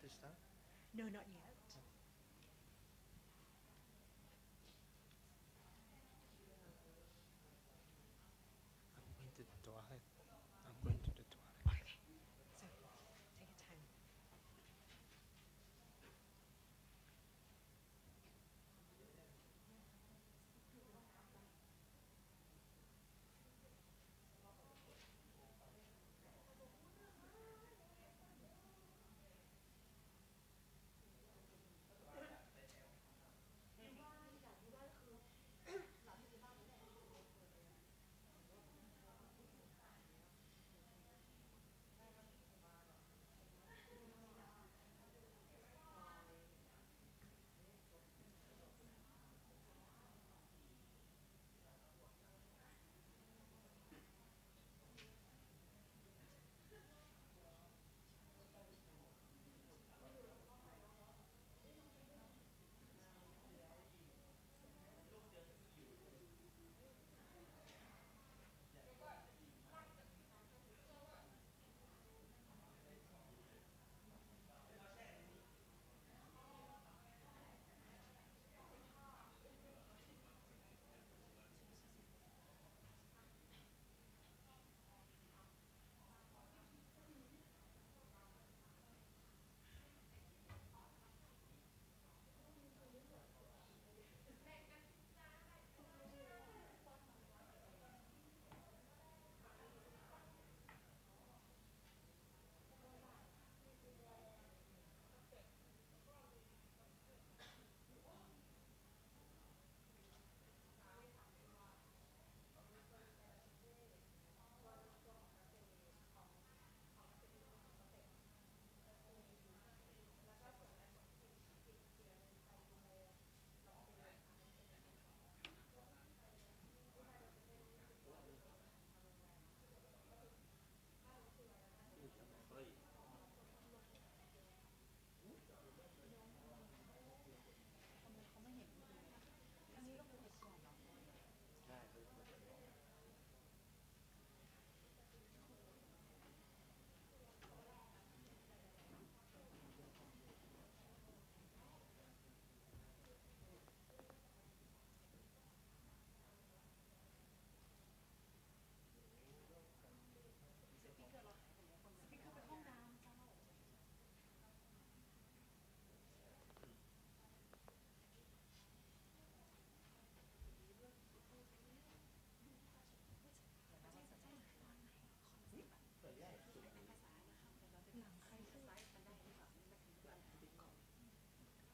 to start? No, not yet. I'm going to the toilet. I'm going to the toilet. Okay. So, take your time.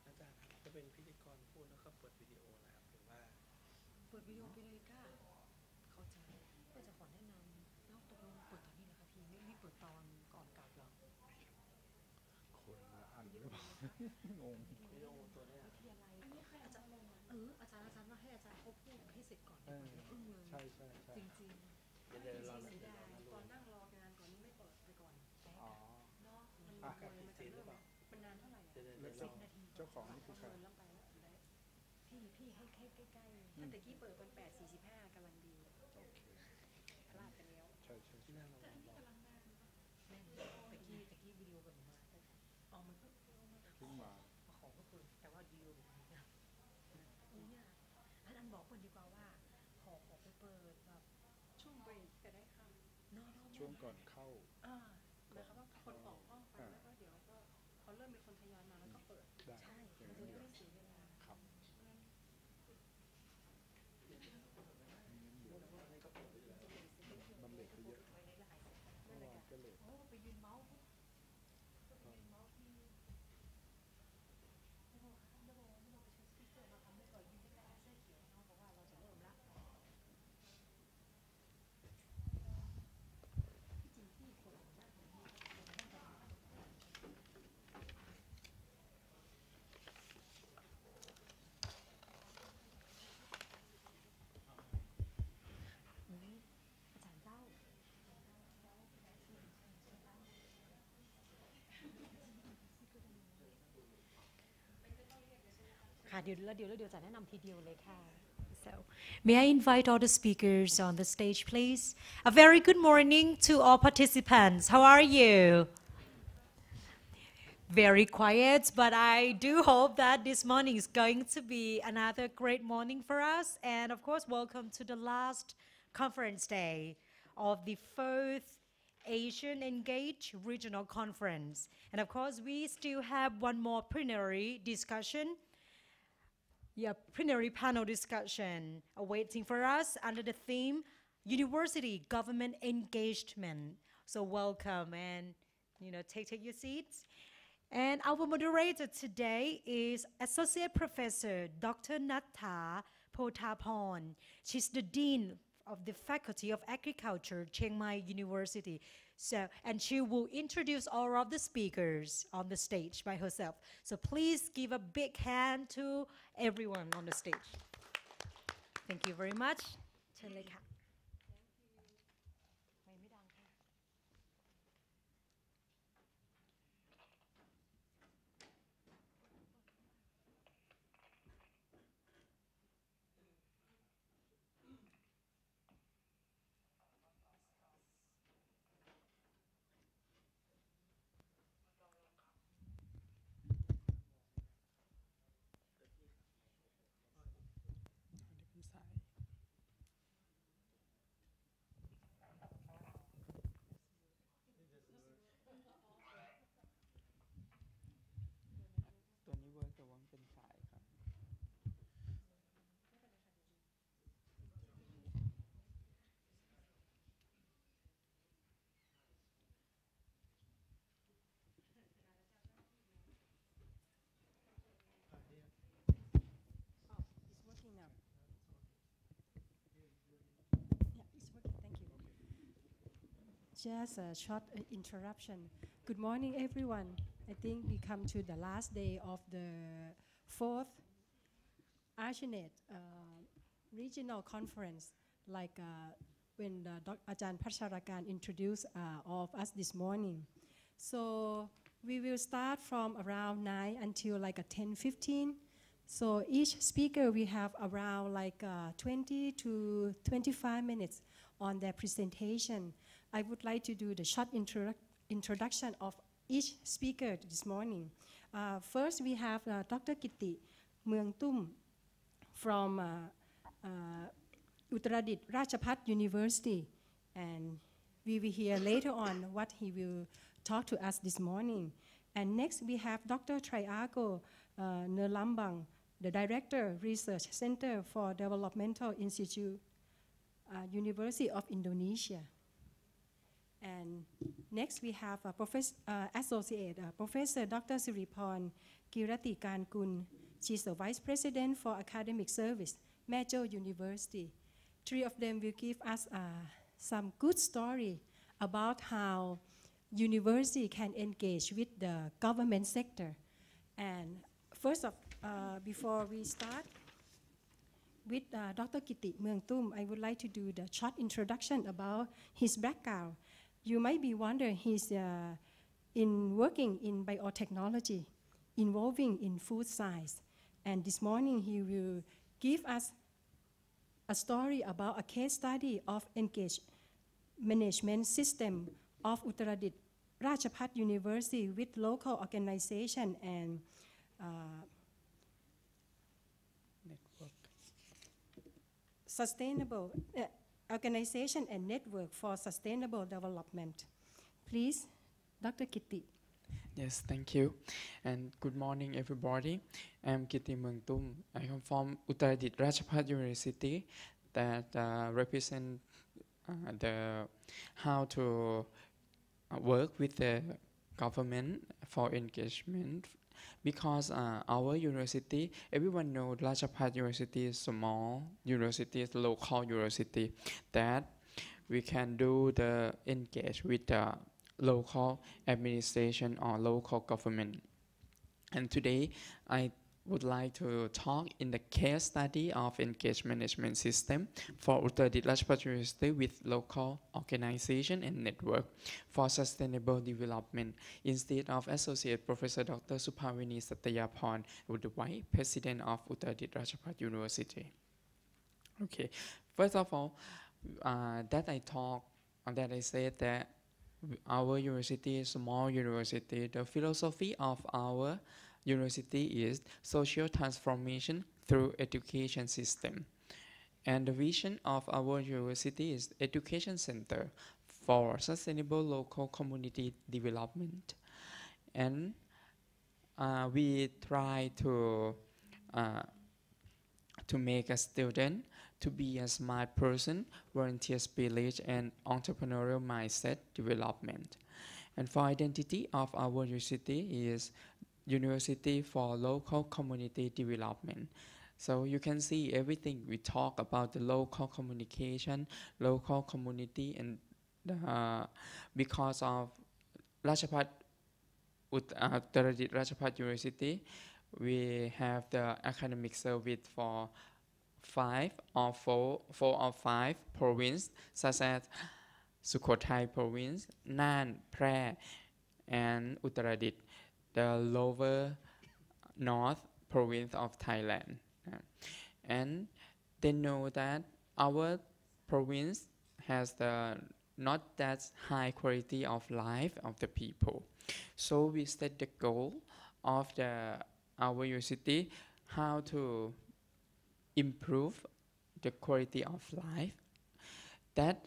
อาจารย์ครับจะเป็นพิธีกรพูดแล้วก็เปิดวิดีโอนะครับหรือว่า เปิดวิดีโอไปเลยค่ะเข้าใจก็จะขอแนะนำแล้วตกลงเปิดตอนนี้เหรอคะพี่ไม่เปิดตอนก่อนกลับเหรอ คนละอันหรือเปล่างง วิดีโอตัวเนี้ย วิทยาลัยอาจารย์อาจารย์ว่าให้อาจารย์เขาพูดให้เสร็จก่อนดีกว่าอย่าเพิ่งเลย ใช่ใช่ใช่ จริง เดี๋ยวเรา เสียดาย ตอนนั่งรองานก่อนนี้ไม่เปิดไปก่อน อ๋อ เนาะมัน อ่ะ เลยมันจะเริ่มมันนานเท่าไหร่ เดี๋ยว แล้ว เรา 10 นาที เจ้าของนี่คือใคร เดินแล้วไปแล้วได้ พี่ให้ใกล้ ถ้าตะกี้เปิดเป็น8:45กำลังดี โอเค พลาดไปแล้ว ใช่ใช่ ที่ ใช่ นั่งเราลอง ๆแม่ตะกี้วิดีโอกับหนูมาอ๋อมันก็ เพิ่งมา ของก็เปิดแต่ว่าวิดีโอแบบนี้นะเนี่ยอันบอกคนดีกว่าว่าขอไปเปิดแบบ ช่วงเบรกจะได้ค่ะ นอก ช่วงก่อนเข้า หมายความว่าคนออกห้องไปแล้วก็เดี๋ยวก็พอเริ่มมีคนทยอยมาแล้วก็เปิด ได้ ใช่ อย่าง มัน นั้น จะ เดี๋ยว ไม่เสียเวลา ครับมันเลทไปเยอะเมื่อวานก็เลท โอ้ไปยืนเมาส์ที่ไม่บอกไปใช้สปีกเกอร์มาทำไม่ก่อนยืนใกล้ๆเสื้อเขียวน้องบอกว่าเราจะเริ่มละที่จริงที่คนหน้าคนนี้อาจารย์เจ้าค่ะเดี๋ยวจะแนะนำทีเดียวเลยค่ะ So, may I invite all the speakers on the stage, please? A very good morning to all participants. How are you? very quiet, but I do hope that this morning is going to be another great morning for us. And of course, welcome to the last conference day of the fourth Asian Engage Regional Conference. And of course, we still have one more plenary discussion. Yeah, plenary panel discussion awaiting for us under the theme University Government Engagement. So welcome and take your seats. And our moderator today is Associate Professor Dr. Natha Pothapon. She's the Dean of the Faculty of Agriculture, Chiang Mai University. And she will introduce all of the speakers on the stage by herself. So please give a big hand to everyone on the stage. Thank you very much. เชิญเลยค่ะไม่ดังค่ะ ตัวนี้เวิร์กแต่ว่ามันเป็นสายครับ It's working now. Yeah, it's working. Thank you. Just a short interruption. Good morning, everyone. I think we come to the last day of the fourth ASIANEGAGE regional conference. Like when Ajahn Pacharakan introduced all of us this morning. So we will start from around 9 until like 10:15. So each speaker we have around like 20 to 25 minutes on their presentation. I would like to do the short introduction of each speaker this morning. First we have Dr. Kitti Meungtum from Uttaradit Ratchapat University, and we will hear later on what he will talk to us this morning. And next we have Dr. Triago Nerlambang, the Director, Research Center for Developmental Institute, University of Indonesia. And next we have Associate Professor Dr. Siriporn Kirati Kankun. She's the Vice President for Academic Service, Major University. Three of them will give us some good story about how university can engage with the government sector. And first of before we start with Dr. Kitti Meungtum, I would like to do the short introduction about his background. You might be wondering he's working in biotechnology, involving in food science. And this morning he will give us a story about a case study of engaged management system of Uttaradit Ratchapat University with local organization and network sustainable organization and network for sustainable development. Please, Dr. Kitti. Yes, thank you. And good morning, everybody. I'm Kitti Meungtum. I come from Uttaradit Ratchapat University that represent the how to work with the government for engagement. Because our university, everyone knows Ratchapat University is small university, local university, that we can do the engage with the local administration or local government. And today I would like to talk in the case study of engaged management system for Uttaradit Ratchapat University with local organization and network for sustainable development instead of Associate Professor Dr. Supavini Satyapon, the Vice President of Uttaradit Ratchapat University. Okay, first of all, that I said that Our university is a small university. The philosophy of our university is social transformation through education system. And the vision of our university is education center for sustainable local community development. And we try uh, to make a student to be a smart person, volunteer spirit, and entrepreneurial mindset development. And for identity of our university is University for Local Community Development. So you can see everything we talk about the local communication, local community, and because of Rajapat Uttaradit Rajapat University, we have the academic service for four or five provinces, such as Sukhothai province, Nan, Phrae, and Uttaradit, the lower north province of Thailand. And they know that our province has the not that high quality of life of the people. So we set the goal of our university how to improve the quality of life. That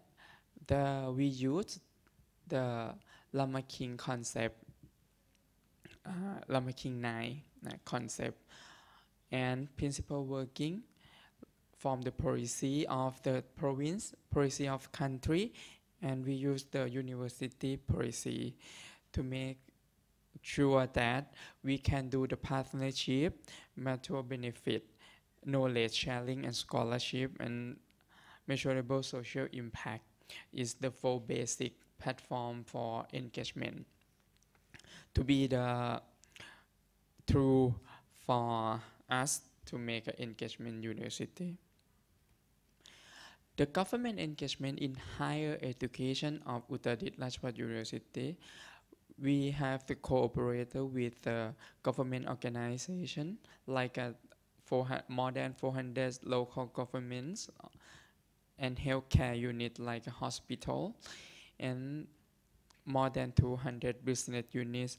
we use the Lama King concept, Lama King 9 concept, and principle working from the policy of the province, policy of country, and we use the university policy to make sure that we can do the partnership, mutual benefit, knowledge sharing and scholarship, and measurable social impact is the four basic platform for engagement to be the tool for us to make an engagement university. The government engagement in higher education of Uttaradit Rajpat University, we have to cooperate with the government organization like more than 400 local governments and healthcare unit like a hospital, and more than 200 business units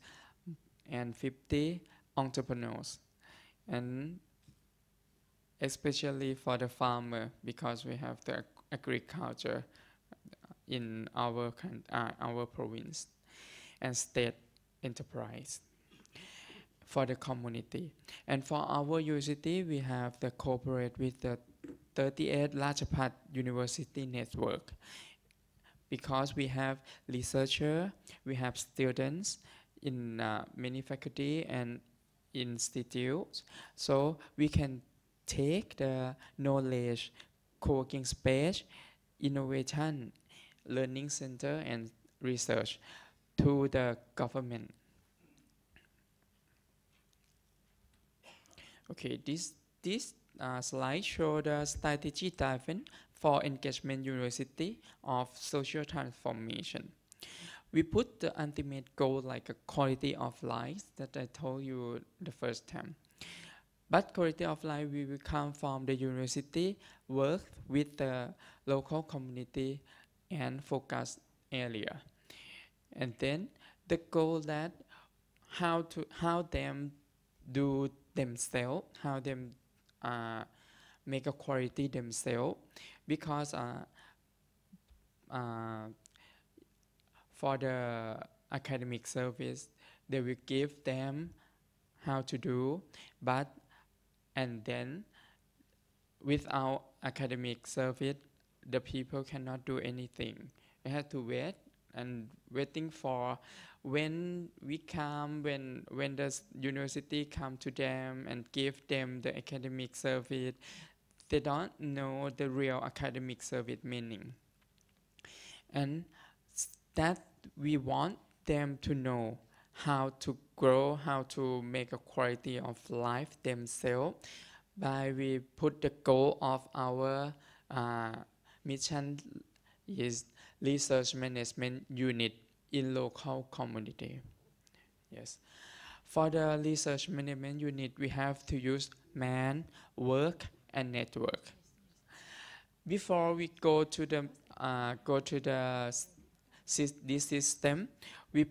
and 50 entrepreneurs, and especially for the farmer because we have the agriculture in our province, and state enterprise for the community. And for our university, we have the cooperate with the 38 Rajapat University network because we have researchers, we have students in many faculty and institutes, so we can take the knowledge, co-working space, innovation, learning center, and research to the government. Okay, this slide shows the strategy driven for engagement university of social transformation. We put the ultimate goal like a quality of life that I told you the first time. But quality of life will come from the university work with the local community and focus area. And then the goal that how them do themselves, how them make a quality themselves, because for the academic service they will give them how to do, but and then without academic service the people cannot do anything. We have to wait and waiting for when we come, when the university come to them and give them the academic service, they don't know the real academic service meaning. And that we want them to know how to grow, how to make a quality of life themselves, by we put the goal of our mission is research management unit in local community. Yes. For the research management unit, we have to use man, work, and network. Before we go to the this system, we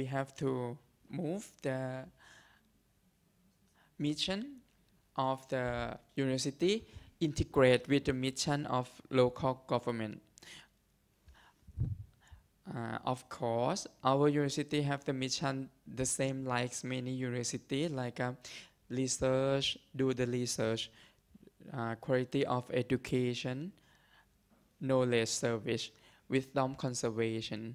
have to move the mission of the university integrate with the mission of local government. Of course, our university have the mission the same like many university, like research, do the research, quality of education, knowledge service, wisdom conservation,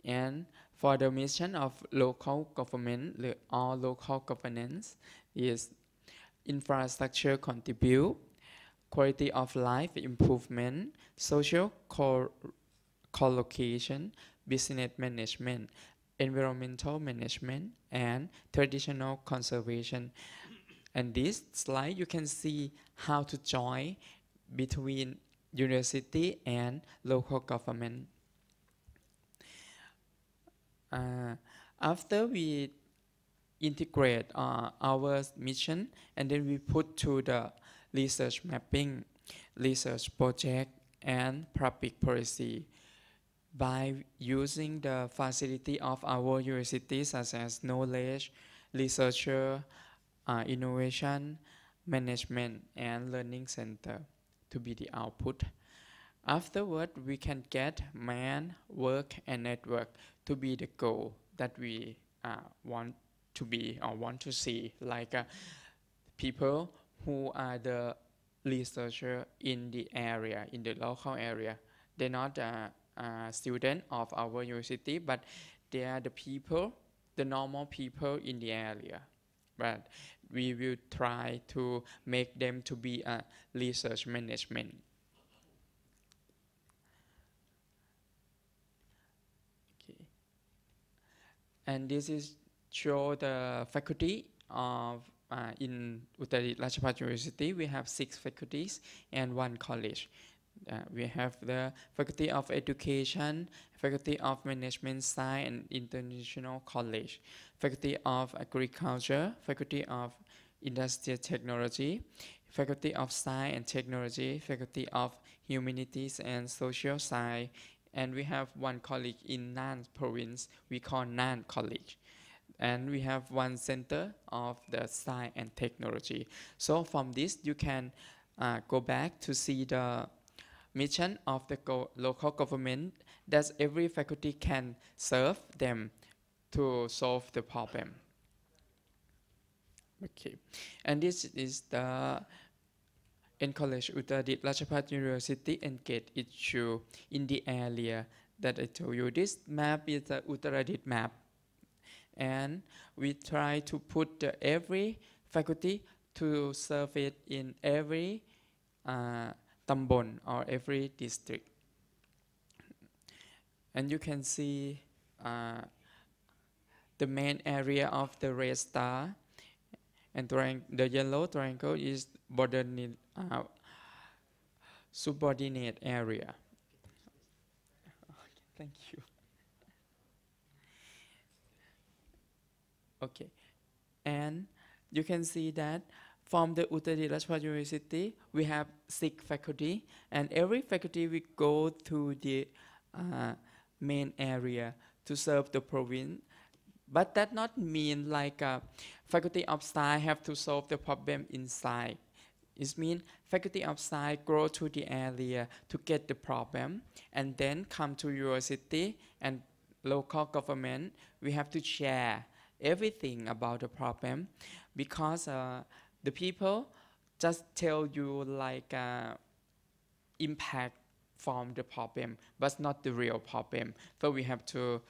and for the mission of local government or local governance is infrastructure contribute, quality of life improvement, social collocation, business management, environmental management, and traditional conservation. And this slide you can see how to join between university and local government. After we integrate our mission, and then we put to the research mapping, research project, and public policy by using the facility of our university, such as knowledge, researcher, innovation, management, and learning center to be the output. Afterward, we can get man, work, and network to be the goal that we want to be or want to see, like people who are the researcher in the area, in the local area. They're not student of our university, but they are the people, the normal people in the area. But we will try to make them to be a research management. Okay. And this is show the faculty of in Uttaradit Ratchapat University. We have 6 faculties and 1 college. We have the Faculty of Education, Faculty of Management Science and International College, Faculty of Agriculture, Faculty of Industrial Technology, Faculty of Science and Technology, Faculty of Humanities and Social Science, and we have 1 college in Nan province, we call Nan College. And we have 1 center of the science and technology. So from this, you can go back to see the mission of the local government that every faculty can serve them to solve the problem. Okay, and this is the encourage Uttaradit Ratchapat University engage issue in the area that I told you. This map is the Uttaradit map, and we try to put every faculty to serve it in every tambon or every district. And you can see the main area of the red star, and the yellow triangle is subordinate area. Thank you. Okay, and you can see that from the Uttaradit Ratchapat University, we have 6 faculty, and every faculty will go to the main area to serve the province. But that not mean like faculty of science have to solve the problem inside. It means faculty of science go to the area to get the problem, and then come to university and local government. We have to share everything about the problem, because the people just tell you like impact from the problem, but not the real problem. So we have to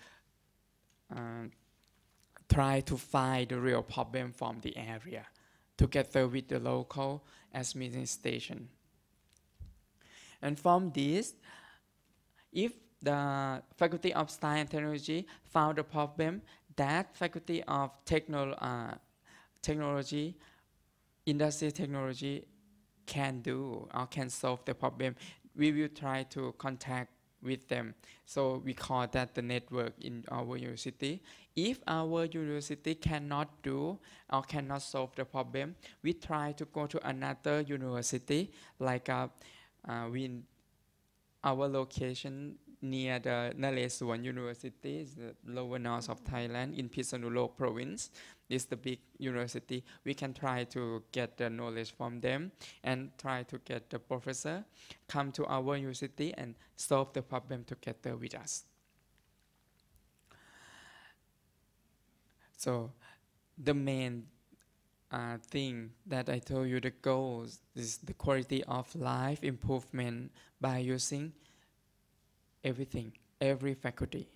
try to find the real problem from the area together with the local administration. And from this, if the Faculty of Science and Technology found a problem, that Faculty of Technology, Industrial Technology can do or can solve the problem, we will try to contact with them. So we call that the network in our university. If our university cannot do or cannot solve the problem, we try to go to another university, like we our location near the Naleswan University, is the lower north of Thailand in Phitsanulok province. This is the big university. We can try to get the knowledge from them and try to get the professor come to our university and solve the problem together with us. So the main thing that I told you, the goals, is the quality of life improvement by using everything, every faculty.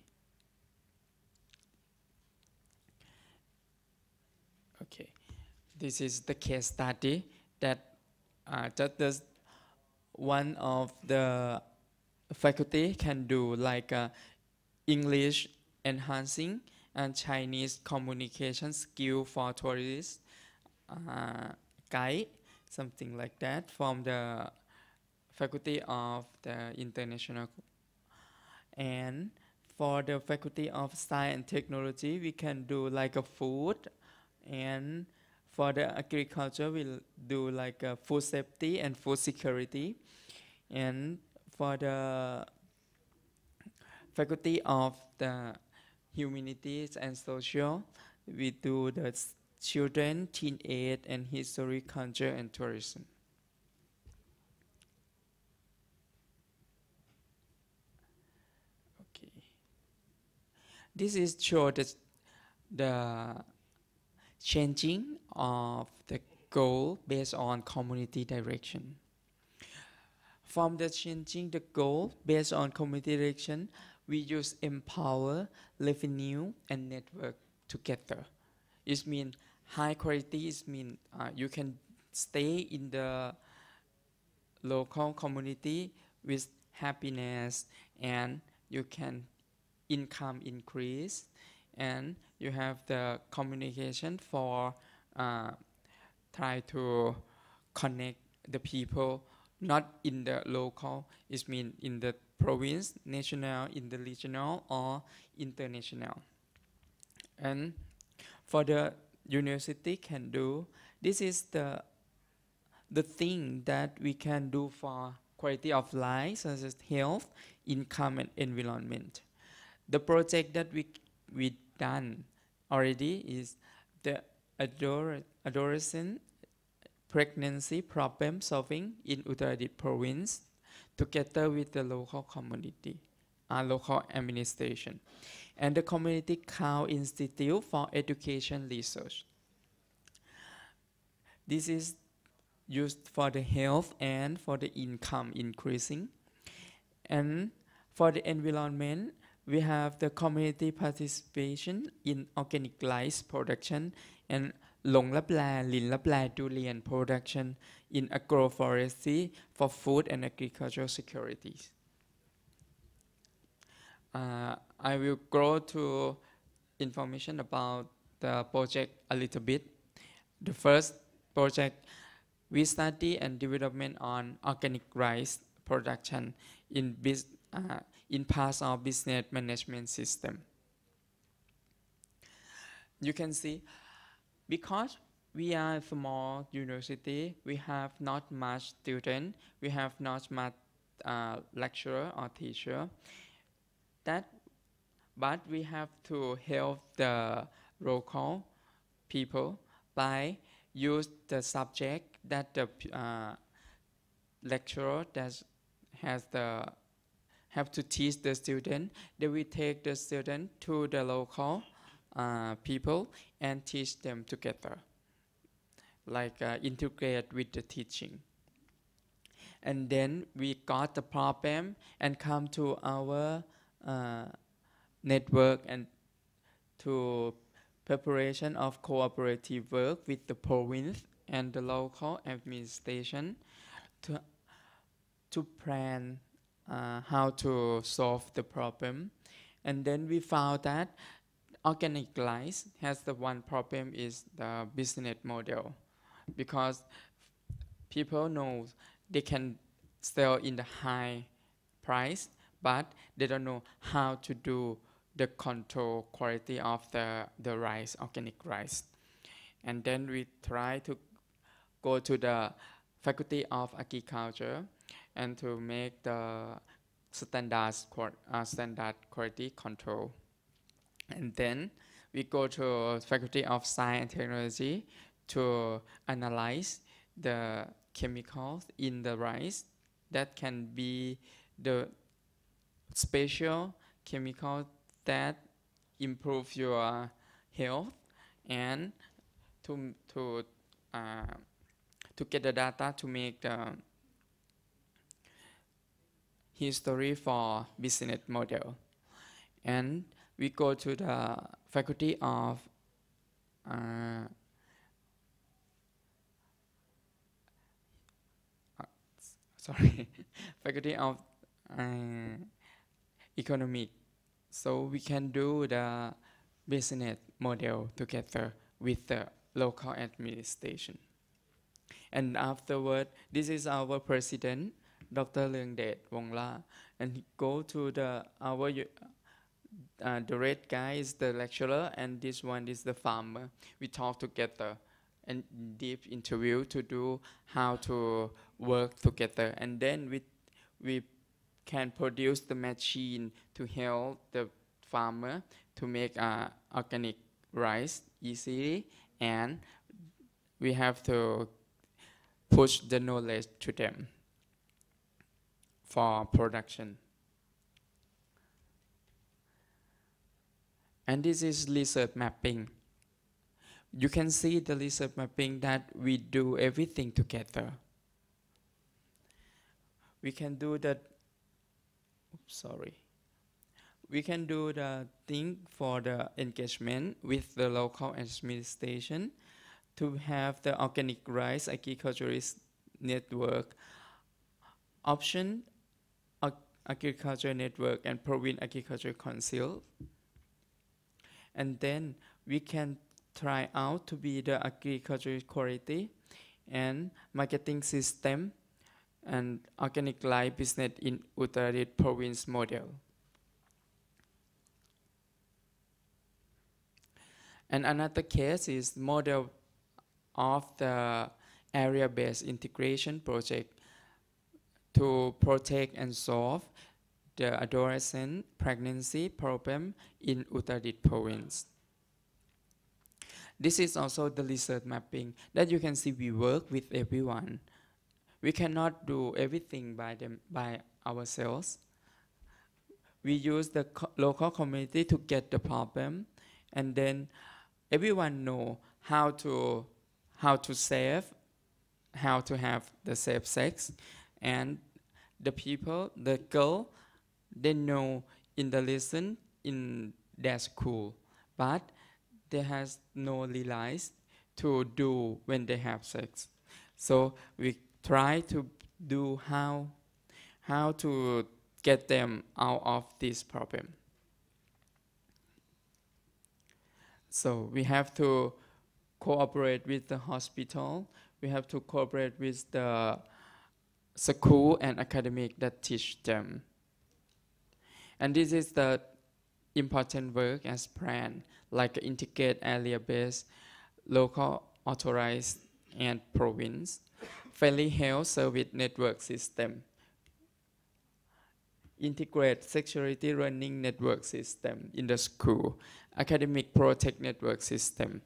Okay, this is the case study that just one of the faculty can do, like English enhancing and Chinese communication skill for tourists, guide, something like that, from the faculty of the international. And for the faculty of science and technology, we can do like a food, and for the agriculture, we'll do like a food safety and food security. And for the faculty of the humanities and social, we do the children, teenage, and history, culture, and tourism. Okay. This is show the changing of the goal based on community direction. From the changing the goal based on community direction, we use empower, revenue, and network together. It means high quality. It means you can stay in the local community with happiness, and you can income increase, and you have the communication for try to connect the people not in the local. It means in the province, national, in the regional, or international. And for the university can do, this is the thing that we can do for quality of life, such as health, income, and environment. The project that we done already is the adolescent pregnancy problem solving in Uttaradit province, together with the local community, local administration, and the Community Cow Institute for Education Research. This is used for the health and for the income increasing. And for the environment, we have the community participation in organic rice production and Long Lap Lai, Lin Lap Lai durian production in agroforestry for food and agricultural security. I will go to information about the project a little bit. The first project, we study and development on organic rice production in parts of business management system. You can see, because we are a small university, we have not much student, we have not much lecturer or teacher. But we have to help the local people by use the subject that the lecturer that have to teach the student. They will take the student to the local people and teach them together, like integrate with the teaching. And then we got the problem and come to our network and to preparation of cooperative work with the province and the local administration to plan how to solve the problem. And then we found that organic rice has the one problem is the business model, because people know they can sell in the high price, but they don't know how to do the control quality of the rice, organic rice. And then we try to go to the Faculty of Agriculture and to make the standard quality control. And then we go to Faculty of Science and Technology to analyze the chemicals in the rice. That can be the special chemical that improve your health, and to get the data to make the history for business model. And we go to the Faculty of Faculty of Economic. So we can do the business model together with the local administration. And afterward, this is our president, Dr. Leungdet Wongla, and he go to the the red guy is the lecturer, and this one is the farmer. We talk together and deep interview to do how to work together, and then we can produce the machine to help the farmer to make organic rice easily, and we have to push the knowledge to them for production. And this is research mapping. You can see the research mapping that we do everything together. We can do the we can do the thing for the engagement with the local administration to have the organic rice agriculturist network option, agriculture network, and province agriculture council. And then we can try out to be the agriculture quality and marketing system and organic life business in Uttaradit province model. And another case is model of the area-based integration project to protect and solve the adolescent pregnancy problem in Uttaradit province. This is also the research mapping that you can see we work with everyone. We cannot do everything by ourselves. We use the local community to get the problem, and then everyone know how to save, how to have the safe sex, and the people, the girl, they know in the lesson in their school, but they has no realize to do when they have sex. So we try to do how to get them out of this problem. So we have to cooperate with the hospital. We have to cooperate with the school and academic that teach them. And this is the important work as planned, like integrate area-based, local authorized, and province, family health service network system, integrate sexuality learning network system in the school, academic protect network system,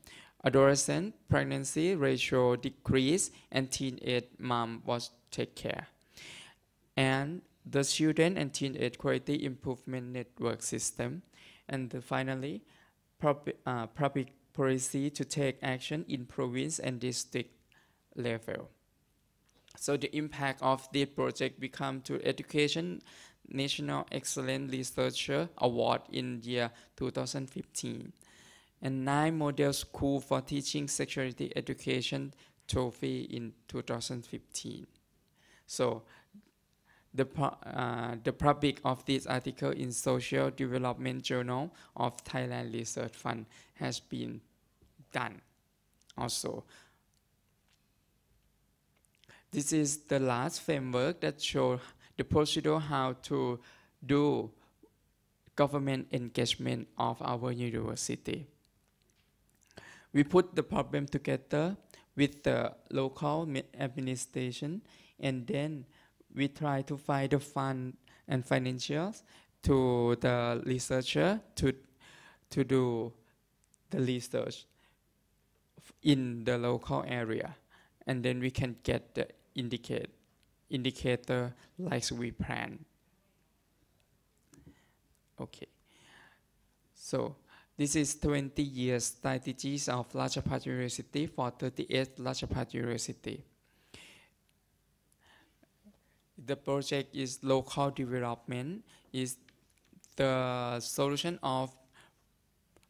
adolescent pregnancy ratio decrease, and teenage mom was take care, and the children and teenage quality improvement network system, and finally public policy to take action in province and district level. So the impact of this project become to Education National Excellent Researcher Award in year 2015, and 9 model school for teaching sexuality education trophy in 2015. So the public of this article in Social Development Journal of Thailand Research Fund has been done also. This is the last framework that shows the procedure how to do government engagement of our university. We put the problem together with the local administration, and then we try to find the fund and financials to the researcher to do the research in the local area, and then we can get the indicator like we plan. Okay, so this is 20 years strategies of Ratchapat University for 38 Ratchapat University. The project is local development, is the solution of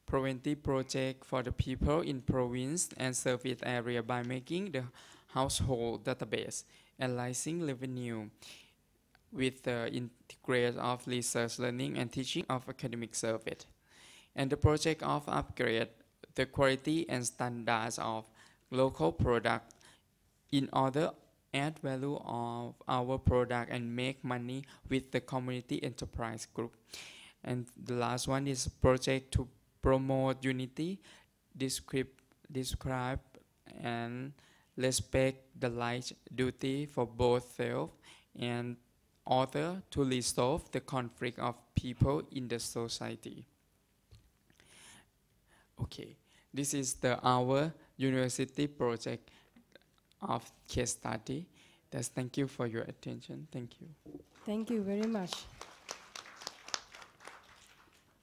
preventive project for the people in province and service area by making the household database, analyzing revenue with the integration of research, learning, and teaching of academic service. And the project of upgrade the quality and standards of local product in order add value of our product and make money with the community enterprise group. And the last one is project to promote unity, describe and respect the right duty for both self and other to resolve the conflict of people in the society. Okay, this is our university project of case study. Thank you for your attention. Thank you. Thank you very much.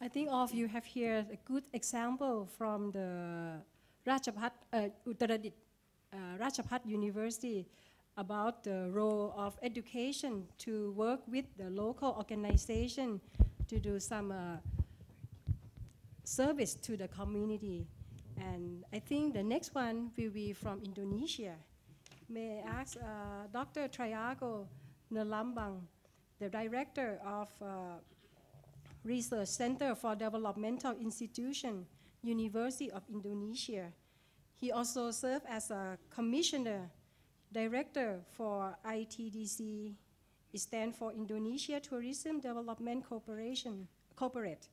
I think all of you have here a good example from the Uttaradit Ratchapat University about the role of education to work with the local organization to do some service to the community. And I think the next one will be from Indonesia. May I ask Dr. Triago Nelambang, the director of Research Center for Developmental Institution, University of Indonesia. He also served as a commissioner, director for ITDC. It stands for Indonesia Tourism Development Corporation, Corporate.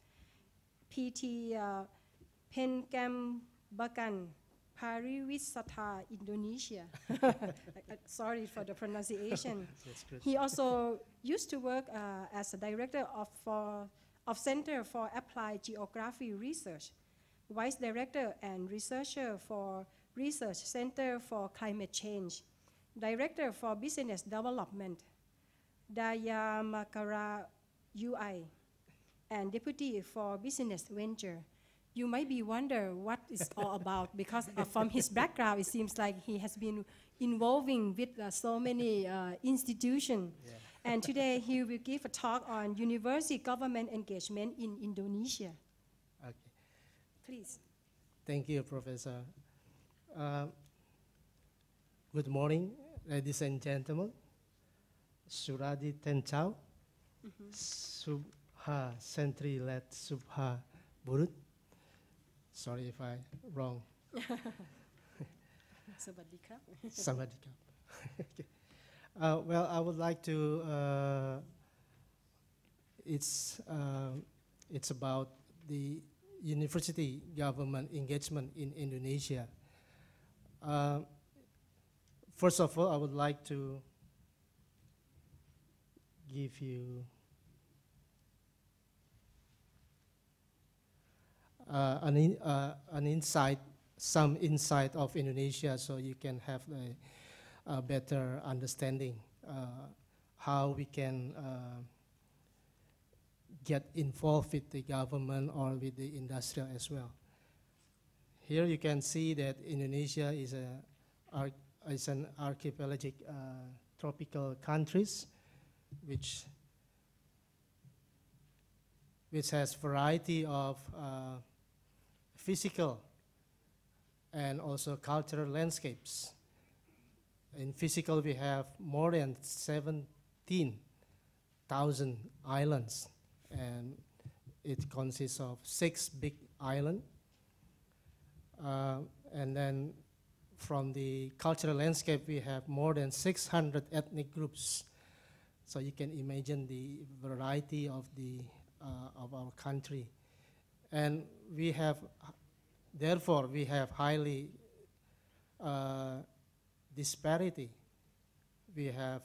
PT Pengambakan Pariwisata Indonesia. Sorry for the pronunciation. He also used to work as a director of Center for Applied Geography Research, vice director and researcher for Research Center for Climate Change, director for Business Development, Daya Makara UI, and deputy for Business Venture. You might be wonder what it's all about because from his background, it seems like he has been involving with so many institutions. Yeah. And today he will give a talk on university government engagement in Indonesia. Okay. Please. Thank you, Professor. Good morning, ladies and gentlemen. Suradi Tencau, Subha Sentri Let Subha Burut. Sorry if I wrong. Sawadika. Sawadika. Well, I would like to. It's about the university government engagement in Indonesia. First of all, I would like to give you an insight, some insight of Indonesia, so you can have a better understanding how we can get involved with the government or with the industrial as well. Here you can see that Indonesia is an archipelagic tropical countries which has variety of physical and also cultural landscapes. In physical, we have more than 17,000 islands, and it consists of 6 big islands. And then from the cultural landscape, we have more than 600 ethnic groups. So you can imagine the variety of our country. And we have, therefore, we have highly disparity. We have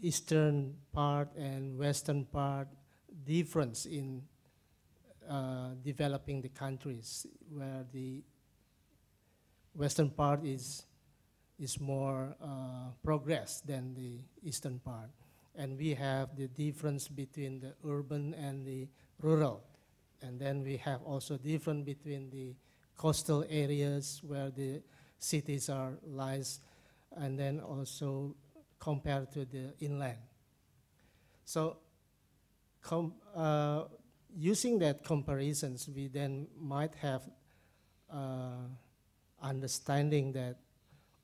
eastern part and western part difference in developing the countries, where the western part is more progressed than the eastern part. And we have the difference between the urban and the rural. And then we have also difference between the coastal areas where the cities are lies, and then also compared to the inland. So using that comparisons, we then might have understanding that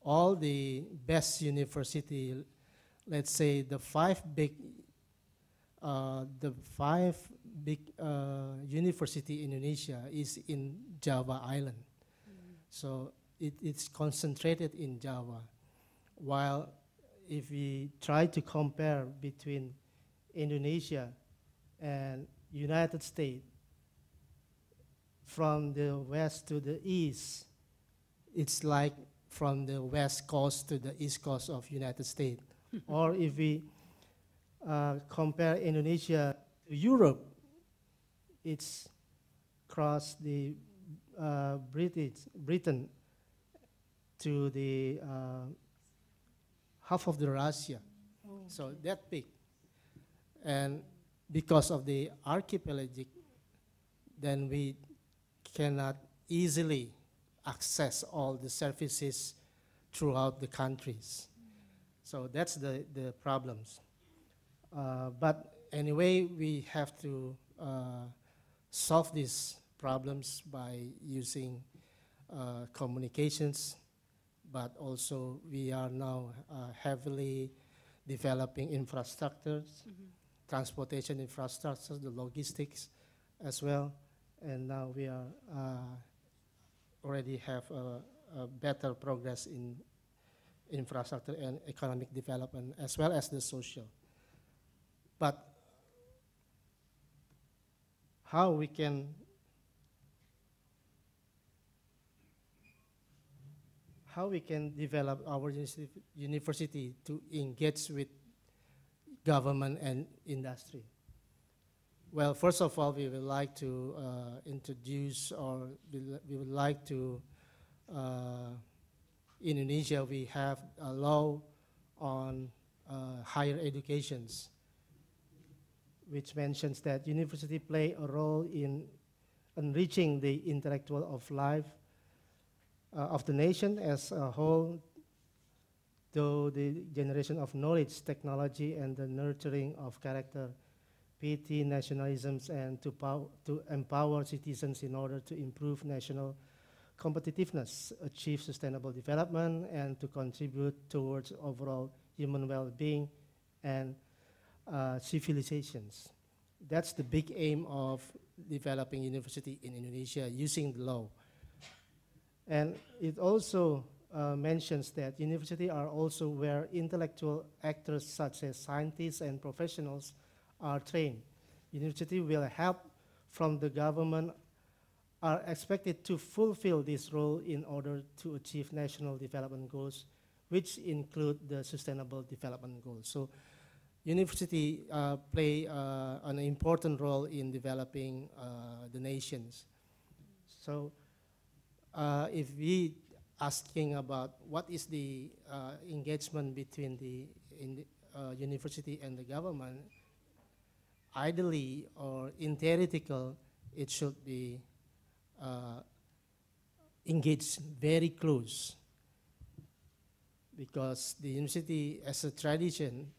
all the best university, let's say the five big university in Indonesia is in Java Island. So it's concentrated in Java. While if we try to compare between Indonesia and United States, from the west to the east, it's like from the west coast to the east coast of United States. Or if we compare Indonesia to Europe, it's across the Britain to the half of the Russia. Oh, So that big. And because of the archipelagic, then we cannot easily access all the services throughout the countries. So that's the problems. But anyway, we have to solve these problems by using communications, but also we are now heavily developing infrastructures, transportation infrastructures, the logistics as well. And now we are already have a better progress in infrastructure and economic development, as well as the social. But how we can develop our university to engage with government and industry? Well, first of all, we would like to introduce, or we would like to, in Indonesia, we have a law on higher educations, which mentions that university play a role in enriching the intellectual of life of the nation as a whole, though the generation of knowledge, technology, and the nurturing of character, piety, nationalisms, and to empower citizens in order to improve national competitiveness, achieve sustainable development, and to contribute towards overall human well-being and civilizations. That's the big aim of developing university in Indonesia using the law. And it also mentions that universities are also where intellectual actors such as scientists and professionals are trained. University will help from the government are expected to fulfill this role in order to achieve national development goals, which include the sustainable development goals. So university play an important role in developing the nations. So if we asking about what is the engagement between the university and the government, ideally or in theoretical, it should be engaged very close, because the university as a tradition,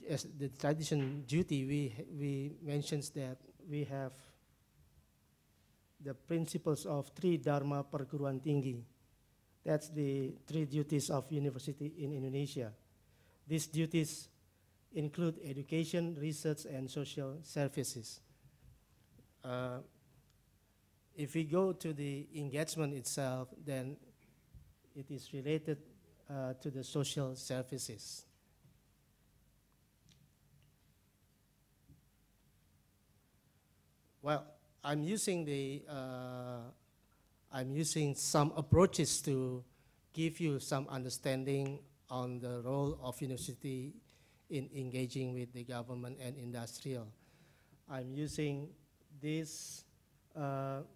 as the tradition duty, we mentions that we have the principles of three Dharma perguruan tinggi. That's the three duties of university in Indonesia. These duties include education, research, and social services. If we go to the engagement itself, then it is related to the social services. Well, I'm using some approaches to give you some understanding on the role of university in engaging with the government and industrial. I'm using these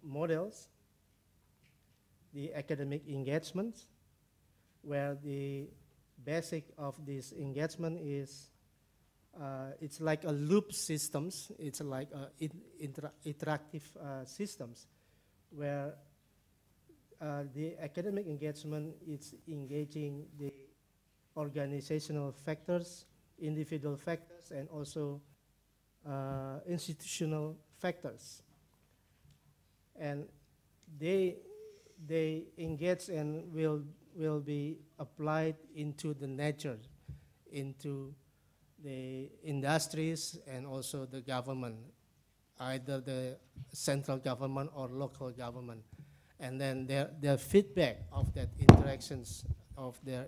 models, the academic engagement, where the basic of this engagement is it's like a loop systems. It's like interactive systems where the academic engagement is engaging the organizational factors, individual factors, and also institutional factors. And they engage and will be applied into the nature, into the industries and also the government, either the central government or local government. And then their feedback of that interactions of their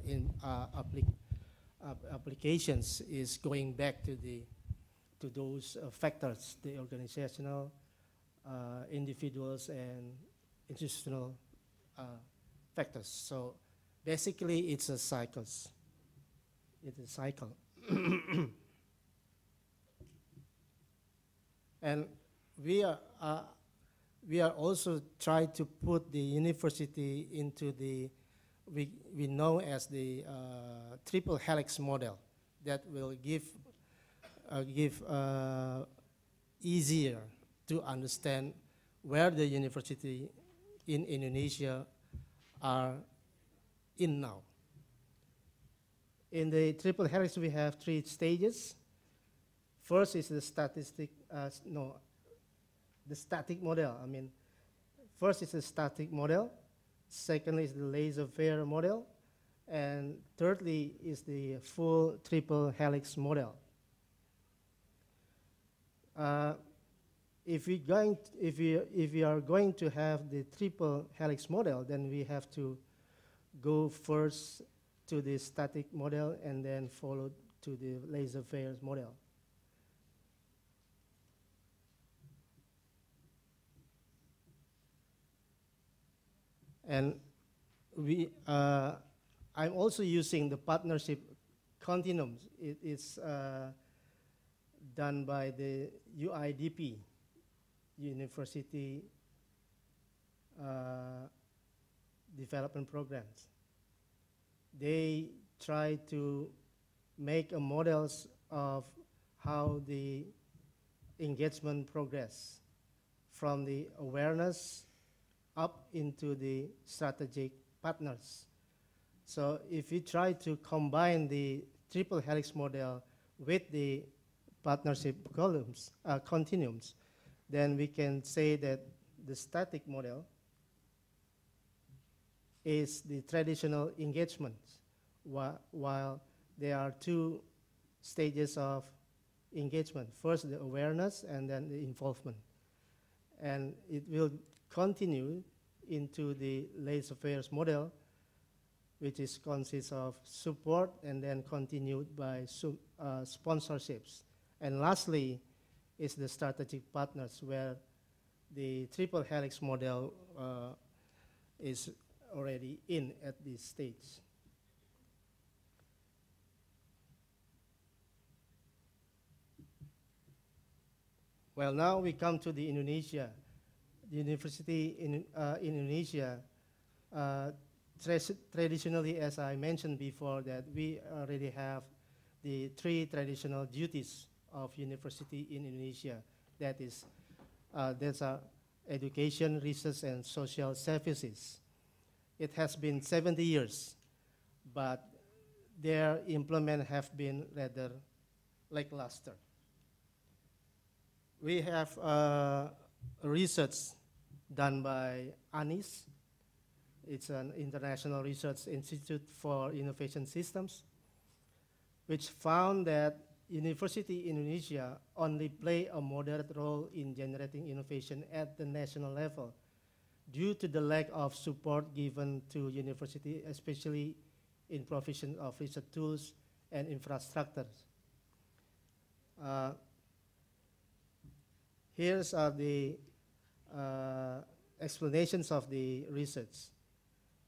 applications is going back to those factors, the organizational, individuals, and institutional factors. So basically, it's a cycle. It's a cycle. And we are also trying to put the university into the we know as the triple helix model that will give easier to understand where the university in Indonesia are in now. In the triple helix, we have 3 stages. First is the static model. I mean, first is the static model. Secondly is the laissez-faire model. And thirdly is the full triple helix model. If we are going to have the triple helix model, then we have to go first to the static model and then follow to the laissez-faire model. And I'm also using the partnership continuum. It is done by the UIDP, University Development Programs. They try to make models of how the engagement progress from the awareness up into the strategic partners. So if we try to combine the triple helix model with the partnership continuums, then we can say that the static model is the traditional engagement, while there are 2 stages of engagement. First, the awareness, and then the involvement. And it will continue into the laissez-faire model, which consists of support and then continued by sponsorships. And lastly is the strategic partners, where the triple helix model is already in at this stage. Well, now we come to the Indonesia. The university in Indonesia, traditionally, as I mentioned before, that we already have the 3 traditional duties of university in Indonesia. That is, that's education, research, and social services. It has been 70 years, but their implement have been rather lackluster. We have research done by ANIS. It's an international research institute for innovation systems, which found that university in Indonesia only play a moderate role in generating innovation at the national level due to the lack of support given to university, especially in provision of research tools and infrastructures. Here's the explanations of the research.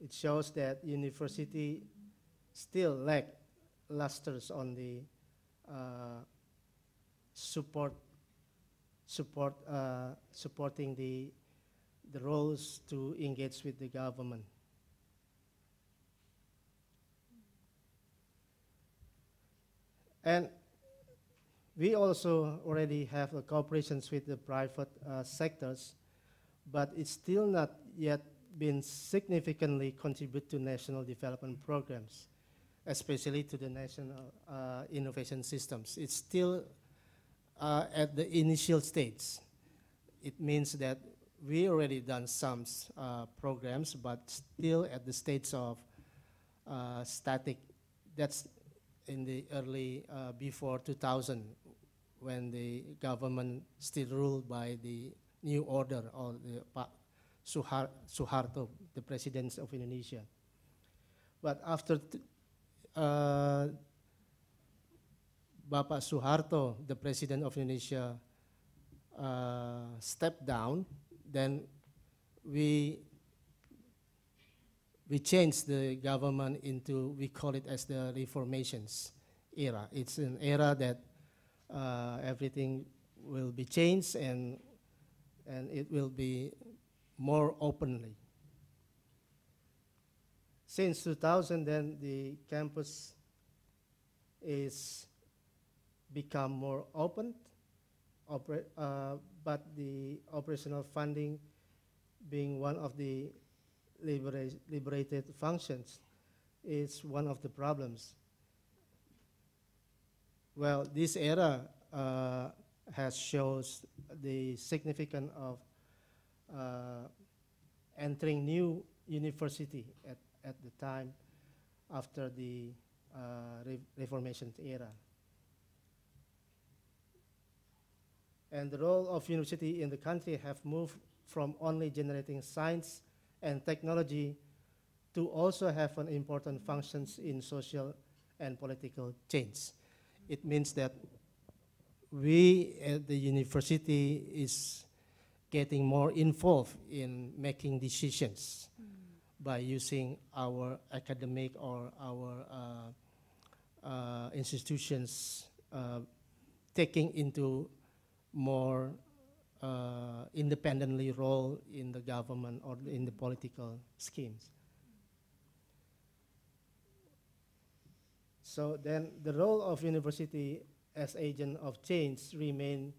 It shows that university still lack lusters on the supporting the roles to engage with the government. And we also already have cooperations with the private sectors, but it's still not yet been significantly contribute to national development programs, especially to the national innovation systems. It's still at the initial stage. It means that we already done some programs, but still at the stage of static. That's in the early, before 2000, when the government still ruled by the new order or the Suharto, the president of Indonesia. But after Bapak Suharto, the president of Indonesia, stepped down, then we changed the government into, we call it as the reformations era. It's an era that everything will be changed and it will be more openly. Since 2000, then the campus is become more open, but the operational funding being one of the liberated functions is one of the problems. Well, this era has shows the significance of entering new university at the time after the Reformation era. And the role of university in the country have moved from only generating science and technology to also have an important functions in social and political change. It means that we at the university is getting more involved in making decisions by using our academic or our institutions taking into more independently role in the government or in the political schemes. So then the role of university as agent of change remain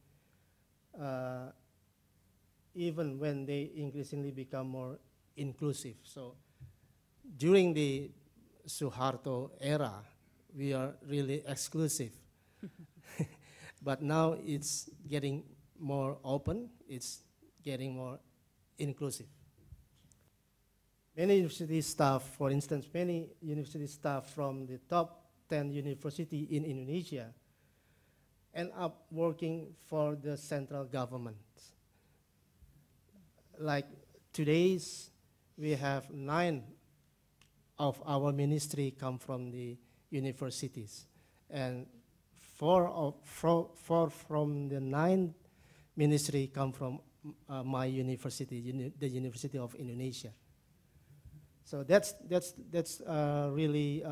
even when they increasingly become more inclusive. So during the Suharto era, we are really exclusive. But now it's getting more open, it's getting more inclusive. Many university staff, for instance, many university staff from the top 10 university in Indonesia end up working for the central government. Like today's, we have 9 of our ministry come from the universities, and 4 from the 9 ministry come from my university, the University of Indonesia. So that's really,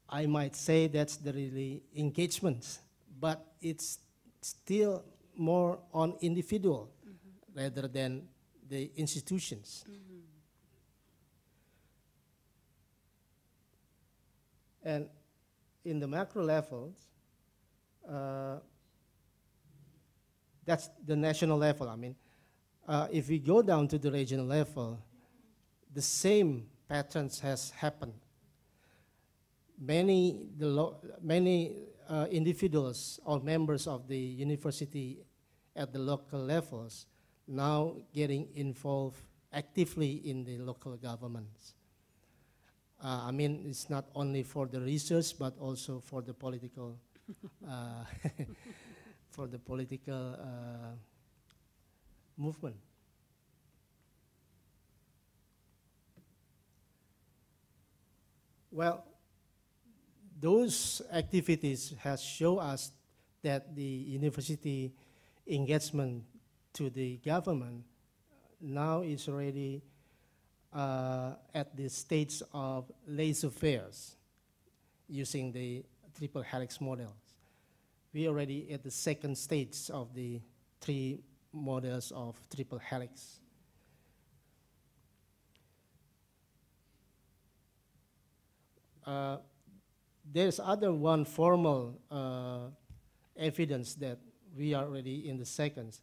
I might say that's the really engagement, but it's still more on individual rather than the institutions. And in the macro levels, that's the national level. I mean, if we go down to the regional level, the same patterns has happened. Many individuals or members of the university at the local levels now getting involved actively in the local governments. I mean, it's not only for the research, but also for the political, movement. Well, those activities has shown us that the university engagement to the government now is already at the stage of laissez-faire using the triple helix models. We already at the second stage of the 3 models of triple helix. There's other one formal evidence that we are already in the seconds.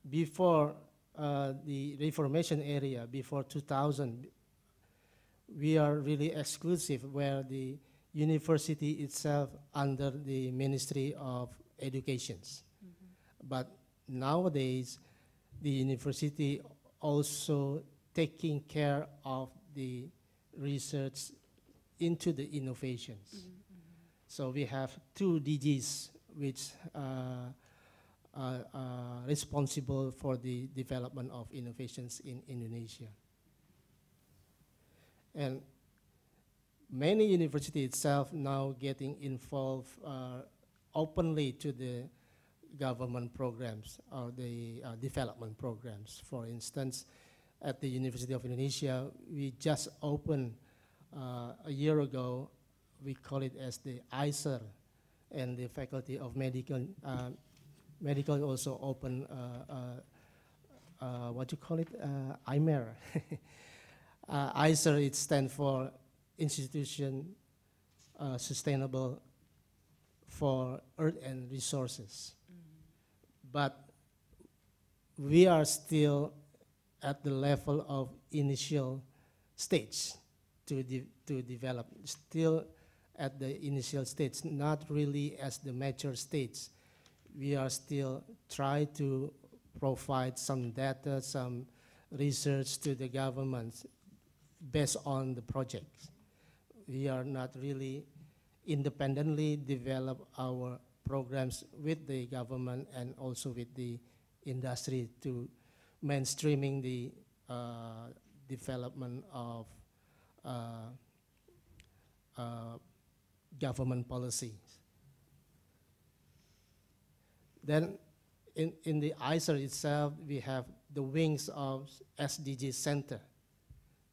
Before the Reformation area, before 2000, we are really exclusive, where the university itself under the Ministry of Education. But nowadays, the university also taking care of the research into the innovations. So we have 2 DGs which are responsible for the development of innovations in Indonesia. And many universities itself now getting involved openly to the government programs or the development programs. For instance, at the University of Indonesia, we just opened a year ago, we call it as the ISER, and the Faculty of Medical also opened what you call it, IMER. ISER, it stands for Institution Sustainable for Earth and Resources. But we are still at the level of initial stage to develop, still at the initial stage, not really as the mature stage. We are still trying to provide some data, some research to the government based on the projects. We are not really independently develop our programs with the government and also with the industry to mainstreaming the development of government policies. Then in the ISER itself, we have the wings of SDG Center.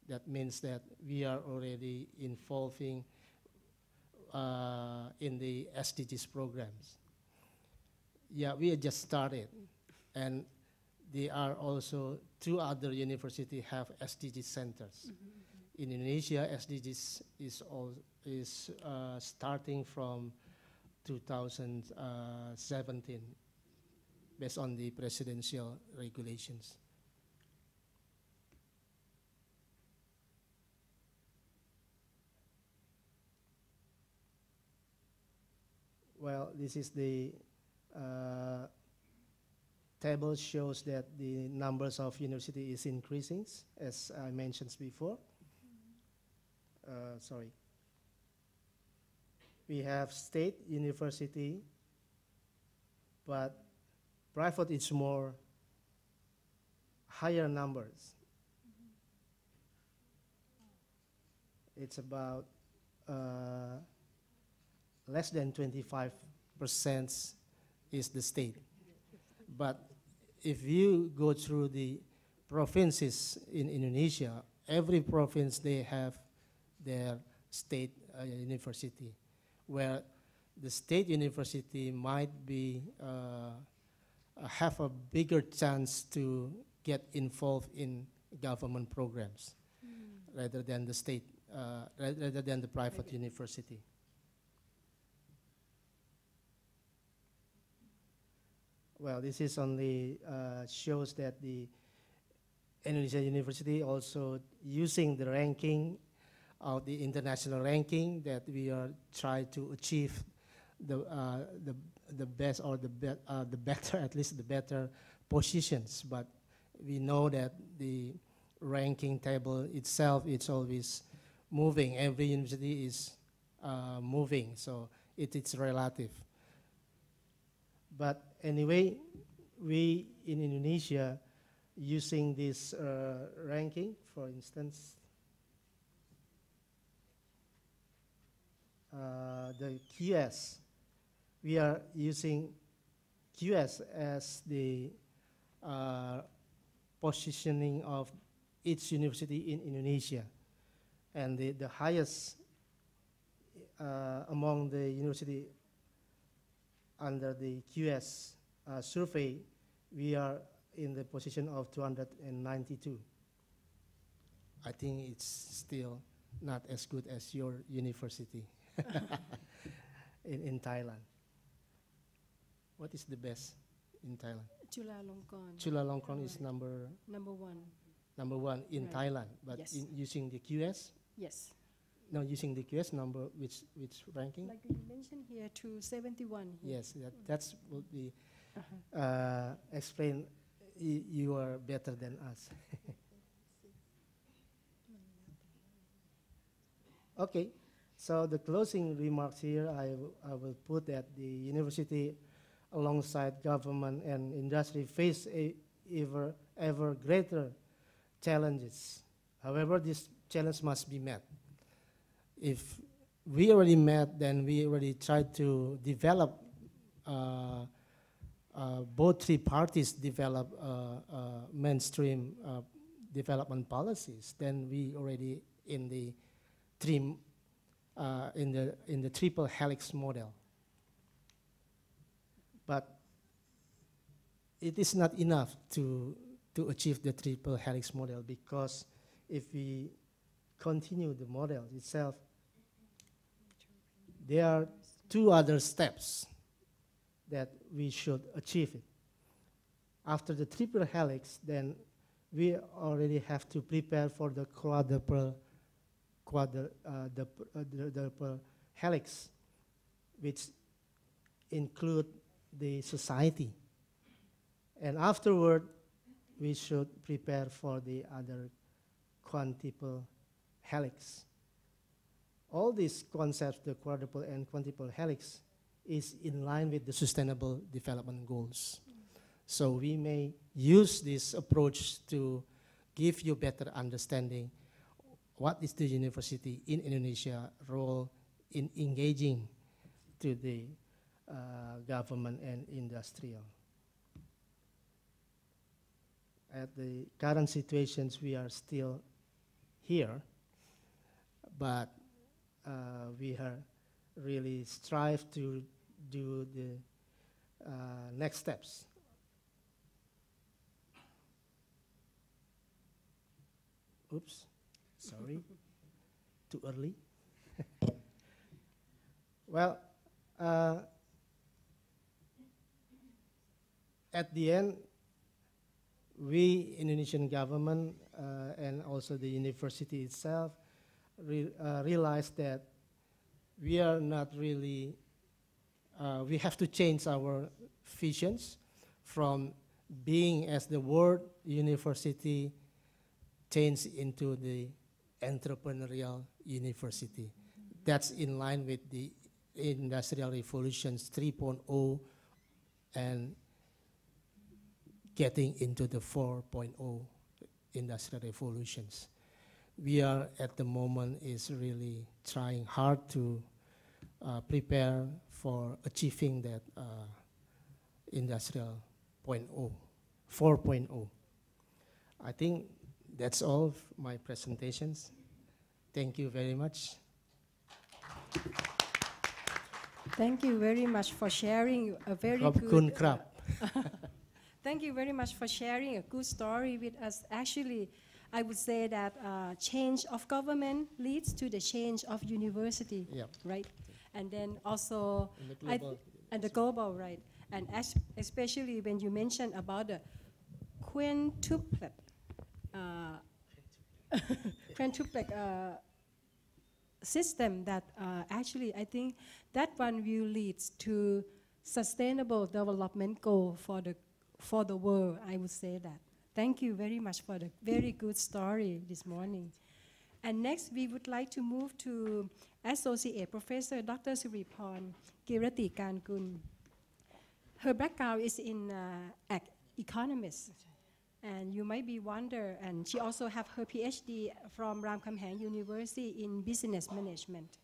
That means that we are already involving in the SDGs programs. Yeah, we just started, and there are also 2 other universities have SDG centers. In Indonesia, SDGs is starting from 2017, based on the presidential regulations. Well, this is the table shows that the numbers of university is increasing, as I mentioned before. Sorry. We have state university, but private is more higher numbers. It's about less than 25% is the state. But if you go through the provinces in Indonesia, every province they have their state university, where the state university might be have a bigger chance to get involved in government programs rather than the state, rather than the private university. Well, this is only shows that the Indonesia University also using the ranking of the international ranking that we are trying to achieve the best or the better, at least the better positions. But we know that the ranking table itself, it's always moving. Every university is moving, so it's relative. But anyway, we in Indonesia using this ranking, for instance, the QS, we are using QS as the positioning of each university in Indonesia. And the highest among the university under the QS survey, we are in the position of 292. I think it's still not as good as your university in Thailand. What is the best in Thailand? Chulalongkorn. Chulalongkorn is number one in Right. Thailand, but Yes. using the QS, Yes. no, using the QS number, which ranking? Like you mentioned here, 271. Here. Yes, that's would be Uh-huh. explain. You are better than us. Okay, so the closing remarks here, I will put that the university, alongside government and industry, face ever greater challenges. However, this challenge must be met. If we already met, then we already tried to develop, both three parties develop mainstream development policies, then we already in the in the triple helix model. But it is not enough to achieve the triple helix model, because if we continue the model itself, there are two other steps that we should achieve it. After the triple helix, then we already have to prepare for the quadruple helix, which include the society. And afterward, we should prepare for the other quintuple helix. All these concepts, the quadruple and quintuple helix, is in line with the Sustainable Development Goals. So we may use this approach to give you better understanding what is the university in Indonesia role in engaging to the government and industrial. At the current situations, we are still here, but we are really strive to do the next steps. Oops, sorry, too early. Well, at the end, we, Indonesian government, and also the university itself, realize that we are not really, we have to change our visions from being as the world university change into the entrepreneurial university. That's in line with the Industrial Revolutions 3.0 and getting into the 4.0 industrial revolutions. We are at the moment is really trying hard to prepare for achieving that industrial 4.0. I think that's all of my presentations. Thank you very much. Thank you very much for sharing a very Kun good. Krab. Thank you very much for sharing a good story with us. Actually, I would say that change of government leads to the change of university, Yep. right? And then also, And the global, right? And especially when you mentioned about the quintuplet, quintuplet system, that actually I think that one will lead to sustainable development goal for the world. I would say that. Thank you very much for the very good story this morning. And next, we would like to move to Associate Professor Dr. Suriporn Kirati Kankun. Her background is in economics, and you might be wonder, and she also have her PhD from Ramkhamhaeng University in business management.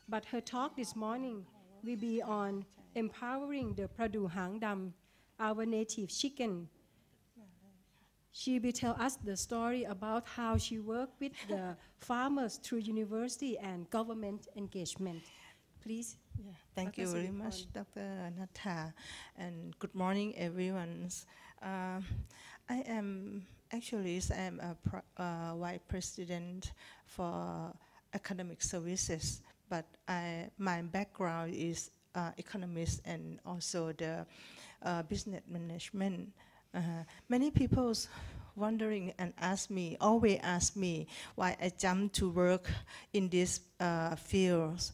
But her talk this morning will be on empowering the Pradhu Hang Dam, our native chicken, She will tell us the story about how she worked with the farmers through university and government engagement. Please. Yeah, thank Dr. you very Siddhikorn. much, Dr. Natha, and good morning, everyone. I am actually a vice president for academic services, but my background is economist and also the business management. Many people wondering and always ask me why I jumped to work in these fields.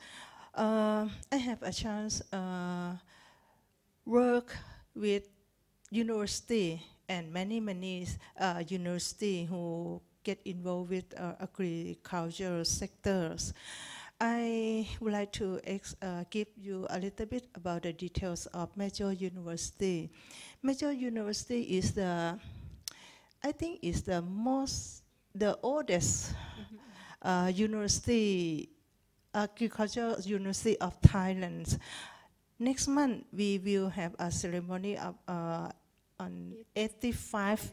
I have a chance work with university and many university who get involved with agricultural sectors. I would like to give you a little bit about the details of Major University. Major University is the oldest university, agricultural university of Thailand. Next month we will have a ceremony of on 85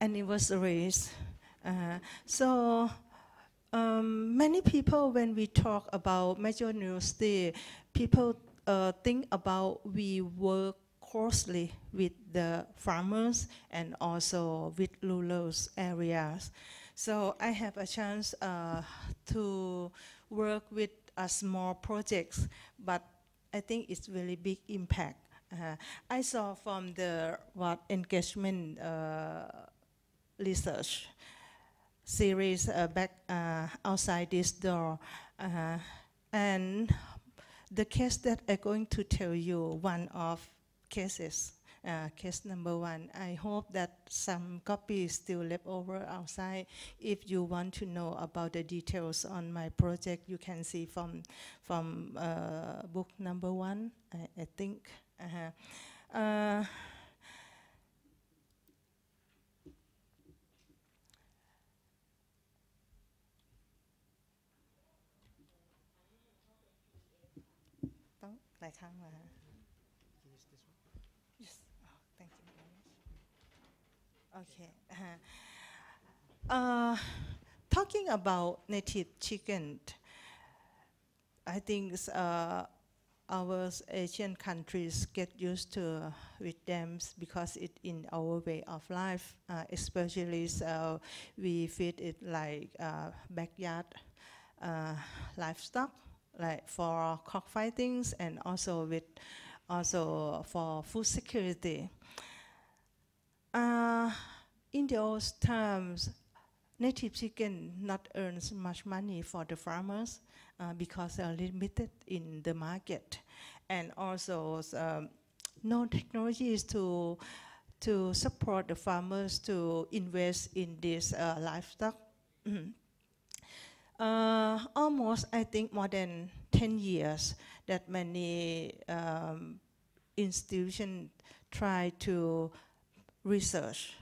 anniversaries. Many people, when we talk about Major University, people think about we work closely with the farmers and also with rural areas. So I have a chance to work with a small projects, but I think it's really big impact. I saw from the engagement research series back outside this door, and the case that I'm going to tell you, one of cases, case number 1. I hope that some copies still left over outside. If you want to know about the details on my project, you can see from book number 1, I think. Yes. Oh, thank you very much. Okay. Talking about native chicken, I think our Asian countries get used to with them because it's in our way of life, especially we feed it like backyard livestock, like for cockfightings and also for food security. In those times, native chicken not earns much money for the farmers because they are limited in the market, and also no technologies to support the farmers to invest in this livestock. Almost, I think, more than 10 years that many institutions try to research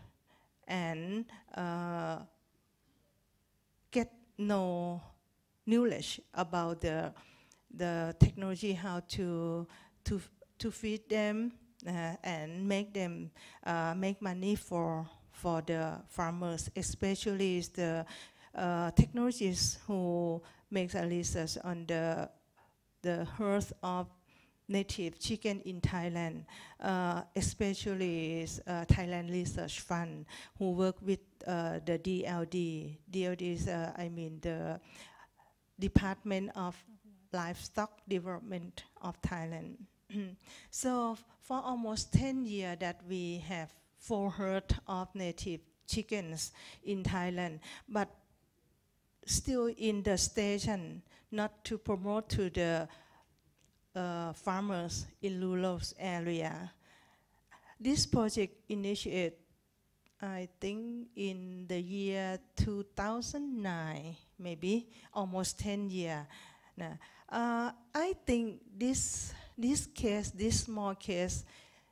and get no knowledge about the technology, how to feed them and make them make money for the farmers, especially the technologies who makes a research on the health of native chicken in Thailand, especially Thailand Research Fund, who work with the DLD. DLD is, the Department of Livestock Development of Thailand. So for almost 10 years that we have 4 herds of native chickens in Thailand, but still in the station, not to promote to the farmers in rural area. This project initiated, I think, in the year 2009, maybe almost 10 years. I think this small case,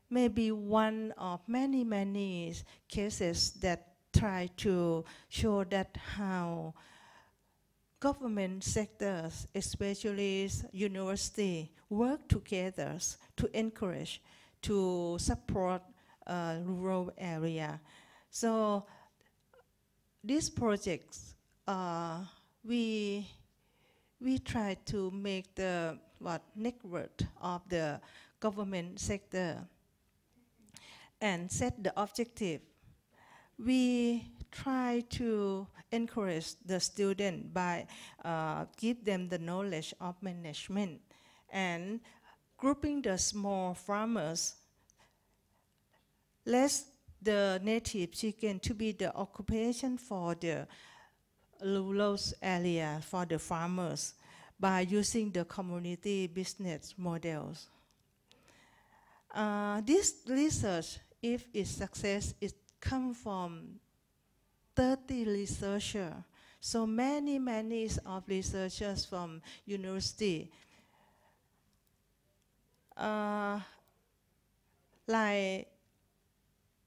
may be one of many cases that try to show that how government sectors, especially university, work together to encourage, to support rural area. So these projects, we try to make the network of the government sector and set the objective. We try to encourage the student by give them the knowledge of management and grouping the small farmers. Let the native chicken to be the occupation for the rural area for the farmers by using the community business models. This research, if it's success, it comes from 30 researchers. So many of researchers from university.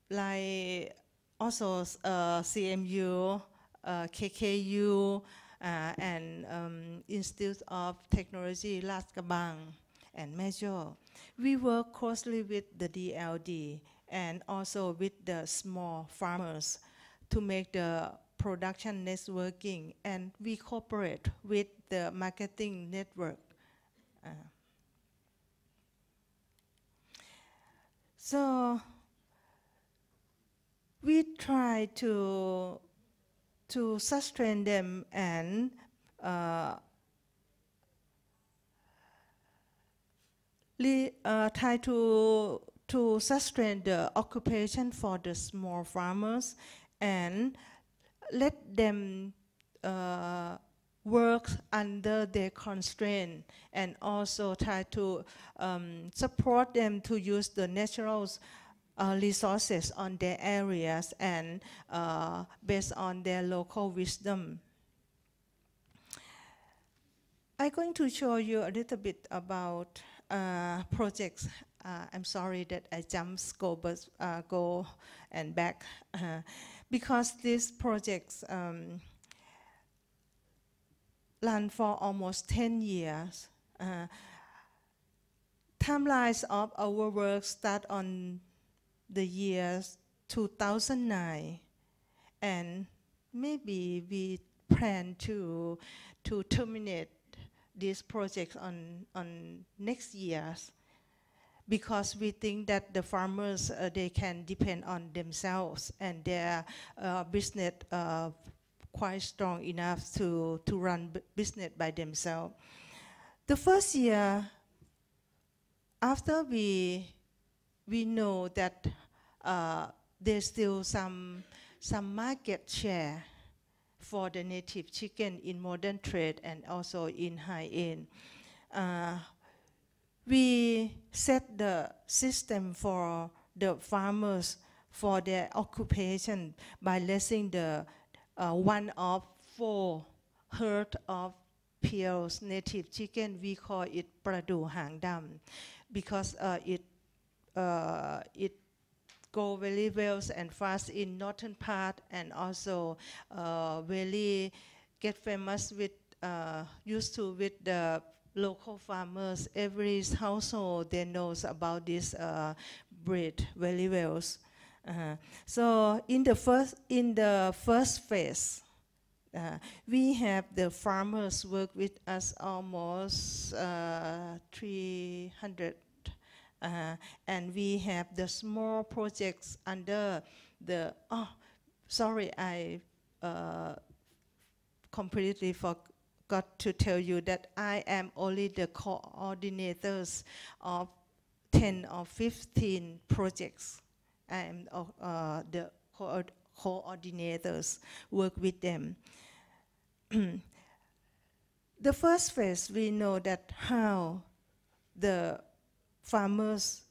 Like also CMU, KKU, and Institute of Technology, Ras Kabang, and Major. We work closely with the DLD and also with the small farmers to make the production networking, and we cooperate with the marketing network. So we try to sustain them and try to sustain the occupation for the small farmers and let them work under their constraint, and also try to support them to use the natural resources on their areas and based on their local wisdom. I'm going to show you a little bit about projects. I'm sorry that I jumped go and back because these projects run for almost 10 years. Timelines of our work start on the years 2009, and maybe we plan to terminate these projects on next years, because we think that the farmers they can depend on themselves and their business quite strong enough to run business by themselves. The first year, after we know that there's still some market share for the native chicken in modern trade and also in high-end. We set the system for the farmers for their occupation by letting the 1 of 4 herd of pure native chicken. We call it Pradu Hang Dam, because it go very well and fast in northern part, and also really get famous with used to with the local farmers. Every household they knows about this breed very well. So in the first phase, we have the farmers work with us almost 300. And we have the small projects under the, sorry, I completely forgot to tell you that I am only the coordinators of 10 or 15 projects. I am the coordinators, work with them. The first phase, we know that how the farmers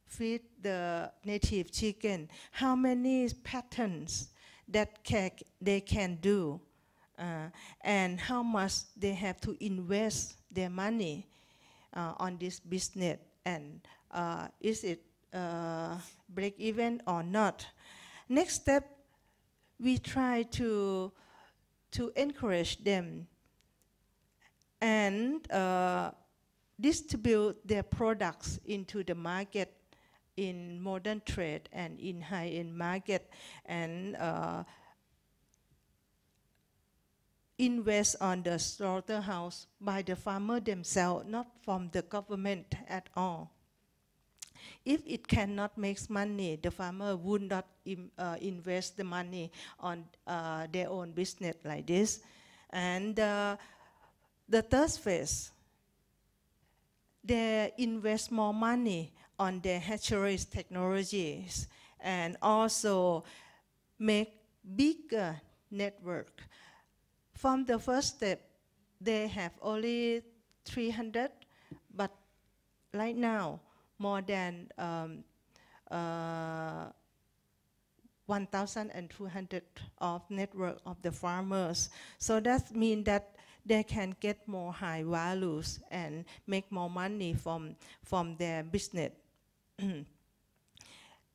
feed the native chicken, how many patterns that they can do, and how much they have to invest their money on this business, and is it break even or not. Next step, we try to encourage them and distribute their products into the market in modern trade and in high-end market, and invest on the slaughterhouse by the farmer themselves, not from the government at all. If it cannot make money, the farmer would not invest the money on their own business like this. And the third phase, they invest more money on their hatcheries technologies and also make bigger network. From the first step, they have only 300, but right now, more than 1,200 of network of the farmers. So that means that they can get more high values and make more money from their business.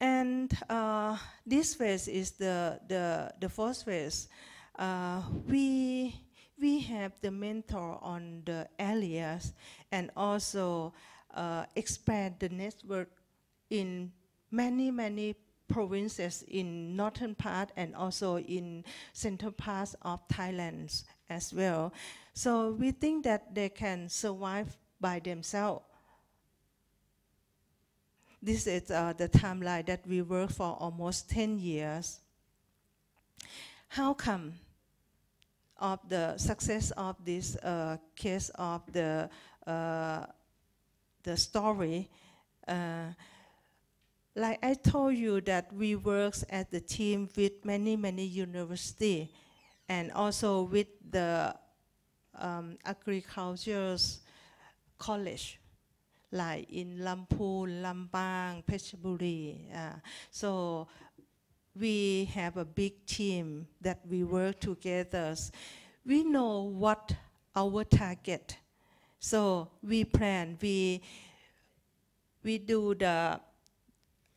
And this phase is the fourth phase. We have the mentor on the areas and also expand the network in many provinces in northern part and also in central parts of Thailand as well. So we think that they can survive by themselves. This is the timeline that we work for almost 10 years. How come of the success of this case of the story? Like I told you that we work as a team with many universities and also with the agriculture college, like in Lamphun, Lambang, Phetchaburi. So we have a big team that we work together. We know what our target. So we plan, we do the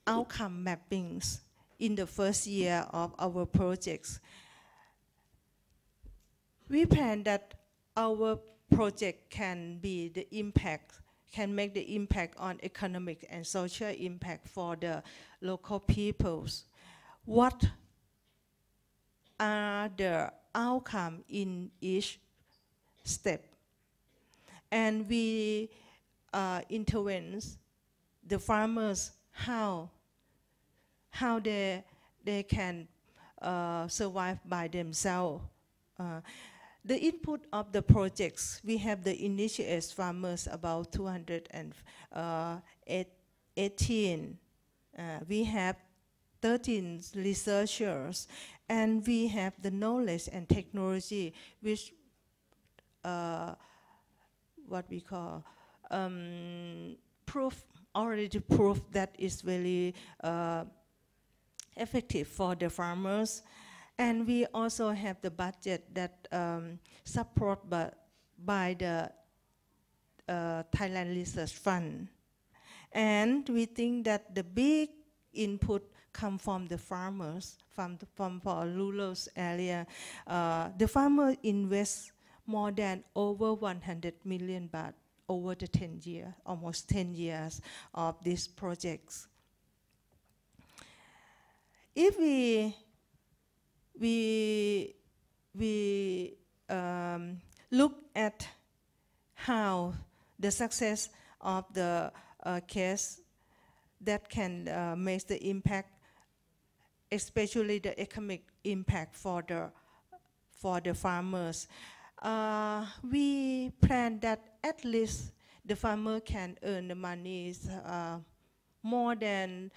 outcome mappings in the first year of our projects. We plan that our project can be the impact, can make the impact on economic and social impact for the local peoples. What are the outcomes in each step? And we intervene the farmers how they can survive by themselves. The input of the projects, we have the initiated farmers about 218. We have 13 researchers, and we have the knowledge and technology, which what we call already proof that is very effective for the farmers. And we also have the budget that support by the Thailand Research Fund. And we think that the big input come from the farmers, from rural area. The farmer invest more than over 100 million baht over the 10 years, almost 10 years of these projects. If we look at how the success of the case that can make the impact, especially the economic impact for the farmers. We plan that at least the farmer can earn the money more than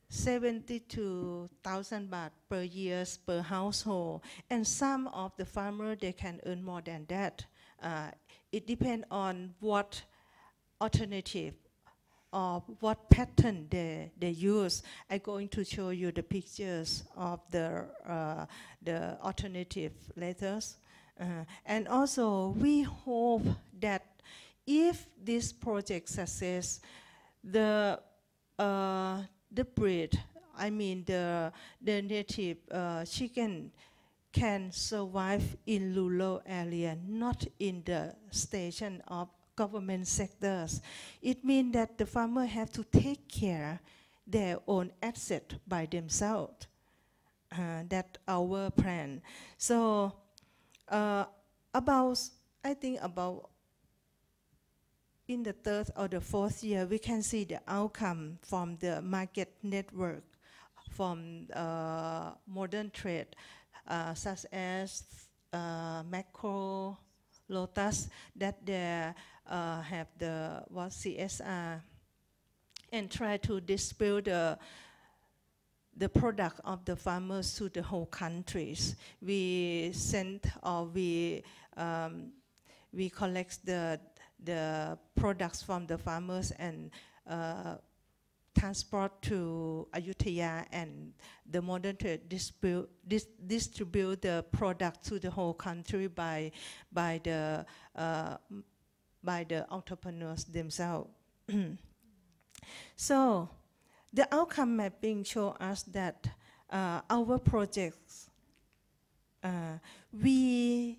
72,000 baht per year per household, and some of the farmers they can earn more than that. It depends on what alternative or what pattern they use. I'm going to show you the pictures of the alternative later. And also we hope that if this project success, the breed, I mean the native chicken can survive in rural area, not in the station of government sectors. It means that the farmer have to take care their own asset by themselves. That our plan. So I think about in the third or the fourth year, we can see the outcome from the market network, from modern trade, such as Macro, Lotus, that they have the CSR, and try to distribute the product of the farmers to the whole countries. We send or we collect the products from the farmers and transport to Ayutthaya, and the modern trade distribute the product to the whole country by the entrepreneurs themselves. So the outcome mapping show us that our projects, we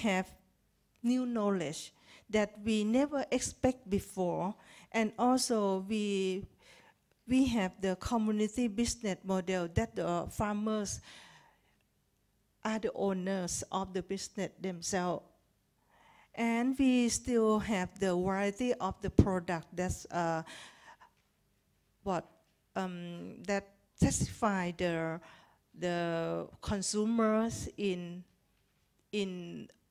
have new knowledge that we never expect before, and also we have the community business model that the farmers are the owners of the business themselves. And we still have the variety of the product that's that satisfy the consumers in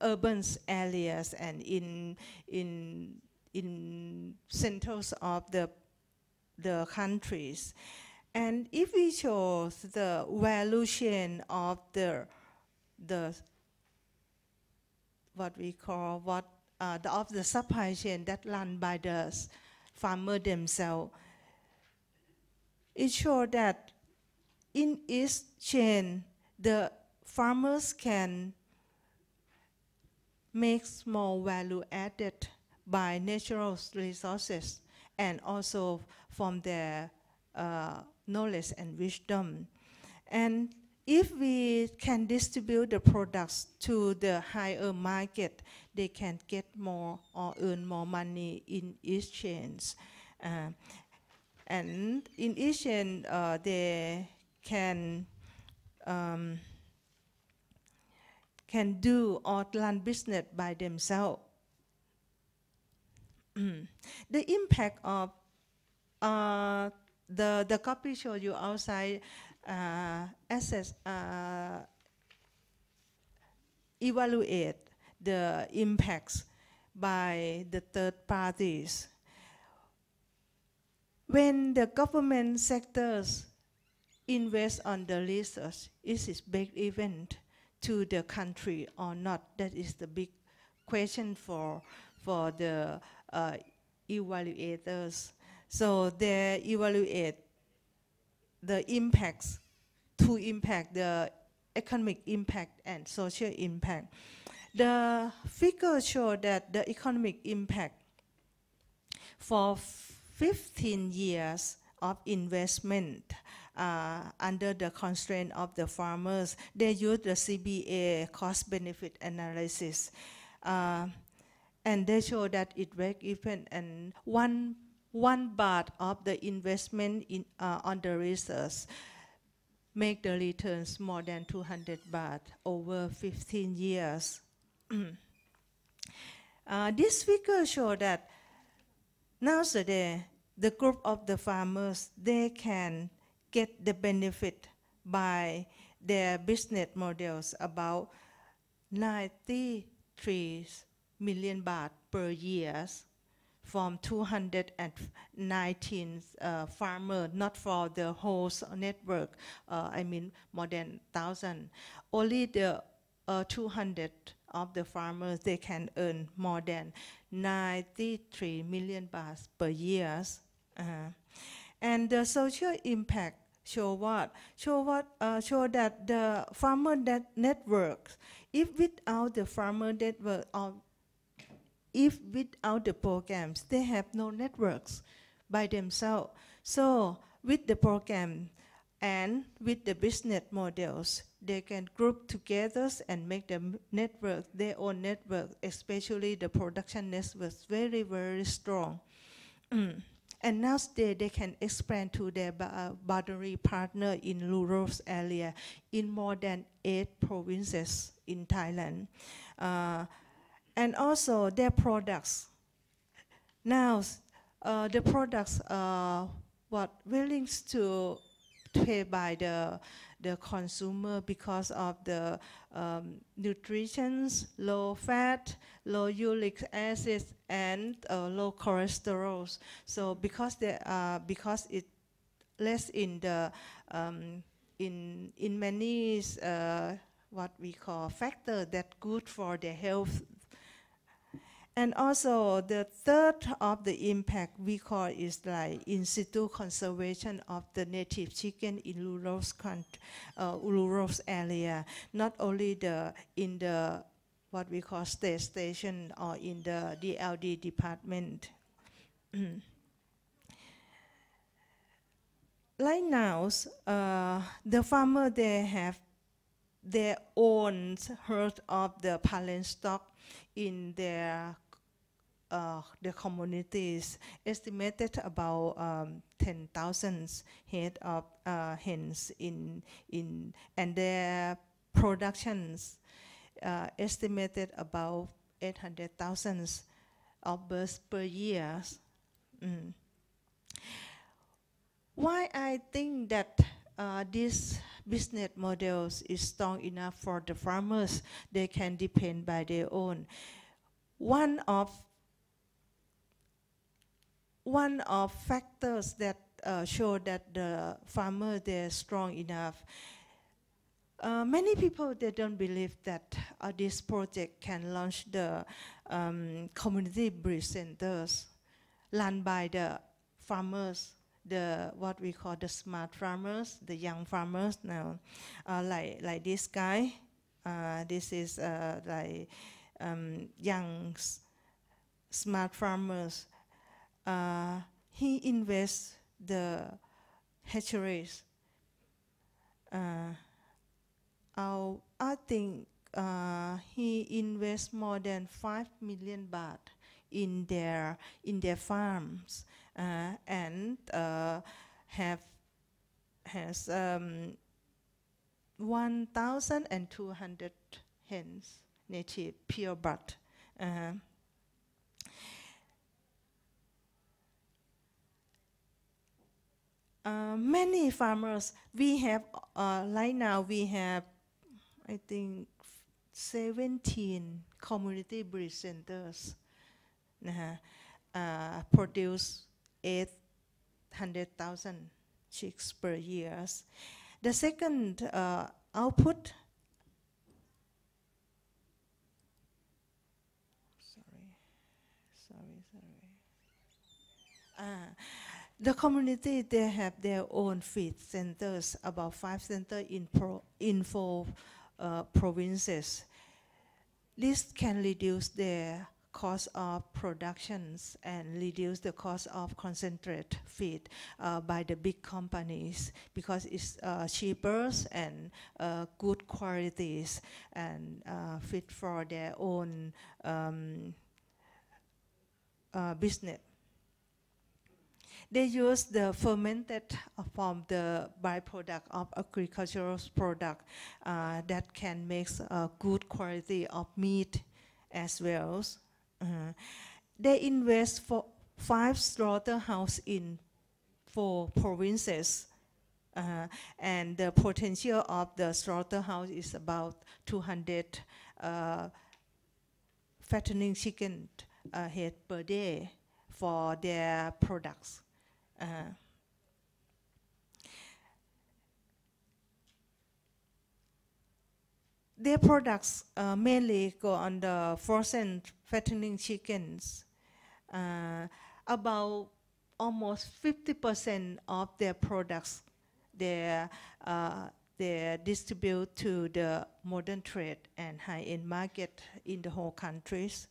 urban areas and in centers of the countries. And if we show the value chain of the what we call of the supply chain that run by the farmer themselves, it shows that in each chain the farmers can make small value added by natural resources and also from their knowledge and wisdom. And if we can distribute the products to the higher market, they can get more or earn more money in each chains. And in each chain, they can do or run business by themselves. The impact of the copy show you outside evaluate the impacts by the third parties. When the government sectors invest on the research, is it big event to the country or not? That is the big question for the evaluators. So they evaluate the impacts, to impact the economic impact and social impact. The figures show that the economic impact for 15 years of investment under the constraint of the farmers, they use the CBA cost-benefit analysis. And they show that it break even, and one baht of the investment on the research make the returns more than 200 baht over 15 years. This figure show that nowadays the group of the farmers, they can get the benefit by their business models about 93 million baht per year from 219 farmers, not for the whole network, I mean more than 1,000. Only the 200 of the farmers, they can earn more than 93 million baht per year. And the social impact show what? Show that the farmer networks, if without the farmer network, or if without the programs, they have no networks by themselves. So with the program, And with the business models, they can group together and make the network, their own network, especially the production network, very, very strong. And now they can expand to their boundary partner in rural area in more than 8 provinces in Thailand. And also their products. Now, the products are willing to pay by the consumer because of the nutrition, low fat, low uric acid, and low cholesterol. So because it less in the in many what we call factor that good for the health. And also the third of the impact we call is like in situ conservation of the native chicken in rural area, not only in the what we call state station or in the DLD department. Like now, the farmer, they have their own herd of the parent stock in their the communities, estimated about 10,000 head of hens and their productions estimated about 800,000 of births per year. Why I think that this business models is strong enough for the farmers? They can depend by their own. One of factors that show that the farmer, they're strong enough. Many people, they don't believe that this project can launch the community breed centers run by the farmers, what we call the smart farmers, the young farmers now, like this guy. This is like young smart farmers. He invests the hatcheries. I think he invests more than 5 million baht in their farms and has 1,200 hens, native purebred. Many farmers, we have, right now we have, I think, 17 community breed centers, produce 800,000 chicks per year. The second output, the community, they have their own feed centers, about 5 centers in 4 provinces. This can reduce their cost of productions and reduce the cost of concentrate feed by the big companies because it's cheaper and good qualities and fit for their own business. They use the fermented from the byproduct of agricultural product that can make a good quality of meat as well. They invest for 5 slaughterhouses in 4 provinces. And the potential of the slaughterhouse is about 200 fattening chicken head per day for their products. Their products mainly go on the frozen fattening chickens. About almost 50% of their products they distribute to the modern trade and high-end market in the whole countries.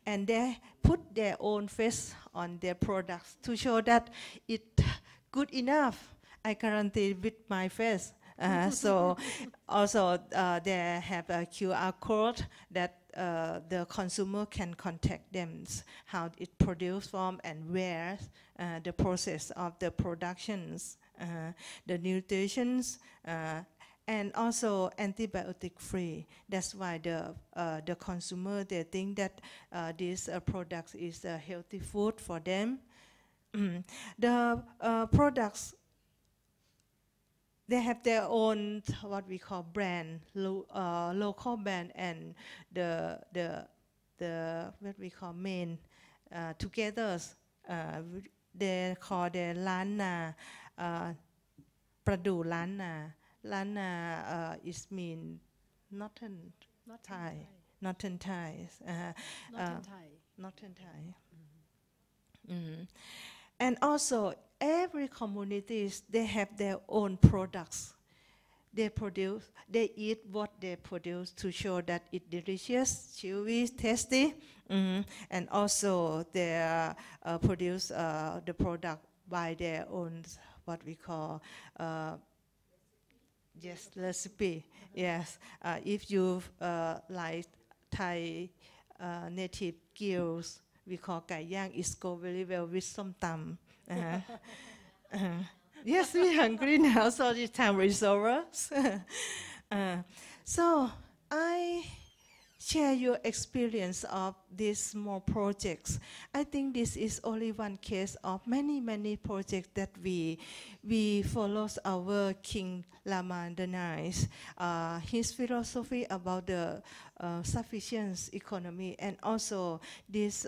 And they put their own face on their products to show that it's good enough I guarantee with my face. So also they have a QR code that the consumer can contact them, how it produced from and where the process of the productions, the nutritions, and also antibiotic free. That's why the consumer, they think that this product is a healthy food for them. The products, they have their own what we call brand, local brand, and the what we call main together. They call the ล้านนา ประดู่ล้านนา ล้านนา is mean northern Thai, northern Thai, northern Thai. And also, every communities, they have their own products. They produce, they eat what they produce to show that it's delicious, chewy, tasty. And also, they produce the product by their own, what we call, yes, recipe. Yes, if you like Thai native gills, we call ไก่ย่าง is go very well with ส้มตำ Yes, we're hungry now, so the time is over. So I share your experience of these small projects. I think this is only one case of many, many projects that we follow our King Lama the Ninth. His philosophy about the sufficient economy, and also this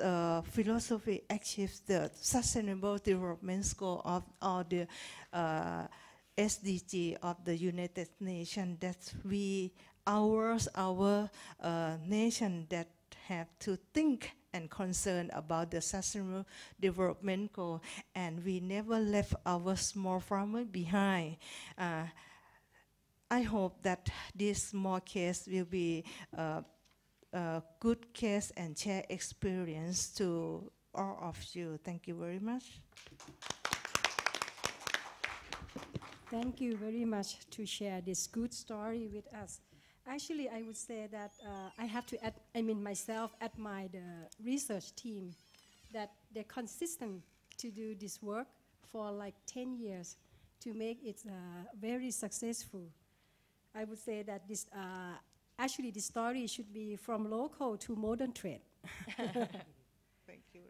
philosophy achieves the sustainable development goal of all the SDG of the United Nations, that our nation that have to think and concern about the sustainable development goal, and we never left our small farmer behind. I hope that this small case will be a good case and share experience to all of you. Thank you very much. Thank you very much to share this good story with us. Actually, I would say that I have to myself admire the research team, that they're consistent to do this work for like 10 years to make it very successful. I would say that this, actually the story should be from local to modern trade. Thank you.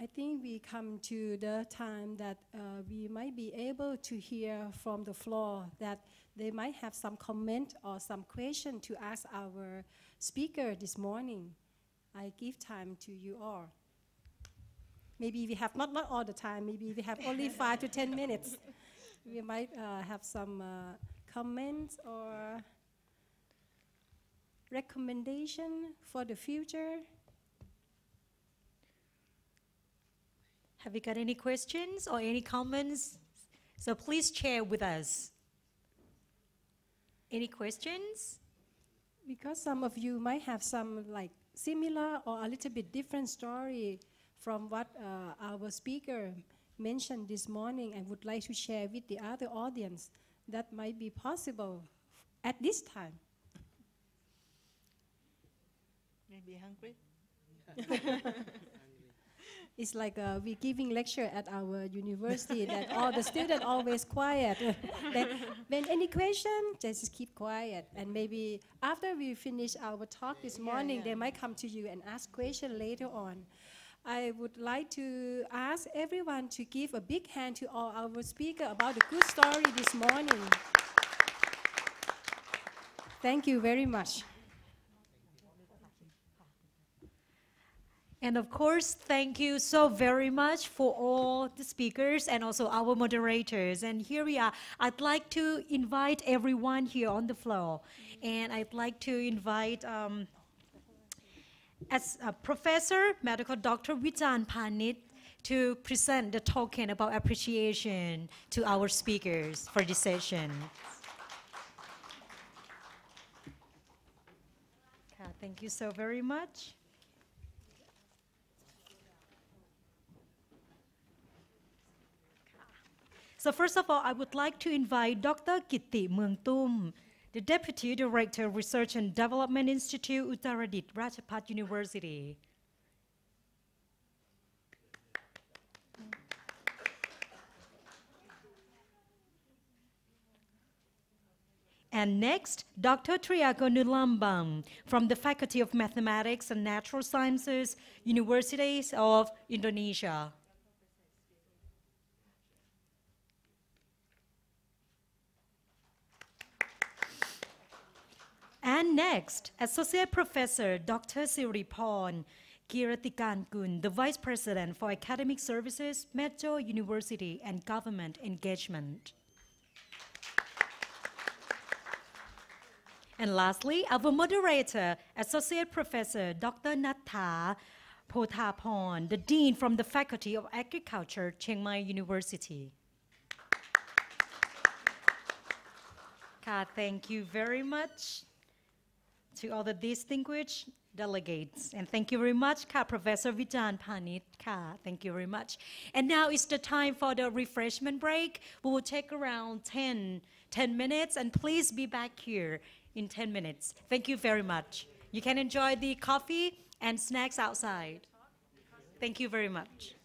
I think we come to the time that we might be able to hear from the floor that they might have some comment or some question to ask our speaker this morning. I give time to you all. Maybe we have not all the time, maybe we have only 5 to 10 minutes. We might have some comments or recommendation for the future. Have you got any questions or any comments? So please share with us. Any questions? Because some of you might have some like similar or a little bit different story from what our speaker mentioned this morning, and would like to share with the other audience, that might be possible at this time. Maybe hungry? It's like we're giving lecture at our university that all the students always quiet. That when any question, just keep quiet. And maybe after we finish our talk this morning, they might come to you and ask question later on. I would like to ask everyone to give a big hand to all our speakers about the good story this morning. Thank you very much. And of course, thank you so very much for all the speakers and also our moderators. And here we are. I'd like to invite everyone here on the floor. And I'd like to invite as Professor Medical Dr. Vichan Panit to present the token about appreciation to our speakers for this session. Thank you so very much. So first of all, I would like to invite Dr. Kitti Meungtum, the Deputy Director, Research and Development Institute, Uttaradit Ratchapat University. And next, Dr. Triago Nulambang from the Faculty of Mathematics and Natural Sciences, Universities of Indonesia. And next, Associate Professor Dr. Siriporn Kiratikarkul, the Vice President for Academic Services, Metro University and Government Engagement. And lastly, our moderator, Associate Professor Dr. Natha Pothaporn, the Dean from the Faculty of Agriculture, Chiang Mai University. Thank you very much to all the distinguished delegates. And thank you very much, Professor Vijan Panit. Thank you very much. And now it's the time for the refreshment break. We will take around 10 minutes, and please be back here in 10 minutes. Thank you very much. You can enjoy the coffee and snacks outside. Thank you very much.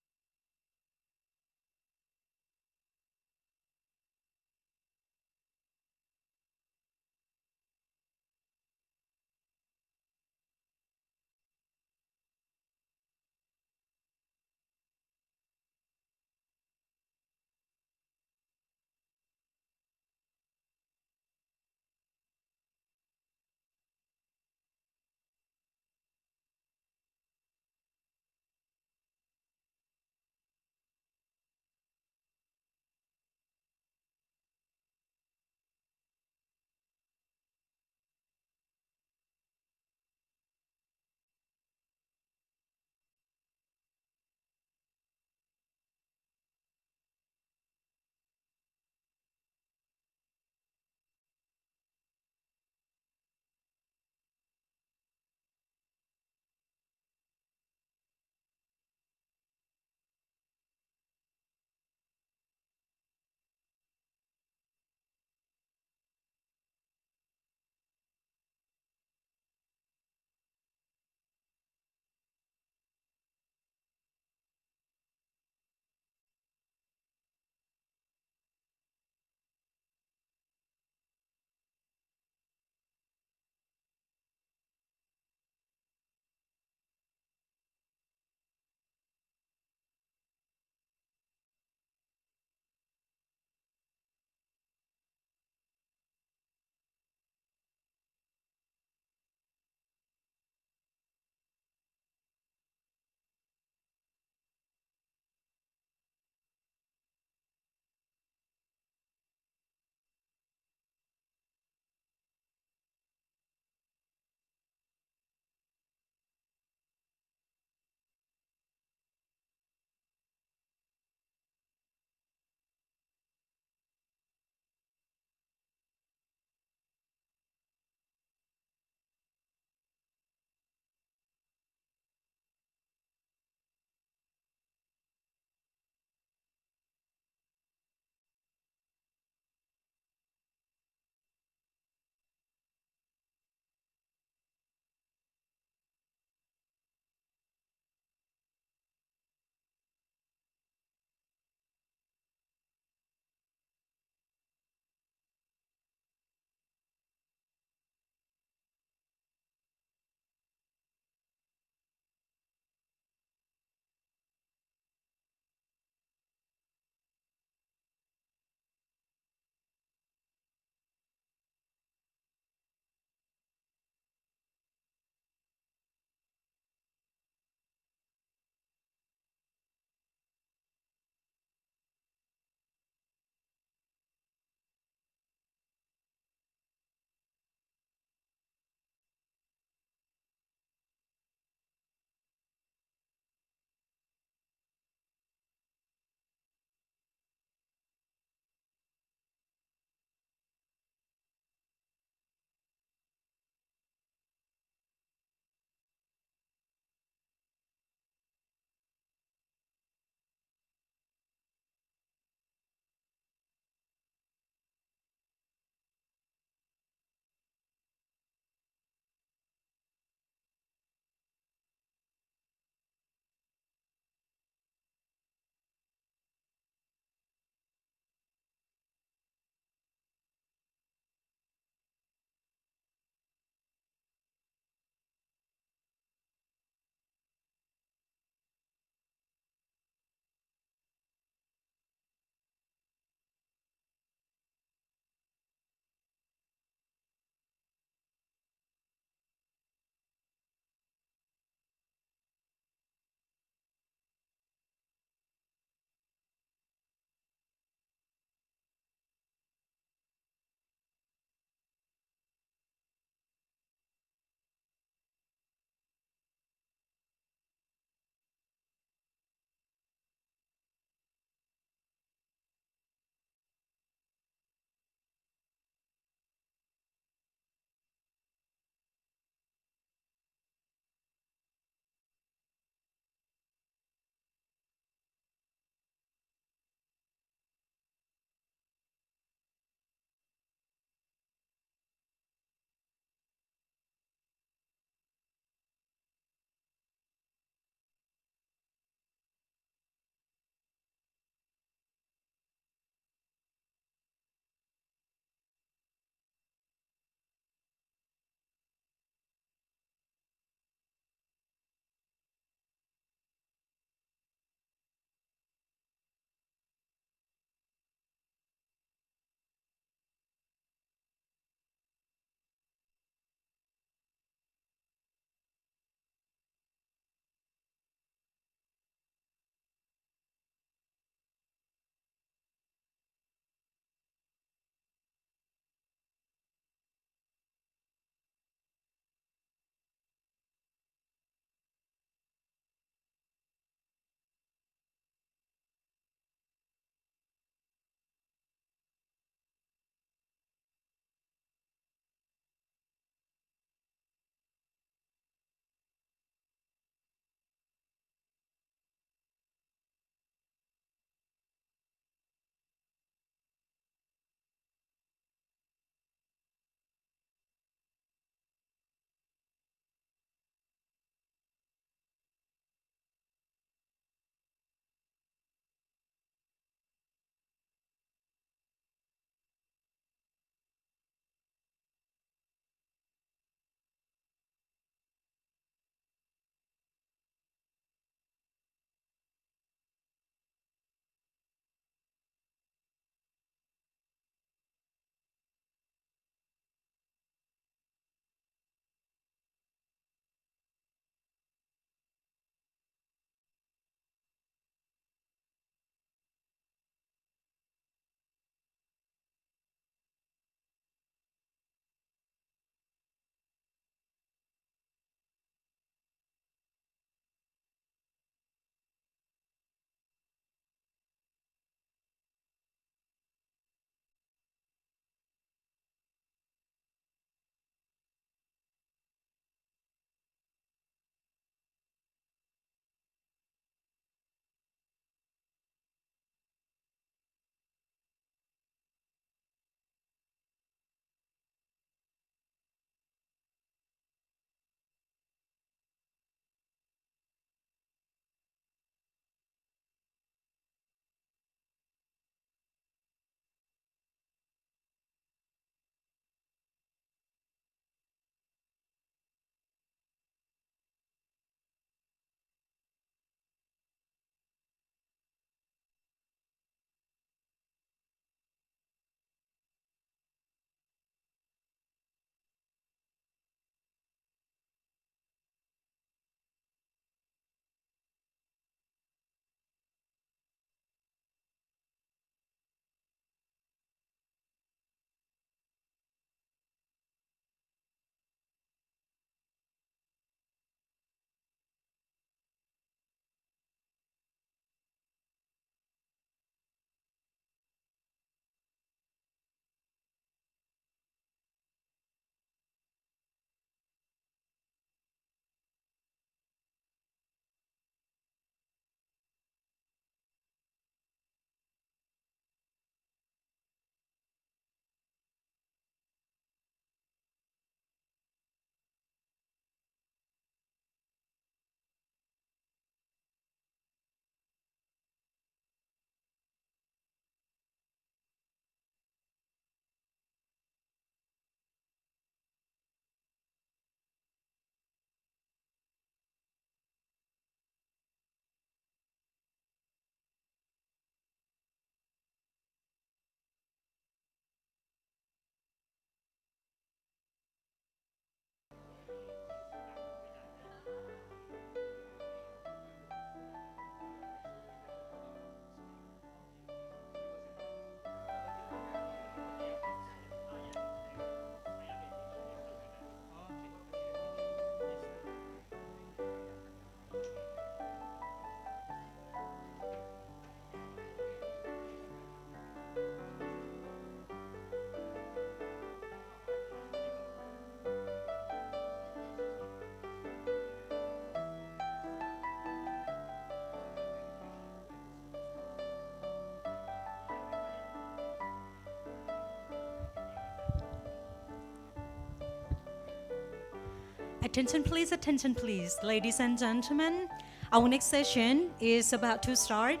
attention please, ladies and gentlemen. Our next session is about to start,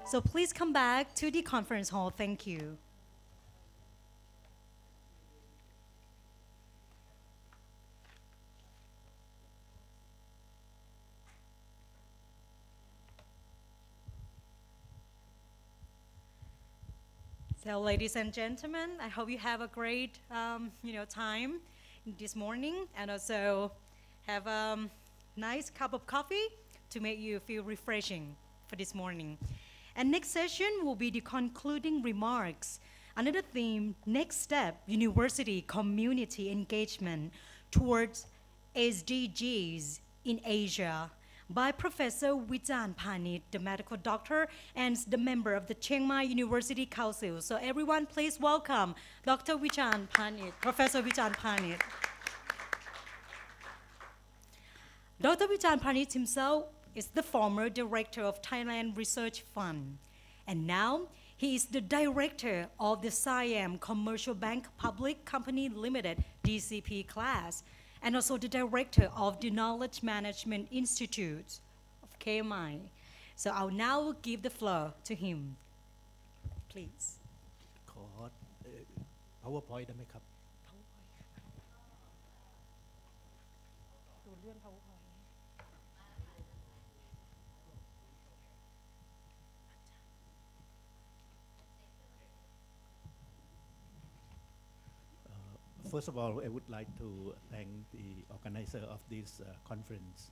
so please come back to the conference hall. Thank you. So, ladies and gentlemen, I hope you have a great, time this morning, and also have a nice cup of coffee to make you feel refreshing for this morning. And next session will be the concluding remarks. Another theme, next step, university community engagement towards SDGs in Asia, by Professor Vichan Panit, the medical doctor and the member of the Chiang Mai University Council. So everyone, please welcome Dr. Vichan Panit, Professor Vichan Panit. Dr. Vichan Panit himself is the former director of Thailand Research Fund, and now he is the director of the Siam Commercial Bank Public Company Limited DCP class, and also the director of the Knowledge Management Institute of KMI. So I'll now give the floor to him. Please. ขอ PowerPoint ได้ไหมครับ First of all, I would like to thank the organizer of this conference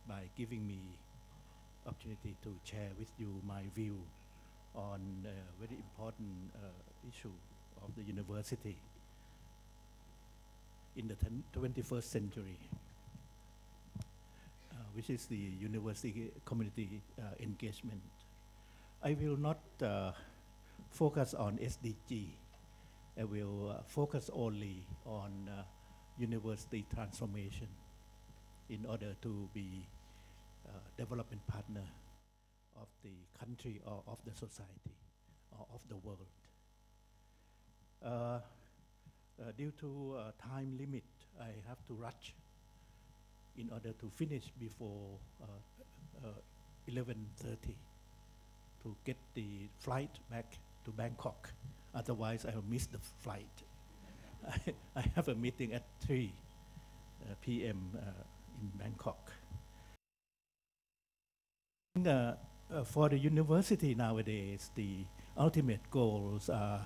by giving me opportunity to share with you my view on a very important issue of the university in the 21st century, which is the university community engagement. I will not focus on SDG. I will focus only on university transformation in order to be development partner of the country or of the society or of the world. Due to time limit, I have to rush in order to finish before 11:30 to get the flight back to Bangkok. Otherwise, I will miss the flight. I have a meeting at 3 p.m. In Bangkok. For the university nowadays, the ultimate goals are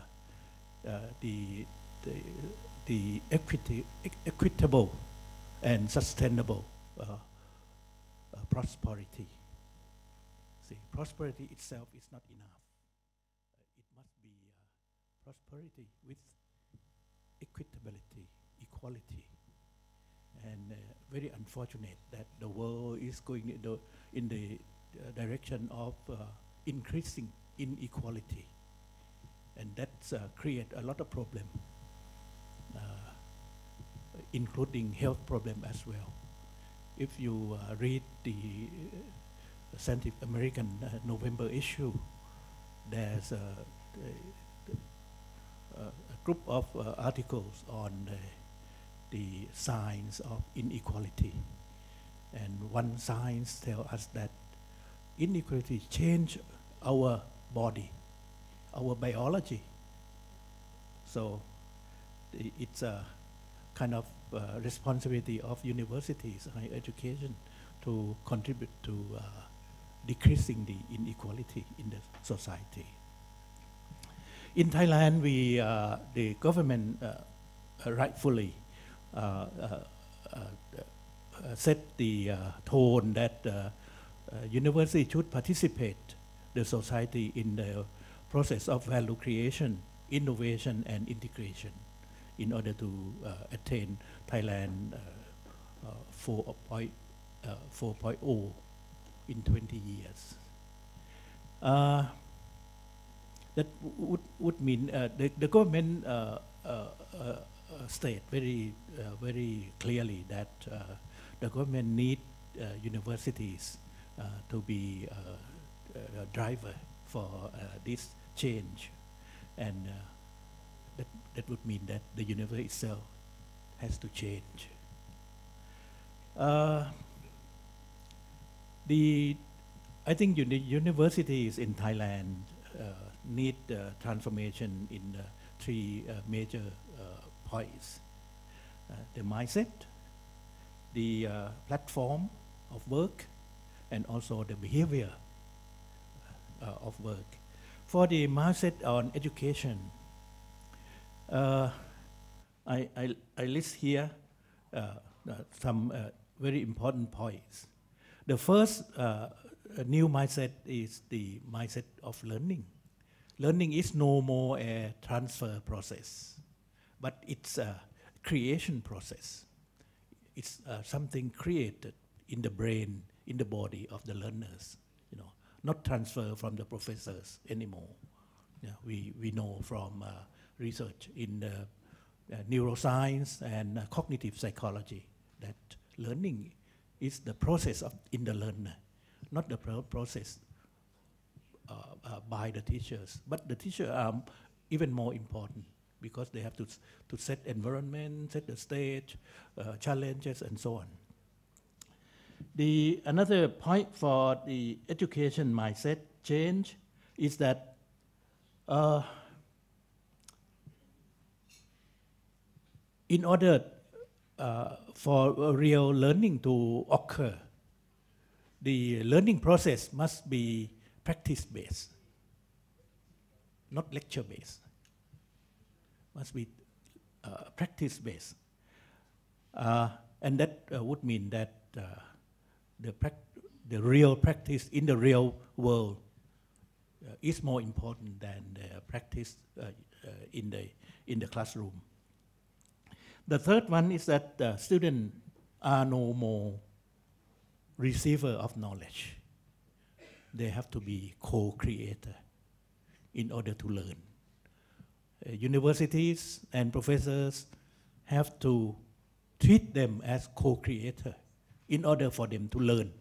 the equitable and sustainable prosperity. See, prosperity itself is not enough. Prosperity with equitability, equality, and very unfortunate that the world is going in the direction of increasing inequality, and that's create a lot of problem, including health problem as well. If you read the Scientific American November issue, there's a group of articles on the signs of inequality, and one science tells us that inequality change our body, our biology. So it's a kind of responsibility of universities, higher education, to contribute to decreasing the inequality in the society. In Thailand, the government rightfully set the tone that university should participate the society in the process of value creation, innovation, and integration in order to attain Thailand 4.0 in 20 years. That would mean the government state very clearly that the government need universities to be a driver for this change, and that would mean that the university itself has to change. Uh, I think universities in Thailand need transformation in three major points. The mindset, the platform of work, and also the behavior of work. For the mindset on education, I list here some very important points. The first new mindset is the mindset of learning. Learning is no more a transfer process, but it's a creation process. It's something created in the brain, in the body of the learners, not transfer from the professors anymore. We know from research in neuroscience and cognitive psychology that learning is the process in the learner, not the process by the teachers. But the teachers are even more important because they have to set environment, set the stage, challenges, and so on. Another point for the education mindset change is that in order for real learning to occur, the learning process must be practice-based, not lecture-based. Must be practice-based. And that would mean that the real practice in the real world is more important than the practice in the classroom. The third one is that students are no more receiver of knowledge. They have to be co-creator in order to learn. Universities and professors have to treat them as co-creator in order for them to learn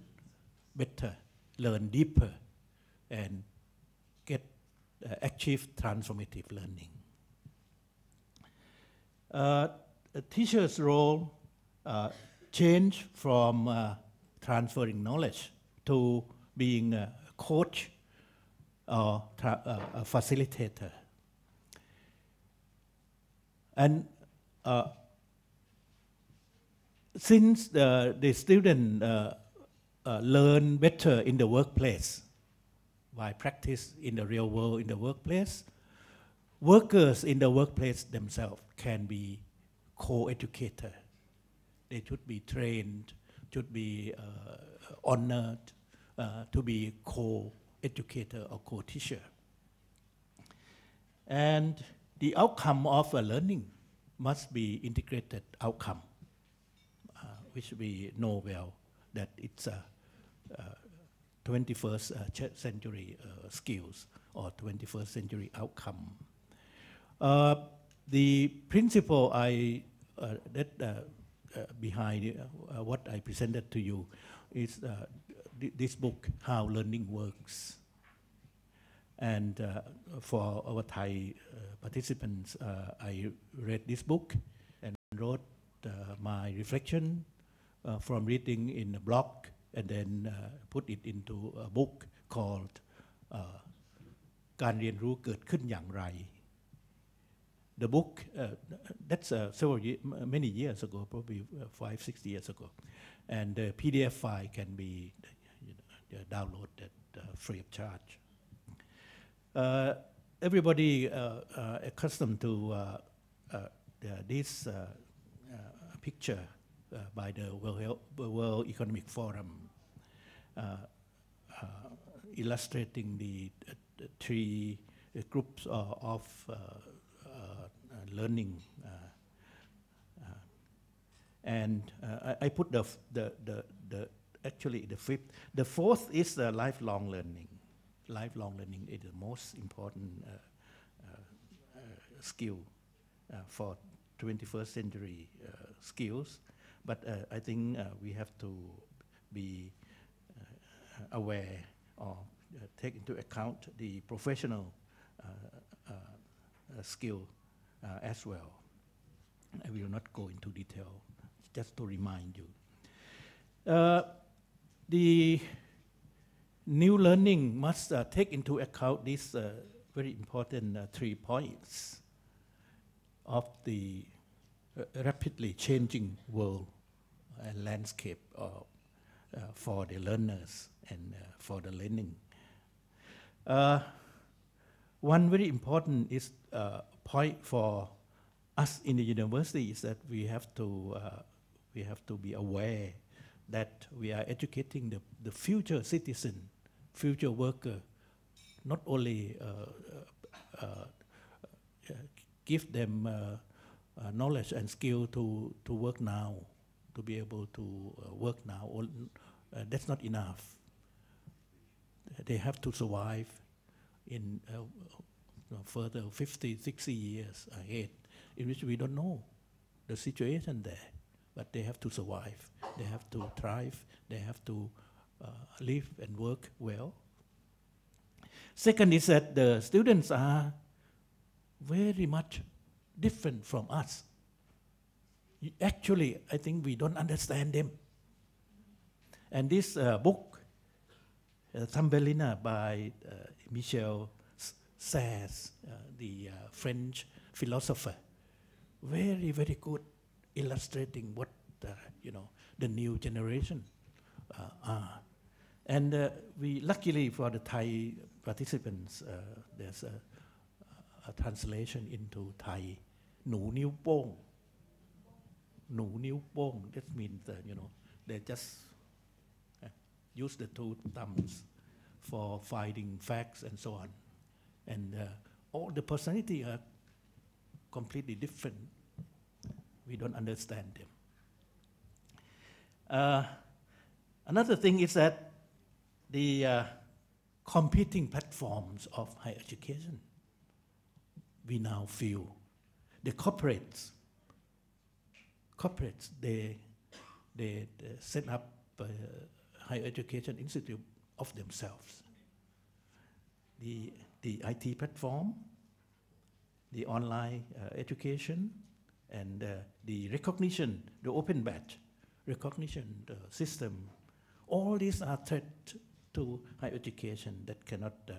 better, learn deeper, and achieve transformative learning. A teacher's role changed from transferring knowledge to being a coach or a facilitator. And since the student learn better in the workplace by practice in the real world in the workplace, workers in the workplace themselves can be co-educator. They should be trained, should be honored to be co-educator or co-teacher. And the outcome of learning must be integrated outcome, which we know well that it's a 21st century skills or 21st century outcome. The principle behind what I presented to you is this book, How Learning Works. And for our Thai participants, I read this book and wrote my reflection from reading in a blog and then put it into a book called การเรียนรู้เกิดขึ้นอย่างไร The book, that's many years ago, probably 5-6 years ago. And the PDF file can be downloaded free of charge. Everybody accustomed to this picture by the World Economic Forum illustrating the three groups of learning, and I put actually the fifth. The fourth is the lifelong learning. Lifelong learning is the most important skill for 21st century skills, but I think we have to be aware or take into account the professional skill as well. I will not go into detail, just to remind you. The new learning must take into account these very important 3 points of the rapidly changing world and landscape for the learners and for the learning. One very important point for us in the university is that we have to be aware that we are educating the future citizen, future worker, not only give them knowledge and skill to work now, to be able to work now. That's not enough. They have to survive in further 50, 60 years ahead, in which we don't know the situation there. But they have to survive, they have to thrive, they have to live and work well. Second is that the students are very much different from us. Actually, I think we don't understand them. And this book, Thumbelina by Michel Serres, the French philosopher, very, very good, illustrating what the new generation are. And we, luckily for the Thai participants, there's a translation into Thai, หนูนิ้วโป้ง หนูนิ้วโป้ง that means they just use the 2 thumbs for finding facts and so on. And all the personality are completely different. We don't understand them. Another thing is that the competing platforms of higher education, we now feel the corporates, they set up higher education institute of themselves. The IT platform, the online education, and the recognition, the open badge recognition system, all these are threats to higher education that cannot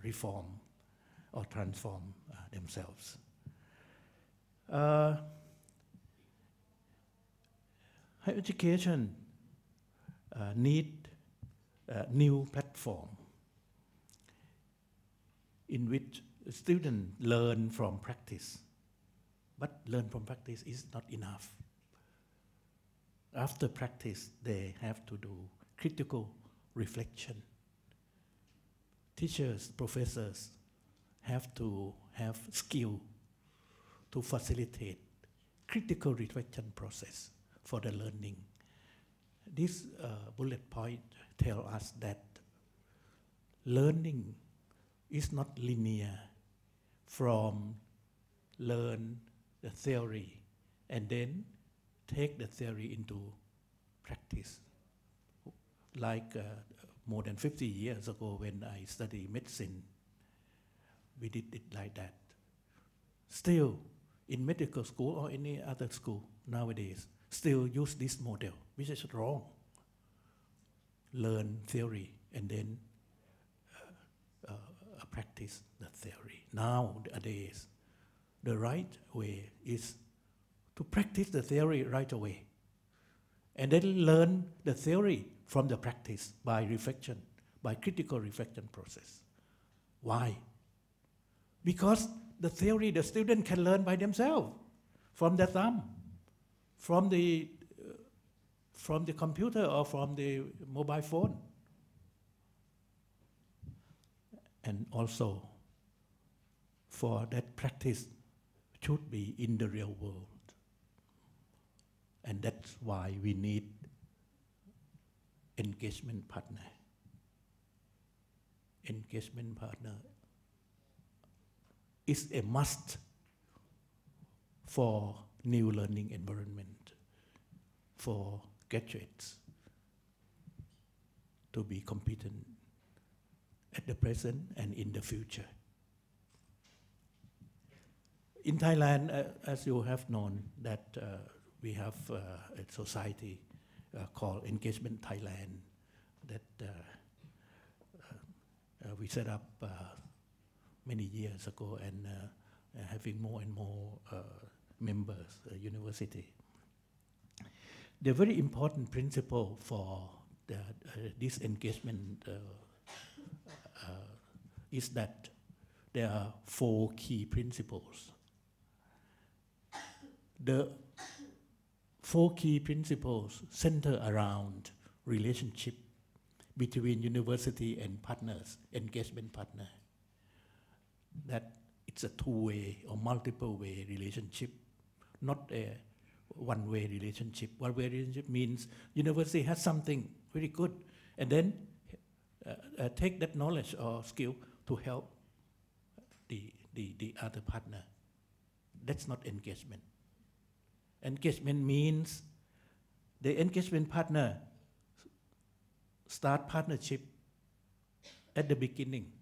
reform or transform themselves. Higher education need a new platform in which students learn from practice. But learn from practice is not enough. After practice, they have to do critical reflection. Teachers, professors have to have skill to facilitate critical reflection process for the learning. This bullet point tell us that learning is not linear from learn the theory and then take the theory into practice. Like more than 50 years ago when I studied medicine, we did it like that. Still, in medical school or any other school nowadays, still use this model, which is wrong. Learn theory and then practice the theory. Nowadays, the right way is to practice the theory right away and then learn the theory from the practice by reflection, by critical reflection process. Why? Because the theory the student can learn by themselves from the thumb, from the computer or from the mobile phone. And also, for that practice should be in the real world. And that's why we need engagement partner. Engagement partner is a must for new learning environment for graduates to be competent at the present and in the future. In Thailand, as you have known, that we have a society called Engagement Thailand that we set up many years ago, and having more and more members, university. The very important principle for this engagement is that there are 4 key principles. The 4 key principles center around relationship between university and partners, engagement partner. That it's a 2-way or multiple-way relationship, not a one-way relationship. One-way relationship means university has something very good, and then take that knowledge or skill to help the other partner. That's not engagement. Engagement means the engagement partner start partnership at the beginning,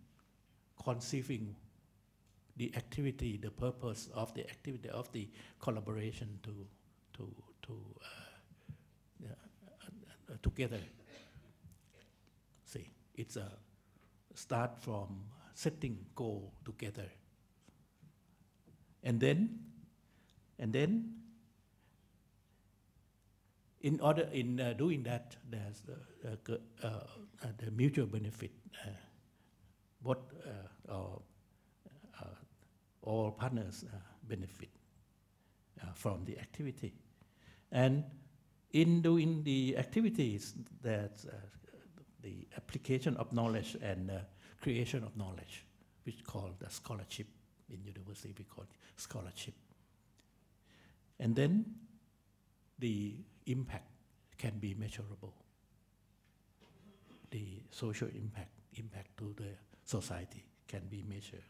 conceiving the activity, the purpose of the activity of the collaboration together. See, it's a start from setting goal together, and then in doing that, there's the mutual benefit. Both all partners benefit from the activity, and in doing the activities, that's the application of knowledge and creation of knowledge, which called the scholarship. In university, we call it scholarship. And then the impact can be measurable. The social impact to the society can be measured.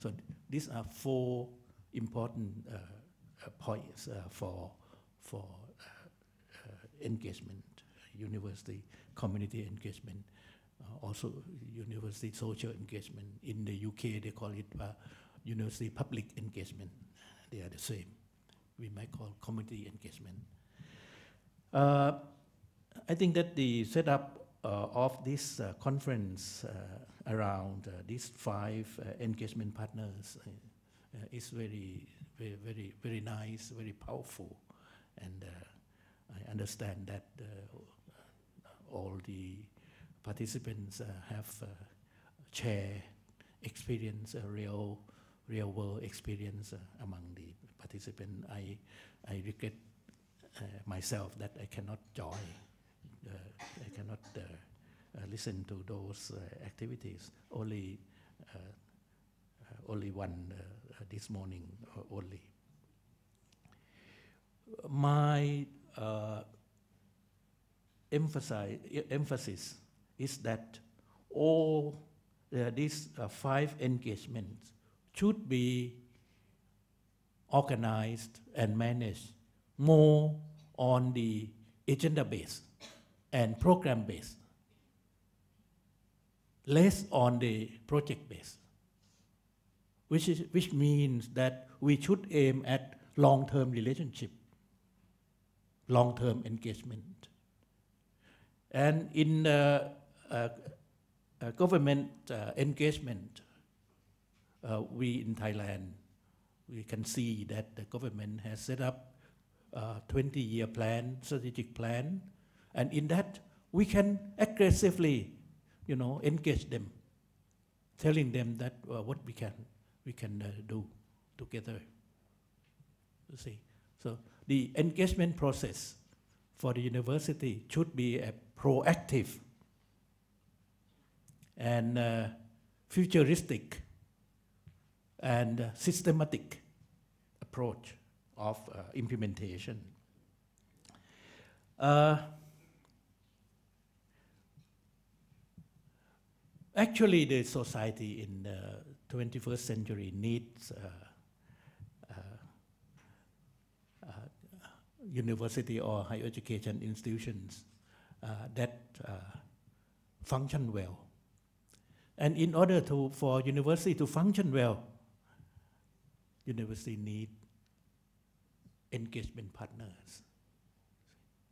So these are 4 important points for engagement, university community engagement, also university social engagement. In the UK, they call it university public engagement. They are the same. We might call community engagement. I think that the setup of this conference around these 5 engagement partners is very nice, very powerful, and I understand that all the participants have shared experience, real world experience among the participants. I regret myself that I cannot join, I cannot listen to those activities. Only one this morning only. My emphasis is that all these 5 engagements should be organized and managed more on the agenda base and program base, less on the project base, which means that we should aim at long-term relationship, long-term engagement. And in government engagement, we in Thailand, we can see that the government has set up a 20-year plan, strategic plan, and in that we can aggressively, engage them, telling them that what we can do together. You see, so the engagement process for the university should be a proactive and futuristic and systematic approach of implementation. Actually, the society in the 21st century needs university or higher education institutions that function well. And in order for university to function well, university need engagement partners.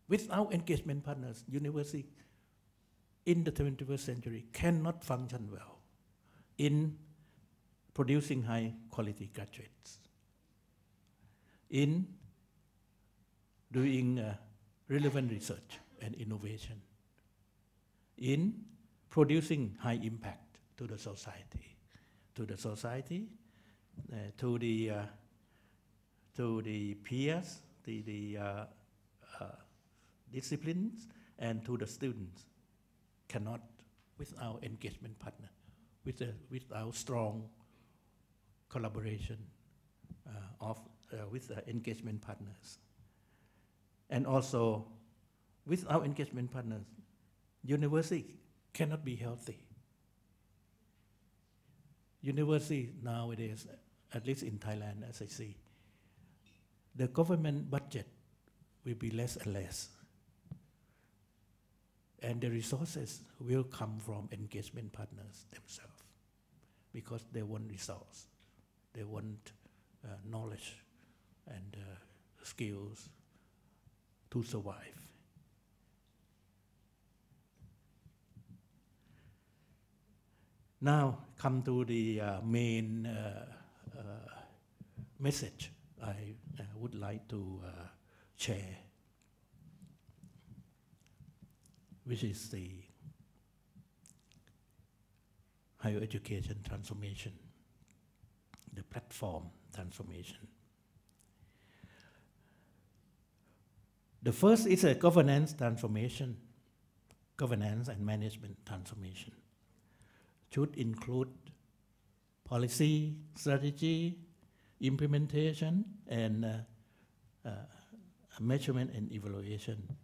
Without engagement partners, university in the 21st century cannot function well in producing high quality graduates, in doing relevant research and innovation, in producing high impact to the society, to the peers, the disciplines, and to the students. Cannot without engagement partner, without strong collaboration with engagement partners. And also, without engagement partners, university cannot be healthy. University nowadays, at least in Thailand, as I see, the government budget will be less and less. And the resources will come from engagement partners themselves, because they want resource, they want knowledge and skills to survive. Now come to the main message I would like to share, which is the higher education transformation, the platform transformation. The first is a governance transformation, governance and management transformation. Should include policy, strategy, implementation, and measurement and evaluation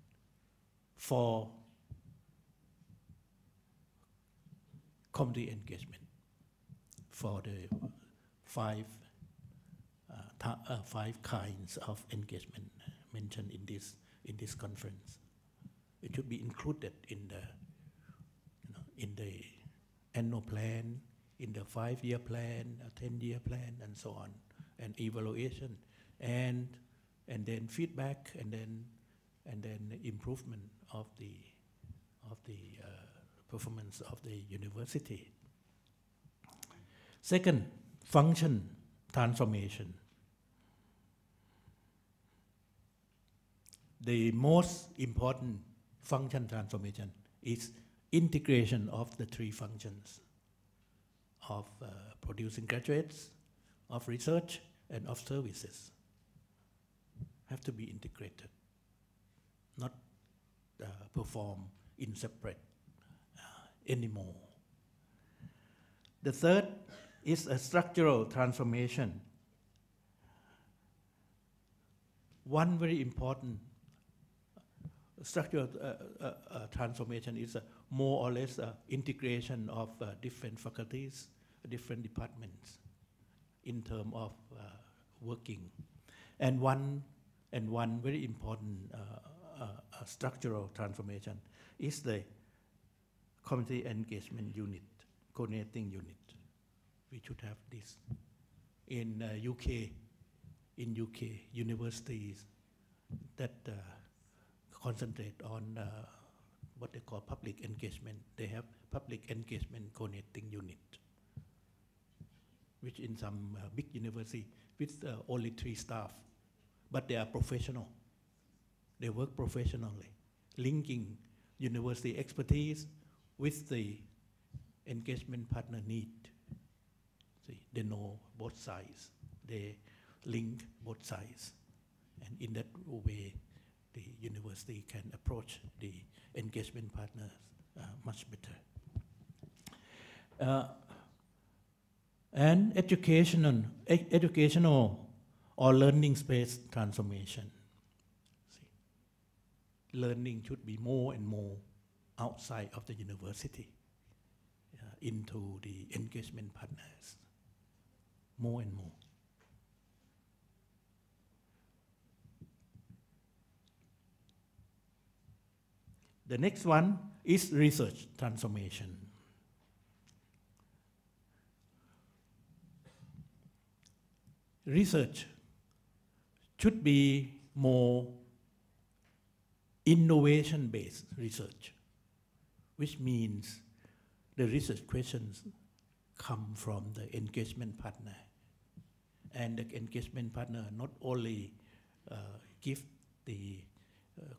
for community engagement, for the five kinds of engagement mentioned in this conference. It should be included in the annual plan, in the 5-year plan, a 10-year plan, and so on, and evaluation, and then feedback, and then improvement of the performance of the university. Second, function transformation. The most important function transformation is integration of the three functions of producing graduates, of research, and of services. Have to be integrated, not perform in separate anymore. The third is a structural transformation. One very important structural transformation is more or less integration of different faculties, different departments in terms of working. And one very important structural transformation is the community engagement unit, coordinating unit. We should have this. In UK, universities that concentrate on what they call public engagement. They have public engagement coordinating unit, which in some big university with only 3 staff, but they are professional. They work professionally, linking university expertise with the engagement partner need. See, they know both sides. They link both sides, and in that way, the university can approach the engagement partners much better. And educational or learning space transformation. See, learning should be more and more outside of the university, into the engagement partners, more and more. The next one is research transformation. Research should be more innovation-based research, which means the research questions come from the engagement partner. And the engagement partner not only give the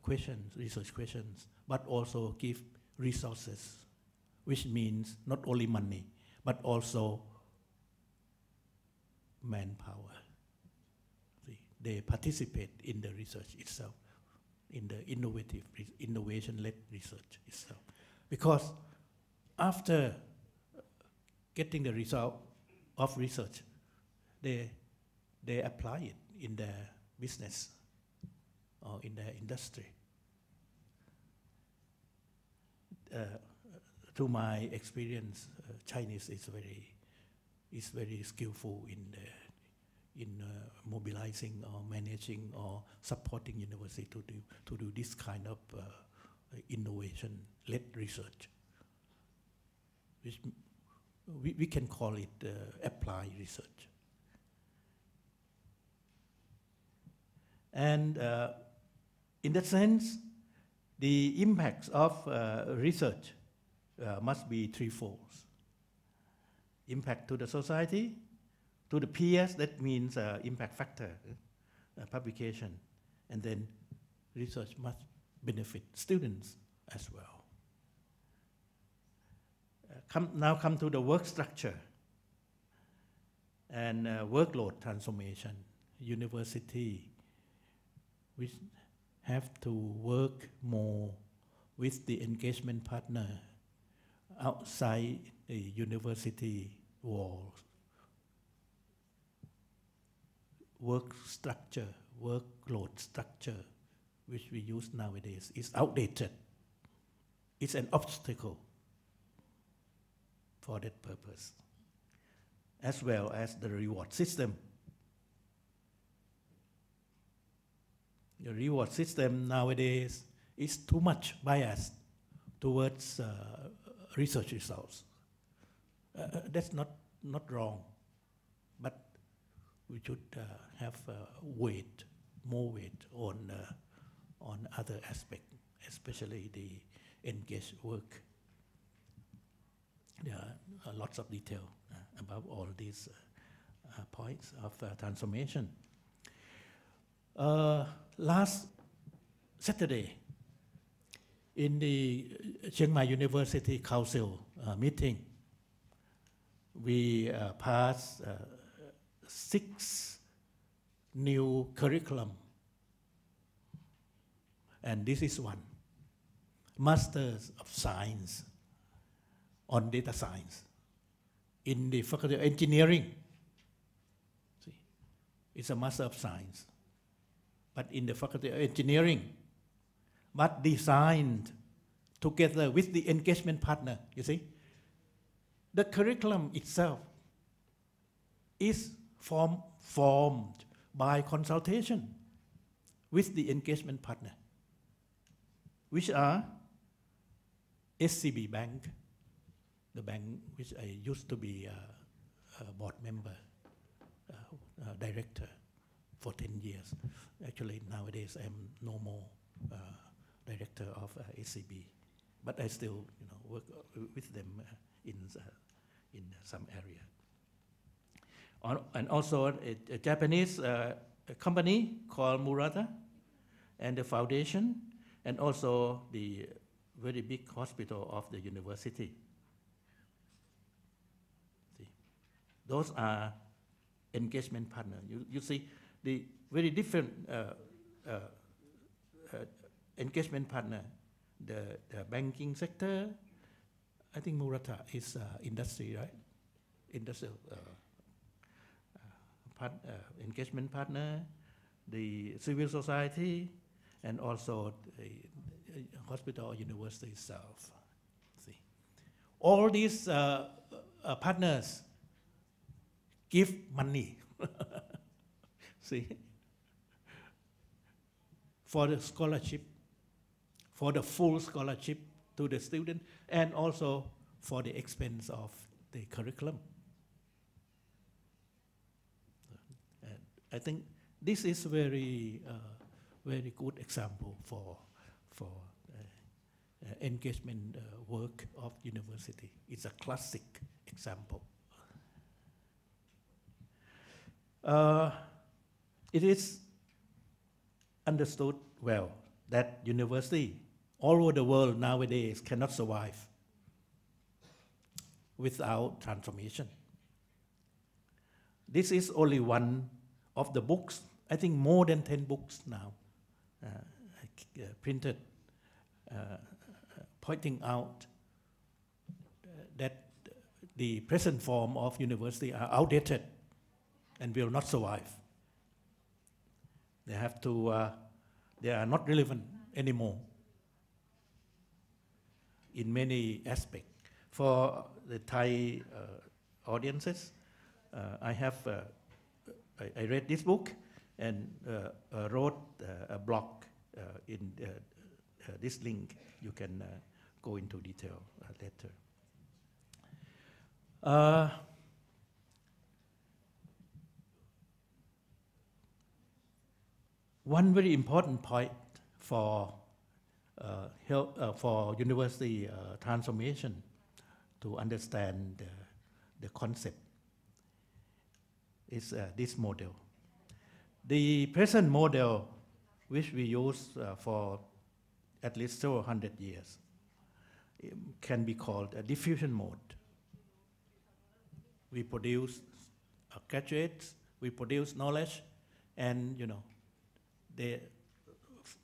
research questions, but also give resources, which means not only money, but also manpower. See, they participate in the research itself, in the innovation-led research itself. Because after getting the result of research, they apply it in their business or in their industry. To my experience, Chinese is very skillful in mobilizing or managing or supporting university to do this kind of innovation-led research, which we can call it applied research. And in that sense, the impacts of research must be threefold. Impact to the society, to the peers, that means impact factor, publication, and then research must benefit students as well. Now come to the work structure and workload transformation. University, we have to work more with the engagement partner outside the university walls. Work structure, workload structure, which we use nowadays, is outdated. It's an obstacle for that purpose, as well as the reward system. The reward system nowadays is too much biased towards research results. That's not wrong, but we should have more weight on other aspects, especially the engaged work. There are lots of detail about all these points of transformation. Last Saturday, in the Chiang Mai University Council meeting, we passed 6 new curriculum, and this is one: Masters of Science on Data Science in the Faculty of Engineering. See, it's a Master of Science, but in the Faculty of Engineering, but designed together with the engagement partner, you see. The curriculum itself is formed by consultation with the engagement partner, which are SCB Bank, the bank which I used to be a board member, director for 10 years. Actually, nowadays I'm no more director of SCB, but I still work with them in some area. And also a Japanese company called Murata, and the foundation, and also the very big hospital of the university. See, those are engagement partners. You see the very different engagement partner. The banking sector, I think Murata is industry, right? Industrial engagement partner, the civil society, and also the hospital or university itself. See, all these partners give money, see, for the scholarship, for the full scholarship to the student, and also for the expense of the curriculum. I think this is very good example for engagement work of university. It's a classic example. It is understood well that university all over the world nowadays cannot survive without transformation. This is only one of the books, I think more than 10 books now printed, pointing out that the present form of university are outdated and will not survive. They have to, they are not relevant anymore in many aspects. For the Thai audiences, I read this book and wrote a blog in this link. You can go into detail later. One very important point for university transformation to understand the concept is this model. The present model, which we use for at least several hundred years, can be called a diffusion mode. We produce graduates, we produce knowledge, and they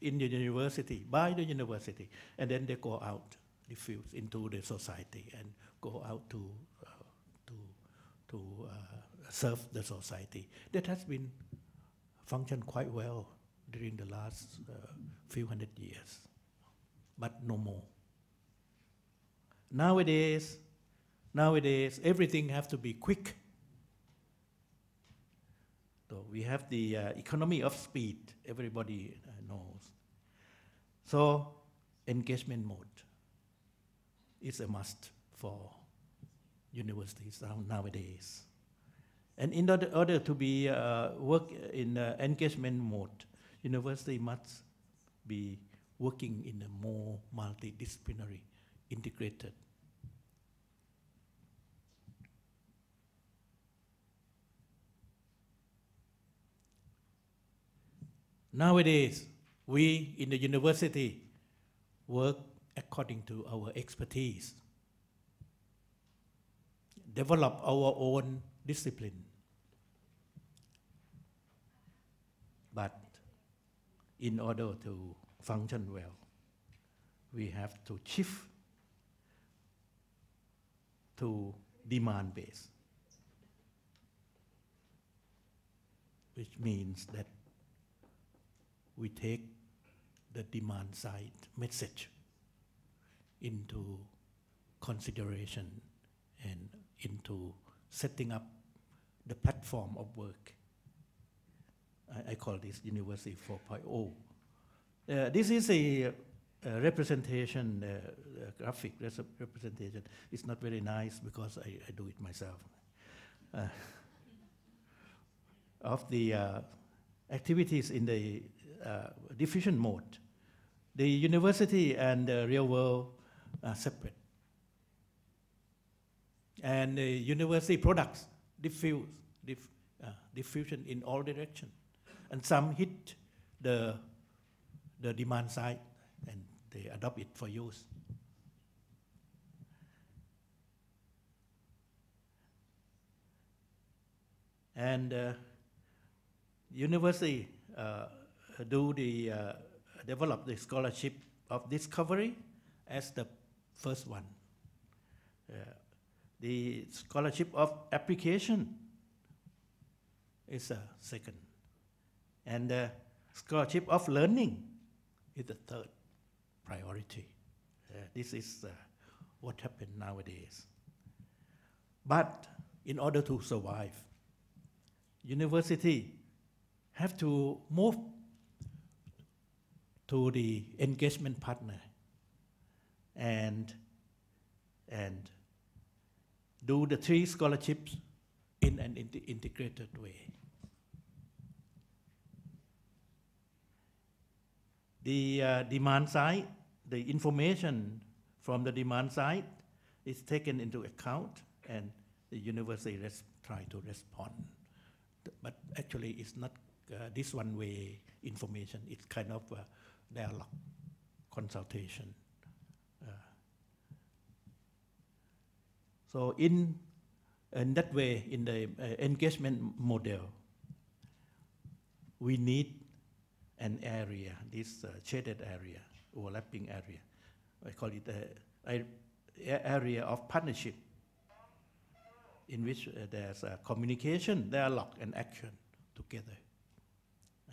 in the university, by the university, and then they go out, diffuse into the society, and go out to serve the society. That has been functioned quite well during the last few hundred years, but no more. Nowadays, everything has to be quick. So we have the economy of speed, everybody knows. So engagement mode is a must for universities nowadays. And in order to be work in engagement mode, university must be working in a more multidisciplinary, integrated. Nowadays, we in the university work according to our expertise, develop our own discipline. But in order to function well, we have to shift to demand-based, which means that we take the demand side message into consideration and into setting up the platform of work. I call this University 4.0. This is a representation, graphic representation. It's not very nice because I do it myself. Of the activities in the diffusion mode, the university and the real world are separate. And the university products diffusion in all directions. And some hit the demand side and they adopt it for use. And university develop the scholarship of discovery as the first one. The scholarship of application is a second. And the scholarship of learning is the third priority. This is what happened nowadays. But in order to survive, university have to move to the engagement partner and do the 3 scholarships in an integrated way. The demand side, the information from the demand side is taken into account, and the university try to respond. But actually, it's not this one-way information. It's kind of dialogue, consultation. So in that way, in the engagement model, we need an area, this shaded area, overlapping area. I call it an area of partnership, in which there's communication, dialogue, and action together.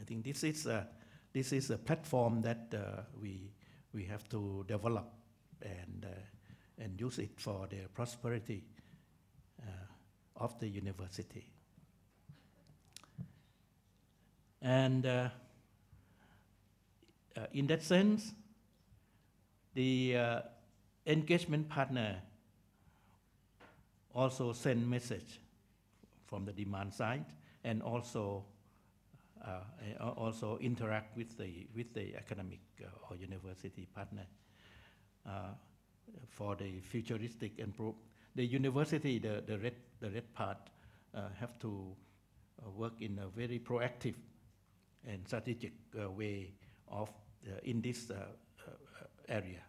I think this is a platform that we have to develop and use it for the prosperity of the university. And in that sense, the engagement partner also send message from the demand side, and also interact with the academic or university partner for the futuristic and the university, the red part have to work in a very proactive and strategic way of in this area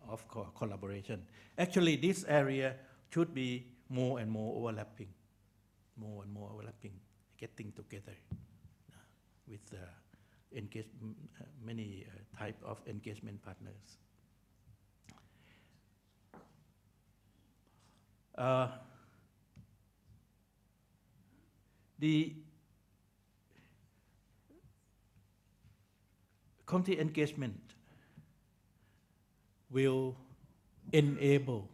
of collaboration. Actually, this area should be more and more overlapping, getting together with many type of engagement partners. The community engagement will enable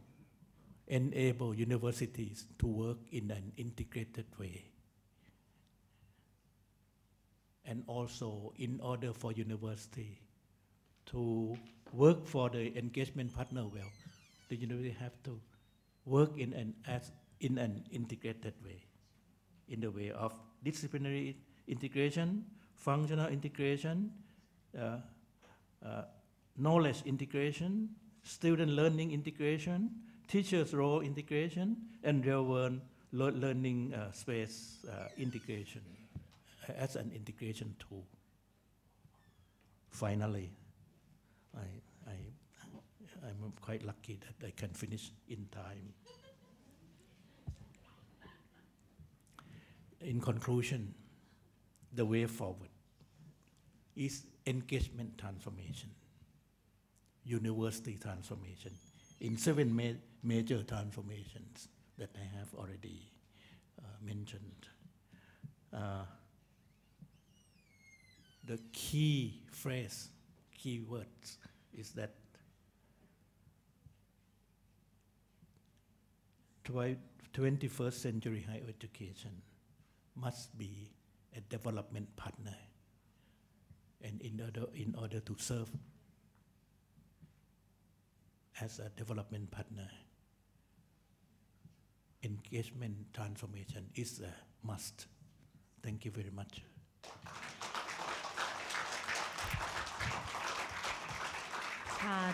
universities to work in an integrated way. And also, in order for university to work for the engagement partner well, the university have to work in an integrated way, in the way of disciplinary integration, functional integration, knowledge integration, student learning integration, teachers' role integration, and real-world learning space integration as an integration tool. Finally, I'm quite lucky that I can finish in time. In conclusion, the way forward is engagement transformation, university transformation, in 7 major transformations that I have already mentioned. The key phrase, key words is that 21st century higher education must be a development partner, and in order to serve as a development partner, engagement transformation is a must. Thank you very much.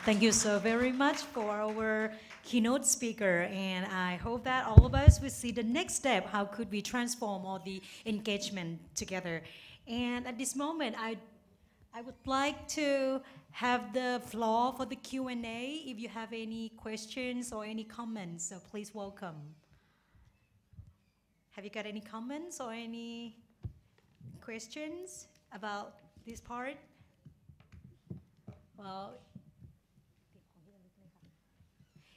Thank you so very much for our keynote speaker, and I hope that all of us will see the next step. How could we transform all the engagement together? And at this moment, I would like to have the floor for the Q&A. If you have any questions or any comments, so please welcome. Have you got any comments or any questions about this part? Well,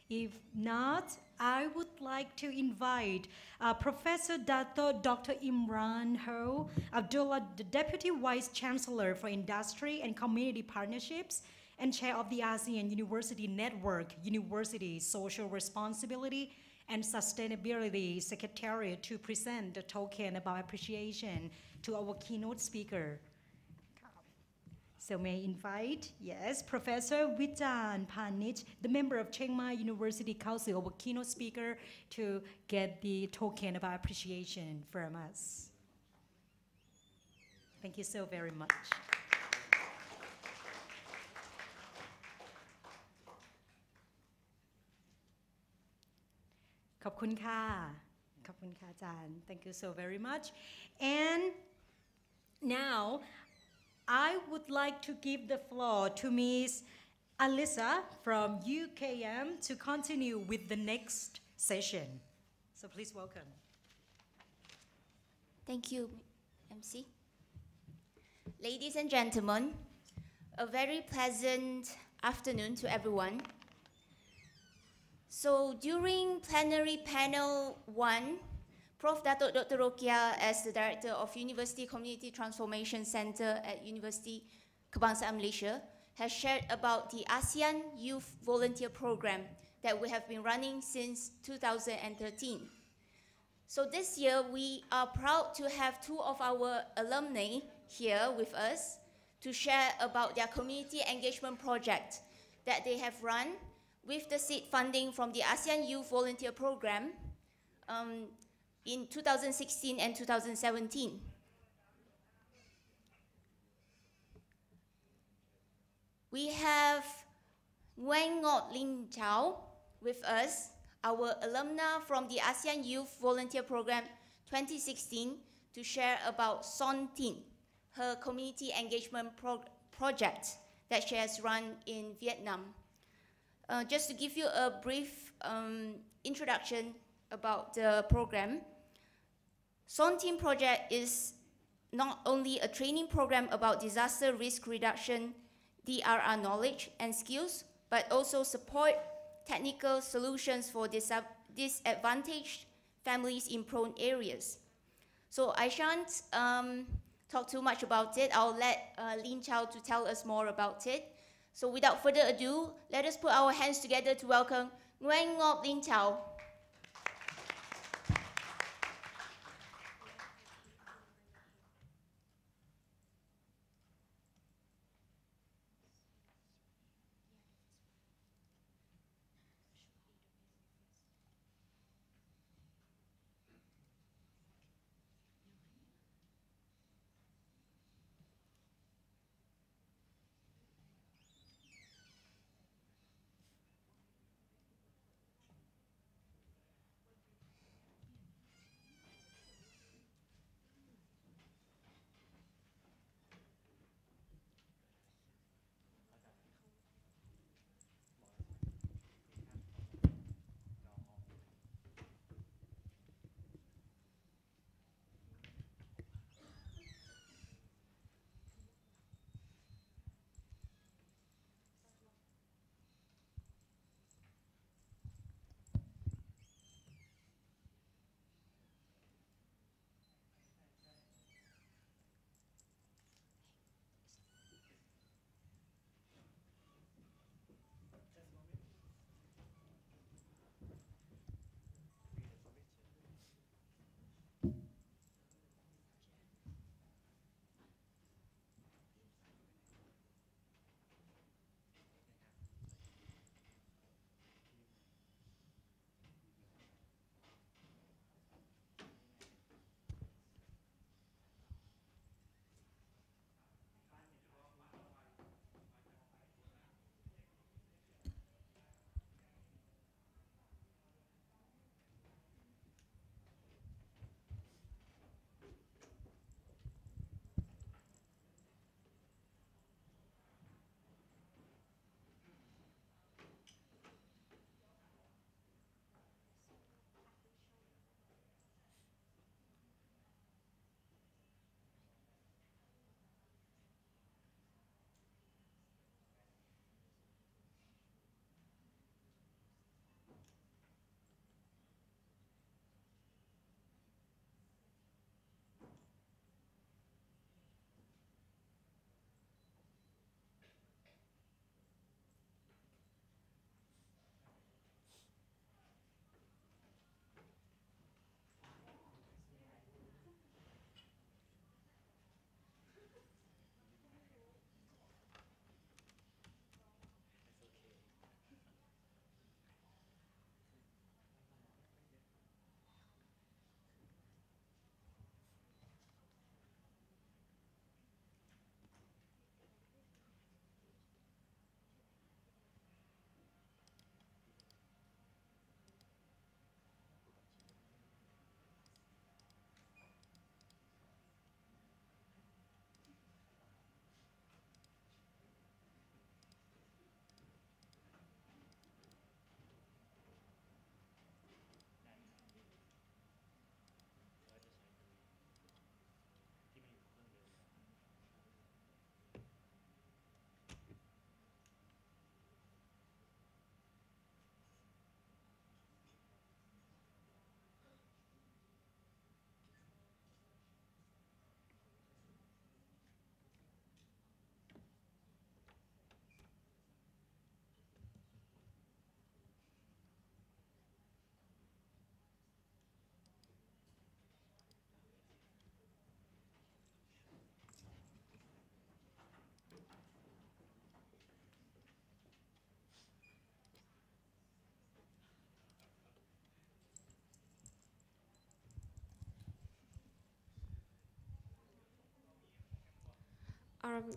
if not, I would like to invite Professor Dr. Imran Ho Abdullah, the Deputy Vice Chancellor for Industry and Community Partnerships and Chair of the ASEAN University Network, University Social Responsibility and Sustainability Secretariat, to present the token about appreciation to our keynote speaker. So may I invite, yes, Professor Vijan Panich, the member of Chiang Mai University Council, our keynote speaker, to get the token of appreciation from us. Thank you so very much. Khop khun ka. Khop khun ka, Ajahn. Thank you so very much. And now, I would like to give the floor to Ms. Alyssa from UKM to continue with the next session. So please welcome. Thank you, MC. Ladies and gentlemen, a very pleasant afternoon to everyone. So during plenary panel 1, Prof. Datuk Dr. Rokia, as the Director of University Community Transformation Center at University Kebangsaan Malaysia, has shared about the ASEAN Youth Volunteer Program that we have been running since 2013. So this year, we are proud to have 2 of our alumni here with us to share about their community engagement project that they have run with the seed funding from the ASEAN Youth Volunteer Program in 2016 and 2017. We have Nguyen Ngot Lin Chao with us, our alumna from the ASEAN Youth Volunteer Program 2016, to share about Son Tin, her community engagement project that she has run in Vietnam. Just to give you a brief introduction about the program, Son Tin project is not only a training program about disaster risk reduction, DRR knowledge and skills, but also support technical solutions for disadvantaged families in prone areas. So I shan't talk too much about it. I'll let Lin Chao to tell us more about it. So without further ado, let us put our hands together to welcome Nguyen Ngot Lin Chao.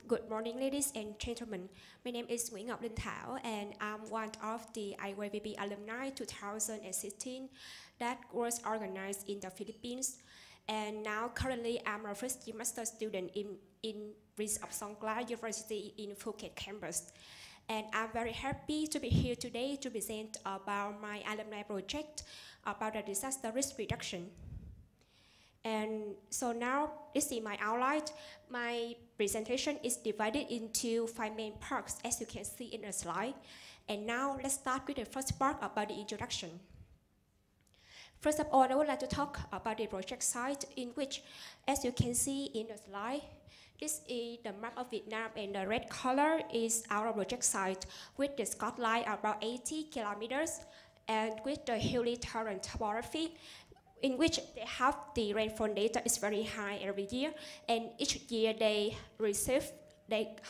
Good morning, ladies and gentlemen. My name is Nguyễn Ngọc Linh Thảo, and I'm one of the IYVB alumni 2016 that was organized in the Philippines. And now, currently, I'm a first-year master student in Prince of Songkhla University in Phuket campus. And I'm very happy to be here today to present about my alumni project about the disaster risk reduction. And so now, this is my outline. My presentation is divided into 5 main parts, as you can see in the slide. And now, let's start with the first part about the introduction. First of all, I would like to talk about the project site, in which, as you can see in the slide, this is the map of Vietnam, and the red color is our project site, with the skyline about 80 kilometers, and with the hilly terrain topography, in which they have the rainfall data is very high every year, and each year they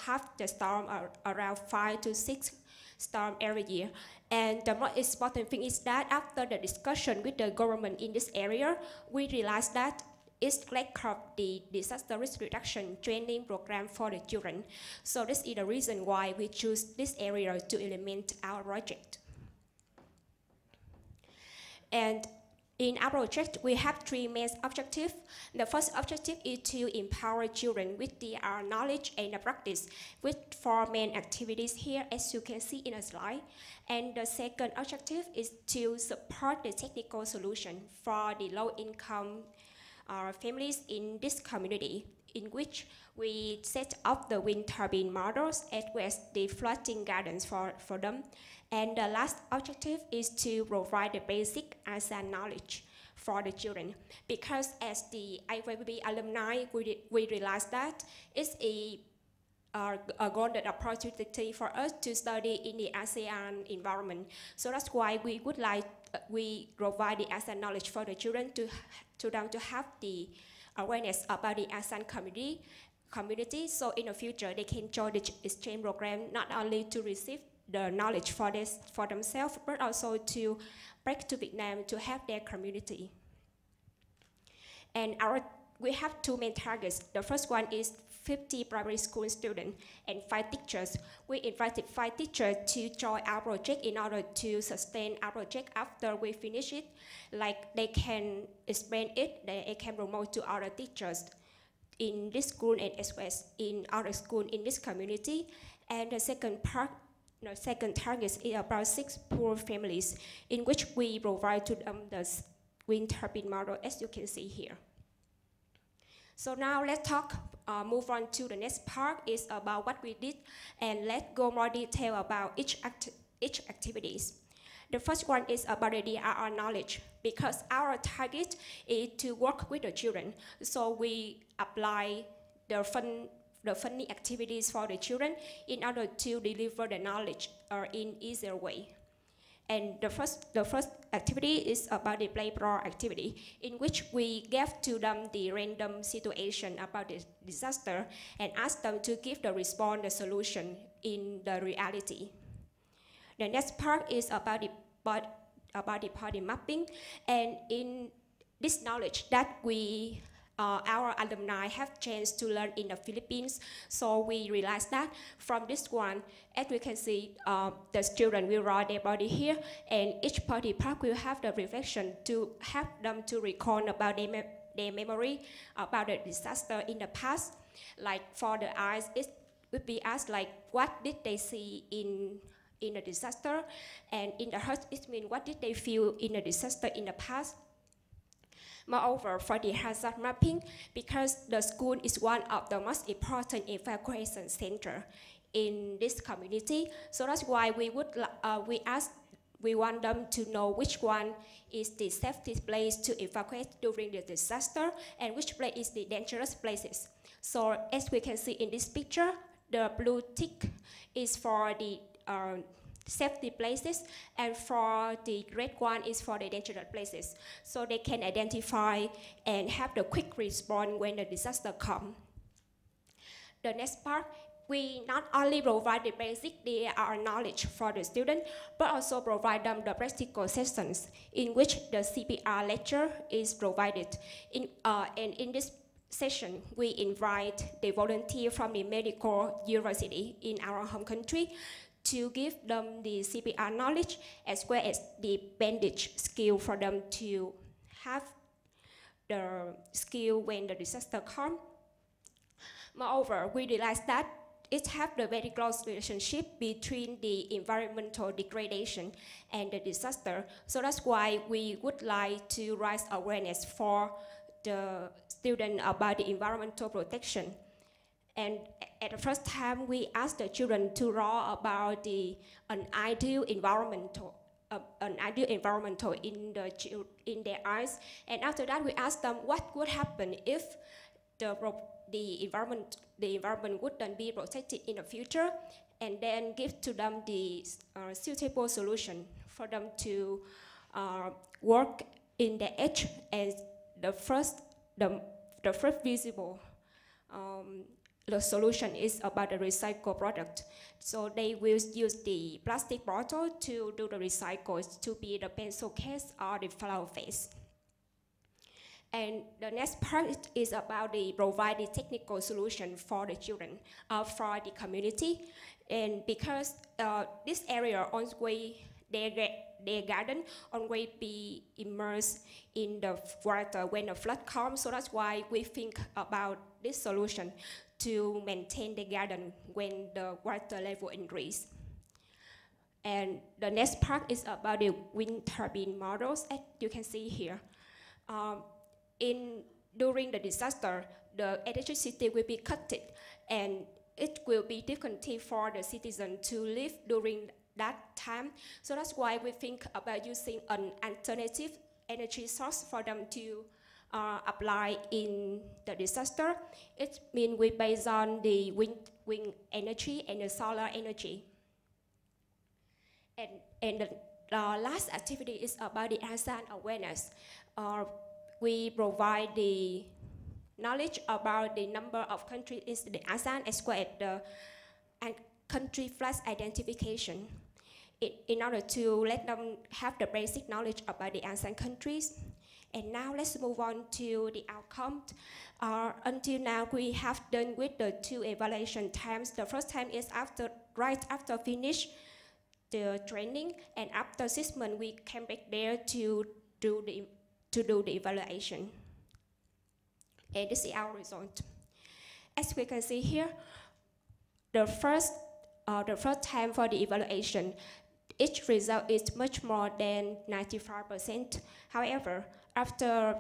have the storm around 5 to 6 storm every year. And the most important thing is that after the discussion with the government in this area, we realized that it's lack of the disaster risk reduction training program for the children. So this is the reason why we choose this area to implement our project. And in our project, we have 3 main objectives. The first objective is to empower children with their knowledge and practice, with 4 main activities here, as you can see in the slide. And the second objective is to support the technical solution for the low-income families in this community, in which we set up the wind turbine models as well as the floating gardens for them. And the last objective is to provide the basic ASEAN knowledge for the children. Because as the IYVB alumni, we realized that it's a golden opportunity for us to study in the ASEAN environment. So that's why we would like, we provide the ASEAN knowledge for the children to them to have the awareness about the ASEAN community. So in the future, they can join the exchange program, not only to receive the knowledge for themselves, but also to back to Vietnam to have their community. And we have 2 main targets. The first one is 50 primary school students and 5 teachers. We invited 5 teachers to join our project in order to sustain our project after we finish it. Like they can explain it, they can promote to other teachers in this school and as well as in other schools in this community. And the second target is about 6 poor families, in which we provide to them the wind turbine model, as you can see here. So now let's move on to the next part, is about what we did, and let's go more detail about each activities. The first one is about the DRR knowledge, because our target is to work with the children. So we apply the funny activities for the children in order to deliver the knowledge in easier way. And the first activity is about the playground activity, in which we gave to them the random situation about the disaster and ask them to give the response, the solution in the reality. The next part is about the body mapping, and in this knowledge that our alumni have chance to learn in the Philippines. So we realized that from this one, as we can see, the students will draw their body here, and each body part will have the reflection to help them to recall about their memory about the disaster in the past. Like for the eyes, it would be asked like, what did they see in the disaster? And in the heart, it means what did they feel in the disaster in the past? Moreover, for the hazard mapping, because the school is one of the most important evacuation centers in this community, so that's why we want them to know which one is the safest place to evacuate during the disaster and which place is the dangerous places. So as we can see in this picture, the blue tick is for the safety places, and for the red one is for the dangerous places. So they can identify and have the quick response when the disaster comes. The next part, we not only provide the basic DAR knowledge for the student, but also provide them the practical sessions in which the CPR lecture is provided. And in this session, we invite the volunteer from the medical university in our home country to give them the CPR knowledge as well as the bandage skill for them to have the skill when the disaster comes. Moreover, we realized that it has a very close relationship between the environmental degradation and the disaster. So that's why we would like to raise awareness for the students about the environmental protection. And at the first time, we asked the children to draw about an ideal environmental in their eyes. And after that, we asked them what would happen if the environment wouldn't be protected in the future, and then give to them the suitable solution for them to work in the edge as the first visible. The solution is about the recycled product. So they will use the plastic bottle to do the recycles to be the pencil case or the flower vase. And the next part is about the providing technical solution for the children, for the community. And because this area always, their garden always be immersed in the water when the flood comes. So that's why we think about this solution to maintain the garden when the water level increase. And the next part is about the wind turbine models, as you can see here. During the disaster, the electricity will be cut, and it will be difficult for the citizen to live during that time. So that's why we think about using an alternative energy source for them to apply in the disaster. It means we base on the wind energy and the solar energy. And the last activity is about the ASEAN awareness. We provide the knowledge about the number of countries in the ASEAN as well as the country flag identification in order to let them have the basic knowledge about the ASEAN countries. And now let's move on to the outcome. Until now, we have done with the 2 evaluation times. The first time is right after finish the training, and after 6 months, we came back there to do the evaluation. And this is our result. As we can see here, the first time for the evaluation, each result is much more than 95%. However, after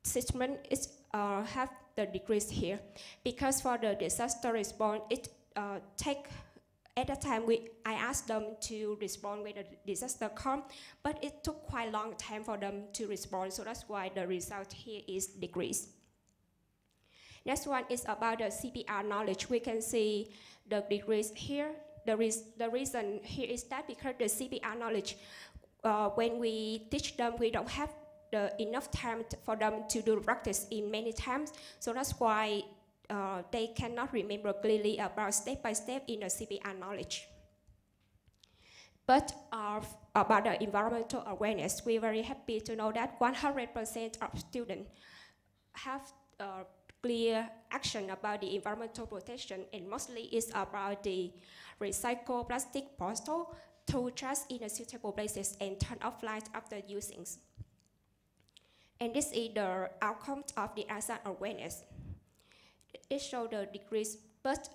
6 months, it have the decrease here. Because for the disaster response, it at that time, I asked them to respond when the disaster comes, but it took quite a long time for them to respond, so that's why the result here is decreased. Next one is about the CPR knowledge. We can see the decrease here. The reason here is that because the CPR knowledge, when we teach them, we don't have enough time for them to do practice in many times, so that's why they cannot remember clearly about step by step in the CPR knowledge. But about the environmental awareness, we're very happy to know that 100% of students have clear action about the environmental protection, and mostly it's about the recycle plastic bottle, throw trash in a suitable places, and turn off lights after using. And this is the outcome of the ASEAN awareness. It shows the decrease, but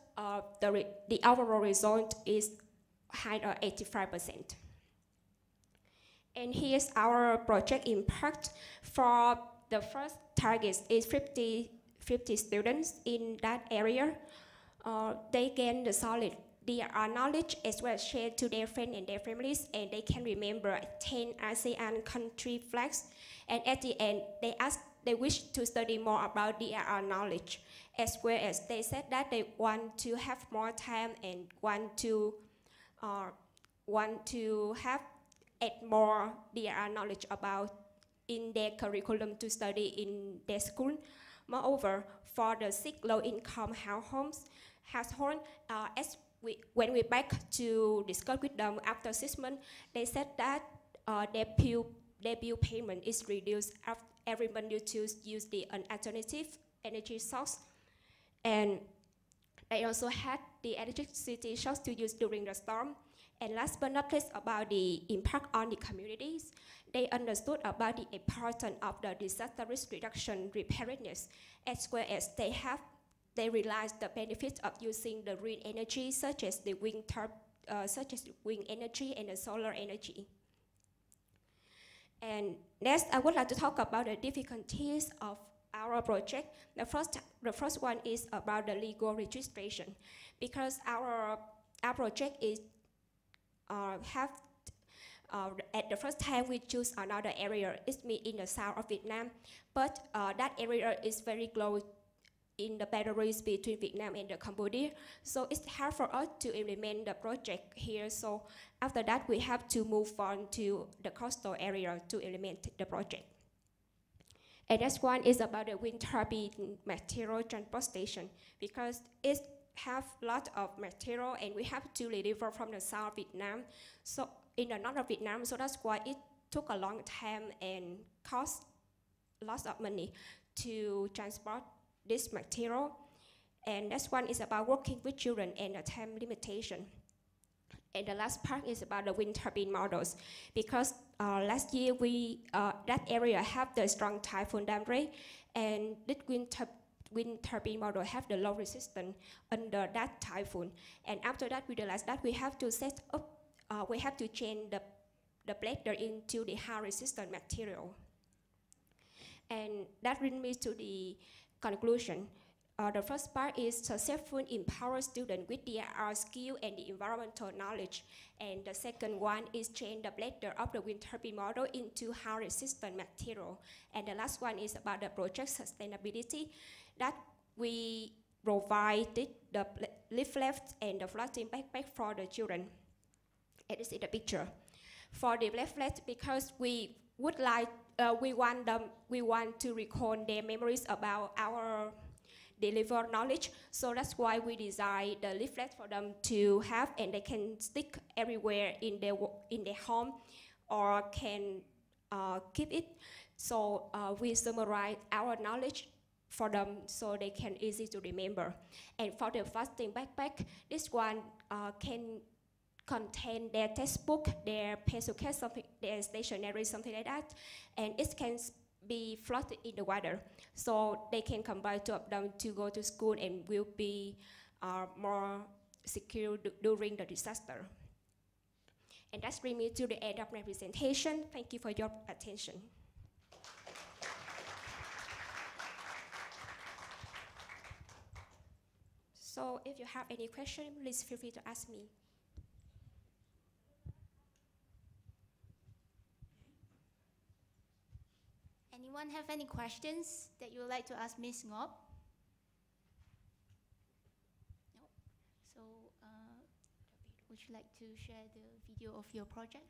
the overall result is higher 85%. And here's our project impact. For the first target is 50 students in that area. They gain the solid knowledge as well as share to their friends and their families, and they can remember 10 ASEAN country flags. And at the end, they wish to study more about DRR knowledge, as well as they said that they want to have more time and want to add more DRR knowledge about in their curriculum to study in their school. Moreover, for the 6 low-income households, when we back to discuss with them after 6 months, they said that their bill payment is reduced every month due to use the alternative energy source. And they also had the electricity shocks to use during the storm. And last but not least, about the impact on the communities, they understood about the importance of the disaster risk reduction preparedness, as well as they realized the benefits of using the green energy, such as the wind energy and the solar energy. And next, I would like to talk about the difficulties of our project. The first one is about the legal registration, because our project is at the first time we choose another area. It's in the south of Vietnam, but that area is very close in the boundaries between Vietnam and Cambodia. So it's hard for us to implement the project here. So after that, we have to move on to the coastal area to implement the project. And next one is about the wind turbine material transportation, because it have a lot of material and we have to deliver from the south Vietnam. So in the north of Vietnam, so that's why it took a long time and cost lots of money to transport this material. And next one is about working with children and the time limitation. And the last part is about the wind turbine models, because last year that area have the strong typhoon damage, and this wind turbine model have the low resistance under that typhoon. And after that, we realized that we have to set up, we have to change the bladder into the high resistant material. And that brings me to the conclusion. The first part is successful empower students with their skill and the environmental knowledge. And the second one is change the bladder of the wind turbine model into high resistant material. And the last one is about the project sustainability, that we provided the leaflet and the floating backpack for the children. And this is the picture. For the leaflet, because we would like, we want to recall their memories about our deliver knowledge. So that's why we designed the leaflet for them to have, and they can stick everywhere in their home or can keep it. So we summarize our knowledge for them so they can easy to remember. And for the fasting backpack, this one can contain their textbook, their pencil case, something, their stationery, something like that, and it can be floated in the water, so they can combine two of them to go to school and will be more secure during the disaster. And that brings me to the end of my presentation. Thank you for your attention. So if you have any question, please feel free to ask me. Anyone have any questions that you would like to ask Ms. Ngop? No. So, would you like to share the video of your project?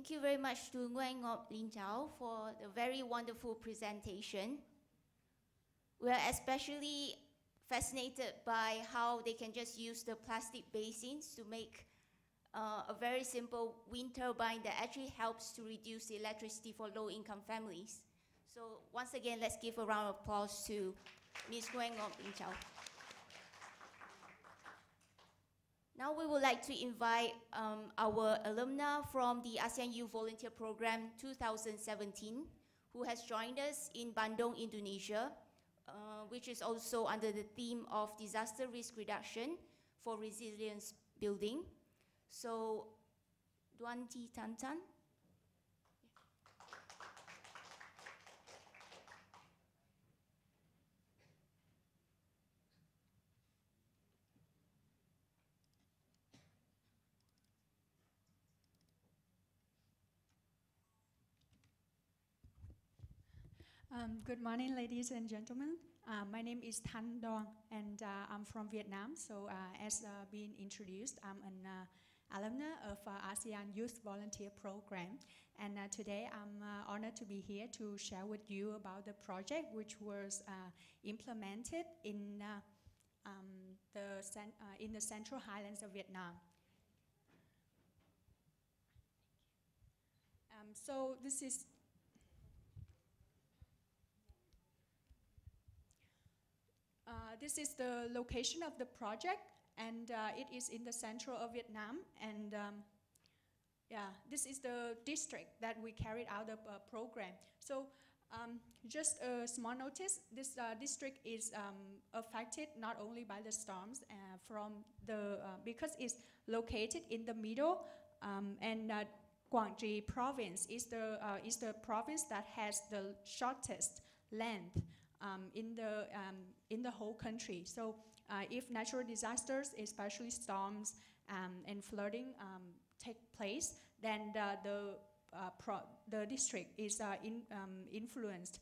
Thank you very much to Nguyen Ngọc Linh Chao for the very wonderful presentation. We are especially fascinated by how they can just use the plastic basins to make a very simple wind turbine that actually helps to reduce the electricity for low-income families. So once again, let's give a round of applause to Ms. Nguyen Ngọc Linh Chao. Now we would like to invite our alumna from the ASEAN Youth Volunteer Program 2017, who has joined us in Bandung, Indonesia, which is also under the theme of disaster risk reduction for resilience building. So, Duan Thi Tan Tan. Good morning, ladies and gentlemen. My name is Thanh Dong, and I'm from Vietnam. So, as being introduced, I'm an alumna of ASEAN Youth Volunteer Program. And today, I'm honored to be here to share with you about the project which was implemented in the Central Highlands of Vietnam. So this is the location of the project, and it is in the central of Vietnam. And this is the district that we carried out the program. So just a small notice, this district is affected not only by the storms because it's located in the middle, and Quảng Trị province is the province that has the shortest length in the whole country. So if natural disasters, especially storms and flooding, take place, then the district is influenced.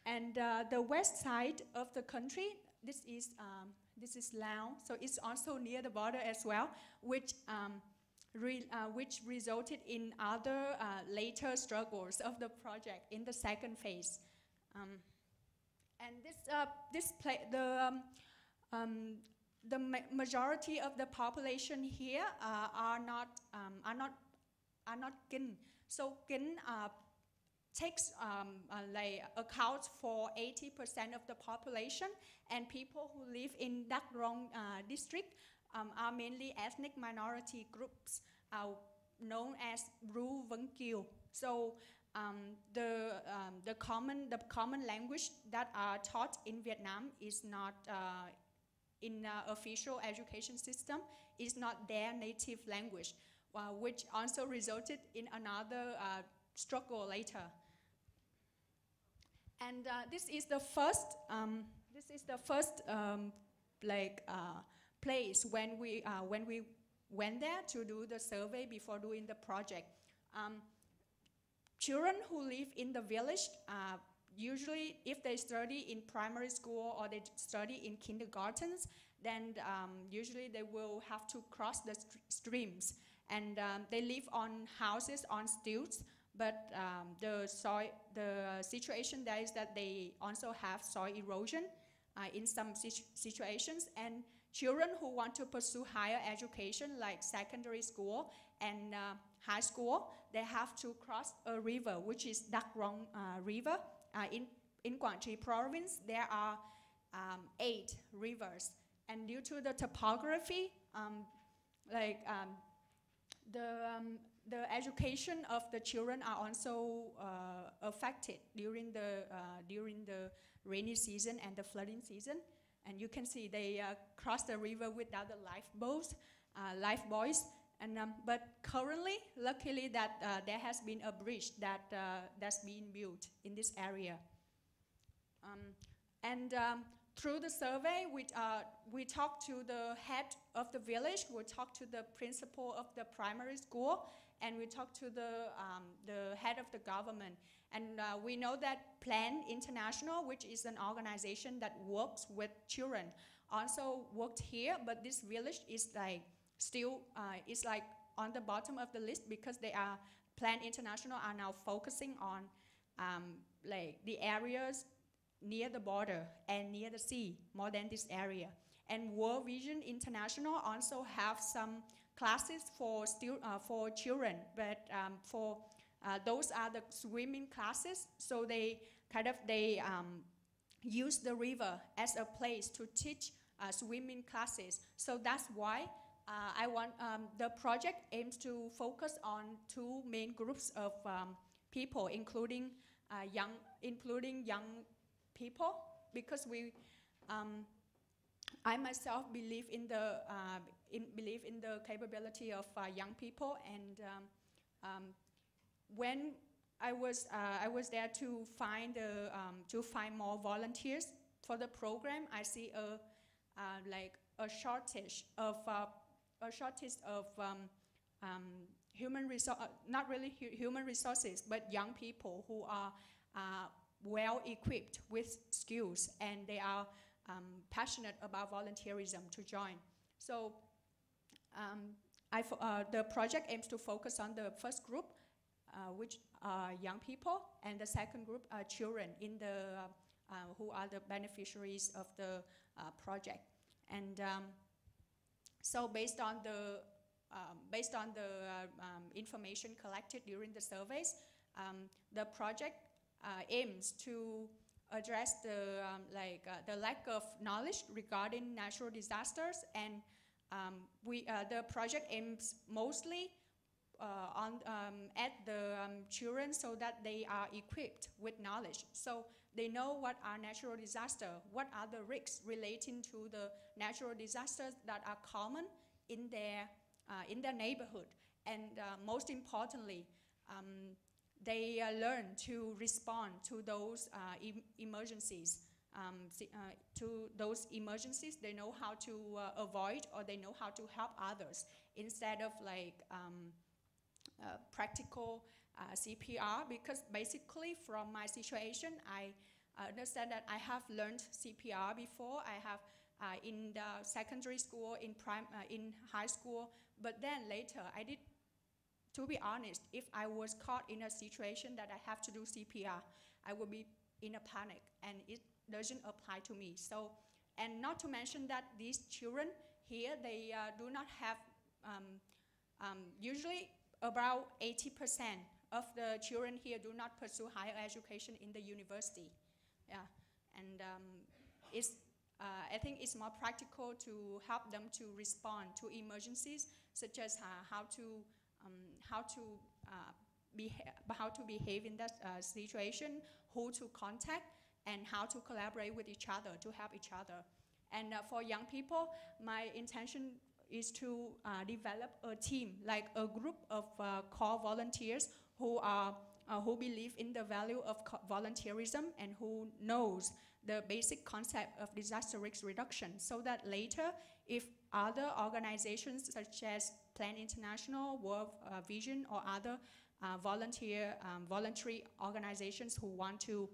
And the west side of the country, this is Laos, so it's also near the border as well, which resulted in other later struggles of the project in the second phase. And the majority of the population here are not Kinh. So Kinh takes accounts for 80% of the population, and people who live in Đắk Rông district are mainly ethnic minority groups known as Ru Vân Kiều. So the common language that are taught in Vietnam is not in official education system, is not their native language, which also resulted in another struggle later. And this is the first place when we went there to do the survey before doing the project. Children who live in the village, usually if they study in primary school or they study in kindergartens, then usually they will have to cross the streams. And they live on houses on stilts, but the situation there is that they also have soil erosion in some situations. And children who want to pursue higher education like secondary school and high school, they have to cross a river, which is Đắk Rông River. In Quảng Trị province, there are 8 rivers. And due to the topography, the education of the children are also affected during the rainy season and the flooding season. And you can see they cross the river without the lifebuoys. And but currently, luckily, that there has been a bridge that's being built in this area. Through the survey, we talked to the head of the village, we talked to the principal of the primary school, and we talked to the head of the government. And we know that Plan International, which is an organization that works with children, also worked here, but this village is like still is like on the bottom of the list because they are Plan International are now focusing on like the areas near the border and near the sea more than this area. And World Vision International also have some classes for children, but those are the swimming classes. So they use the river as a place to teach swimming classes. So that's why the project aims to focus on two main groups of people, including young people, because I myself believe in the capability of young people, and when I was there to find more volunteers for the program, I see a shortage of human resources, but young people who are well equipped with skills, and they are passionate about volunteerism to join. So the project aims to focus on the first group, which are young people, and the second group are children who are the beneficiaries of the project. And so based on the information collected during the surveys, the project aims to address the lack of knowledge regarding natural disasters, and the project aims mostly at the children so that they are equipped with knowledge. So they know what are natural disasters, what are the risks relating to the natural disasters that are common in their neighborhood. And most importantly, they learn to respond to those emergencies. They know how to avoid, or they know how to help others, instead of practical CPR, because basically from my situation, I understand that I have learned CPR before. I have in the secondary school, in high school, but then later I did. To be honest, if I was caught in a situation that I have to do CPR, I would be in a panic, and it doesn't apply to me. So, and not to mention that these children here, they do not have, usually about 80% of the children here do not pursue higher education in the university. Yeah, and I think it's more practical to help them to respond to emergencies, such as how to behave in that situation, who to contact, and how to collaborate with each other to help each other. And for young people, my intention is to develop a team, like a group of core volunteers who believe in the value of volunteerism and who knows the basic concept of disaster risk reduction, so that later, if other organizations such as Plan International, World Vision, or other voluntary organizations who want to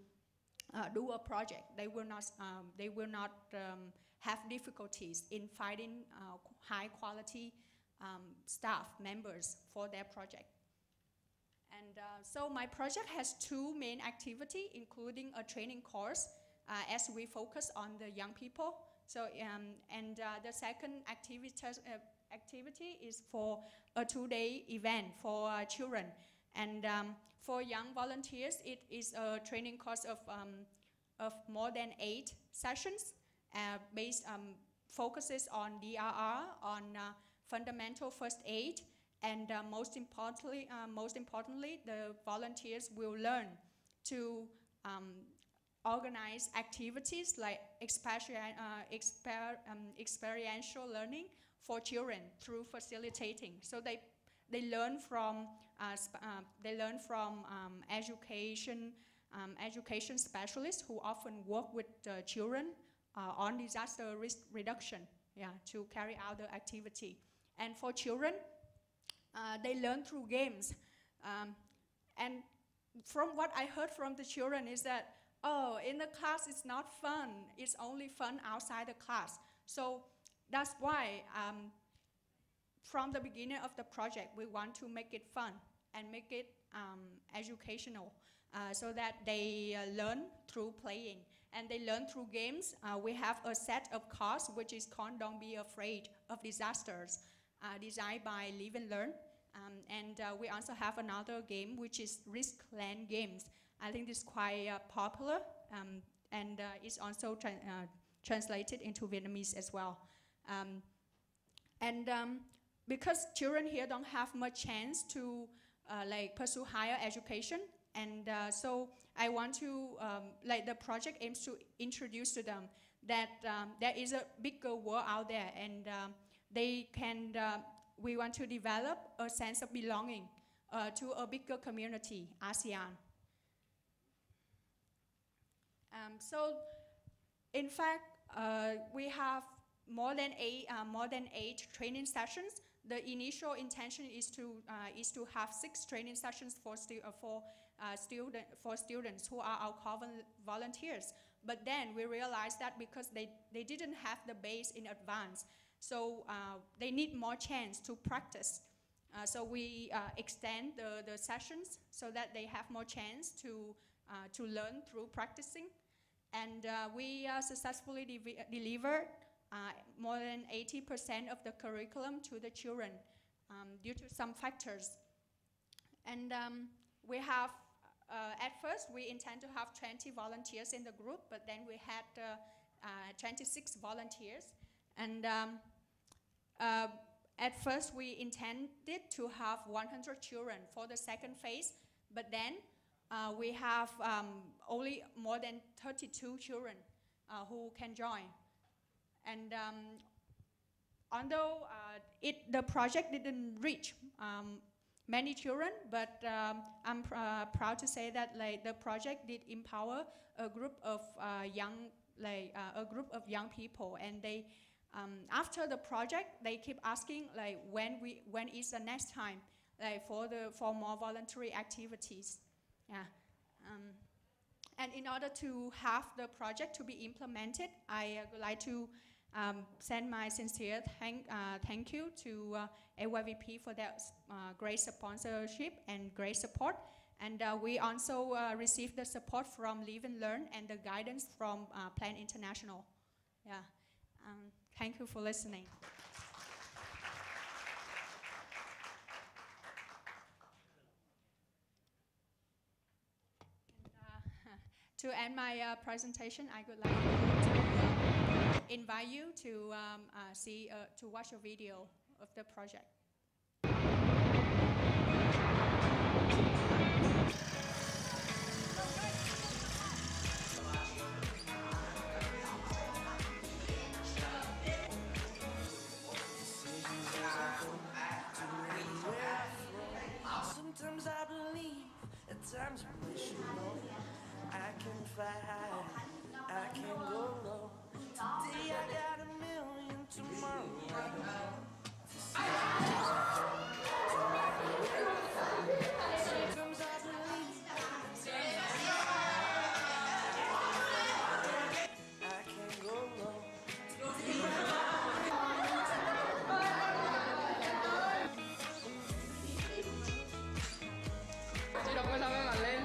do a project, they will not have difficulties in finding high quality staff members for their project. And so my project has two main activities, including a training course as we focus on the young people. So the second activity is for a 2-day event for children. And for young volunteers, it is a training course of more than 8 sessions, focuses on DRR, on fundamental first aid, and most importantly, the volunteers will learn to organize activities like experiential learning for children through facilitating. So they learn from education specialists who often work with children on disaster risk reduction, to carry out the activity. And for children, they learn through games. And from what I heard from the children is that, in the class it's not fun. It's only fun outside the class. So that's why from the beginning of the project, we want to make it fun and make it educational so that they learn through playing and they learn through games. We have a set of cards which is called Don't Be Afraid of Disasters, designed by Live and Learn. And we also have another game which is Riskland Games. I think this is quite popular and it's also translated into Vietnamese as well. Because children here don't have much chance to like pursue higher education, and so I want to, like the project aims to introduce to them that there is a bigger world out there, and they can, we want to develop a sense of belonging to a bigger community, ASEAN. So in fact, we have more than eight training sessions. The initial intention is to have 6 training sessions for students who are our core volunteers. But then we realized that because they didn't have the base in advance, so they need more chance to practice. So we extend the sessions so that they have more chance to learn through practicing. And we successfully delivered more than 80% of the curriculum to the children due to some factors. And we have, at first we intend to have 20 volunteers in the group, but then we had 26 volunteers. And at first we intended to have 100 children for the second phase, but then we have only more than 32 children who can join. And although the project didn't reach many children, but I'm proud to say that like the project did empower a group of young people, and they after the project they keep asking like when is the next time like for more voluntary activities. Yeah. And in order to have the project to be implemented, I would like to send my sincere thank you to AYVP for their great sponsorship and great support. And we also received the support from Live and Learn and the guidance from Plan International. Yeah. Thank you for listening. To end my presentation, I would like to invite you to to watch a video of the project. Sometimes I believe, at times I wish you know. I can fly high, I can go low. Today I got a million, tomorrow I don't know. Sometimes I believe, I can go low. Chị đọc cái sao em lên.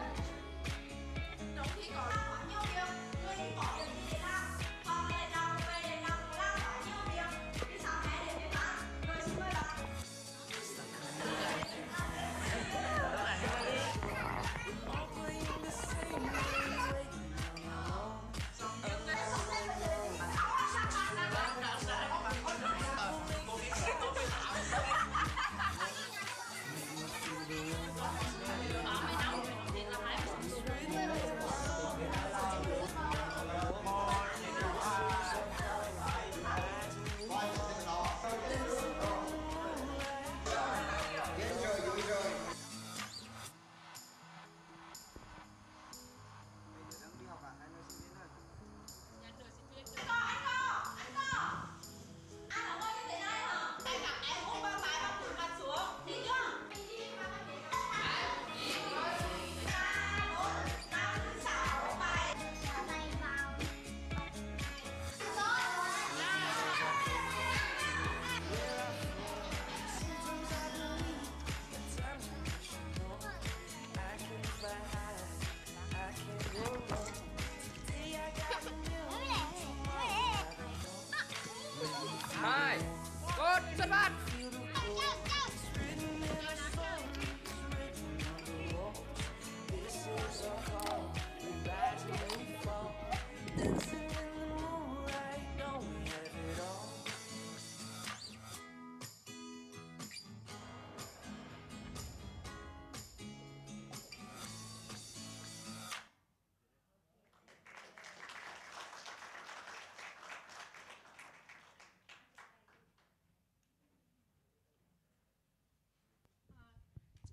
Dancing in the moonlight, don't we have it all?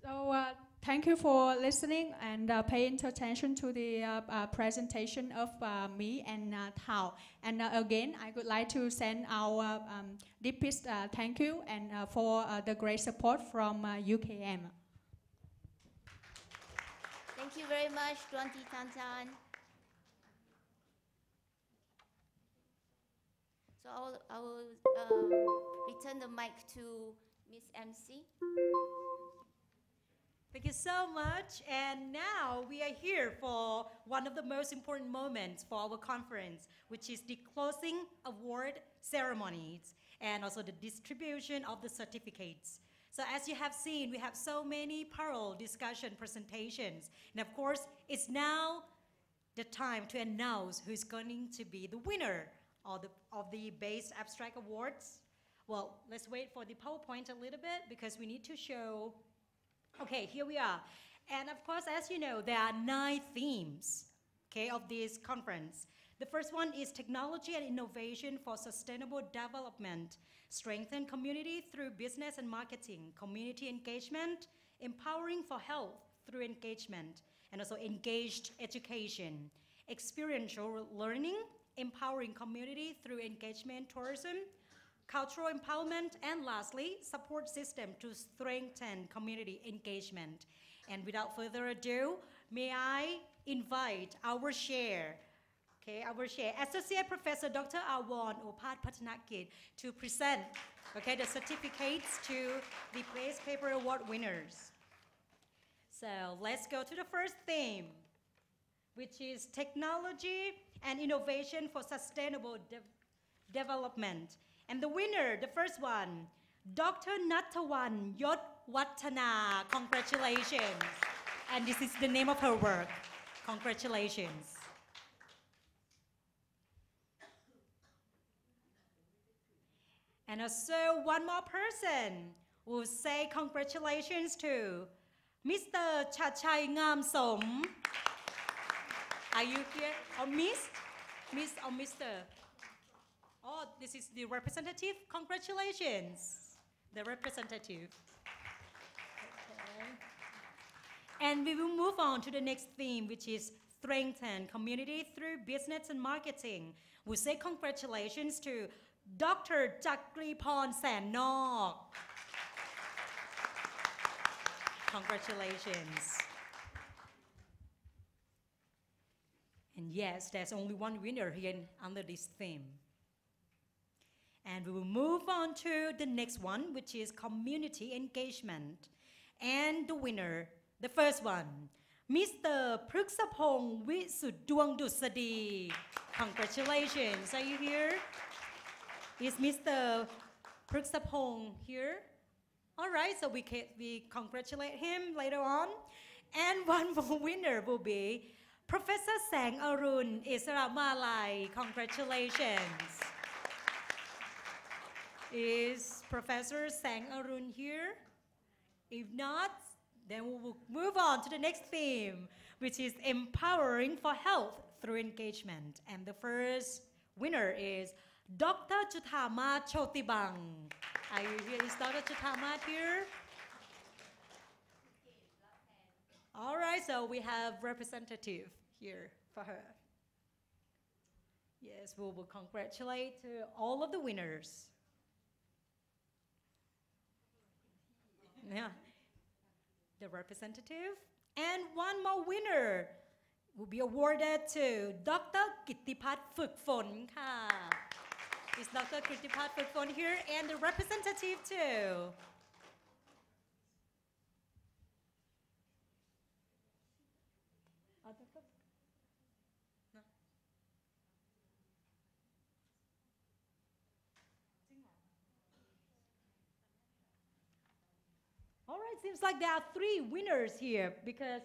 So thank you for listening and paying attention to the presentation of me and Thao. And again, I would like to send our deepest thank you and for the great support from UKM. Thank you very much, Tuan T Tan Tan. So I will return the mic to Miss MC. Thank you so much. And now we are here for one of the most important moments for our conference, which is the closing award ceremonies and also the distribution of the certificates. So as you have seen, we have so many parallel discussion presentations. And of course, it's now the time to announce who's going to be the winner of the Base Abstract Awards. Well, let's wait for the PowerPoint a little bit because we need to show. Okay, here we are. And of course, as you know, there are 9 themes, okay, of this conference. The first one is technology and innovation for sustainable development, strengthen community through business and marketing, community engagement, empowering for health through engagement, and also engaged education, experiential learning, empowering community through engagement, tourism, cultural empowerment, and lastly, support system to strengthen community engagement. And without further ado, may I invite our chair, Associate Professor Dr. Awan Opat Patanakit, to present, the certificates to the Base Paper Award winners. So let's go to the first theme, which is technology and innovation for sustainable development. And the winner, the first one, Dr. Nattawan Yot Wattana. Congratulations. And this is the name of her work. Congratulations. And also one more person will say congratulations to Mr. Chachai Ngam Som. Are you here? Or Miss? Miss or Mr.? Oh, this is the representative. Congratulations, the representative. Okay. And we will move on to the next theme, which is strengthen community through business and marketing. We say congratulations to Dr. Chakriporn Sannok. Congratulations. And yes, there's only one winner here under this theme. And we will move on to the next one, which is community engagement. And the winner, the first one, Mr. Pruksapong Wisudwang Dusadi. Congratulations. Are you here? Is Mr. Pruksapong here? All right, so we congratulate him later on. And one more winner will be Professor Sang Arun Isaramalai. Congratulations. Is Professor Sang Arun here? If not, then we will move on to the next theme, which is empowering for health through engagement. And the first winner is Dr. Chutama Chotibang. Are you here? Is Dr. Chutama here? All right, so we have representative here for her. Yes, we will congratulate all of the winners. Yeah, the representative. And one more winner will be awarded to Dr. Kittipat Phukphon. Is Dr. Kittipat Phukphon here? And the representative too. All right, seems like there are 3 winners here because,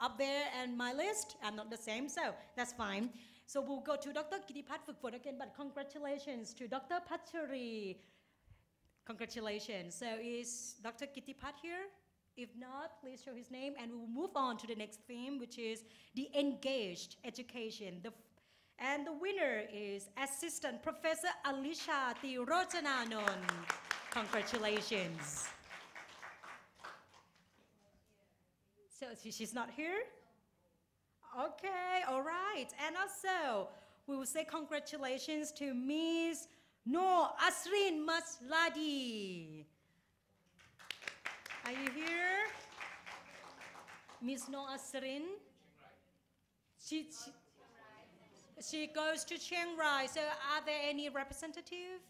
up there and my list, I'm not the same, so that's fine. So we'll go to Dr. Kitipat Phukphon again, but congratulations to Dr. Pachari. Congratulations. So is Dr. Kitipat here? If not, please show his name, and we will move on to the next theme, which is the engaged education. And the winner is Assistant Professor Alisha Tirojananon. Congratulations. So she's not here? Okay, all right. And also, we will say congratulations to Miss Noor Asrin Masladi. Are you here? Miss Noor Asrin? She goes to Chiang Rai. So are there any representative?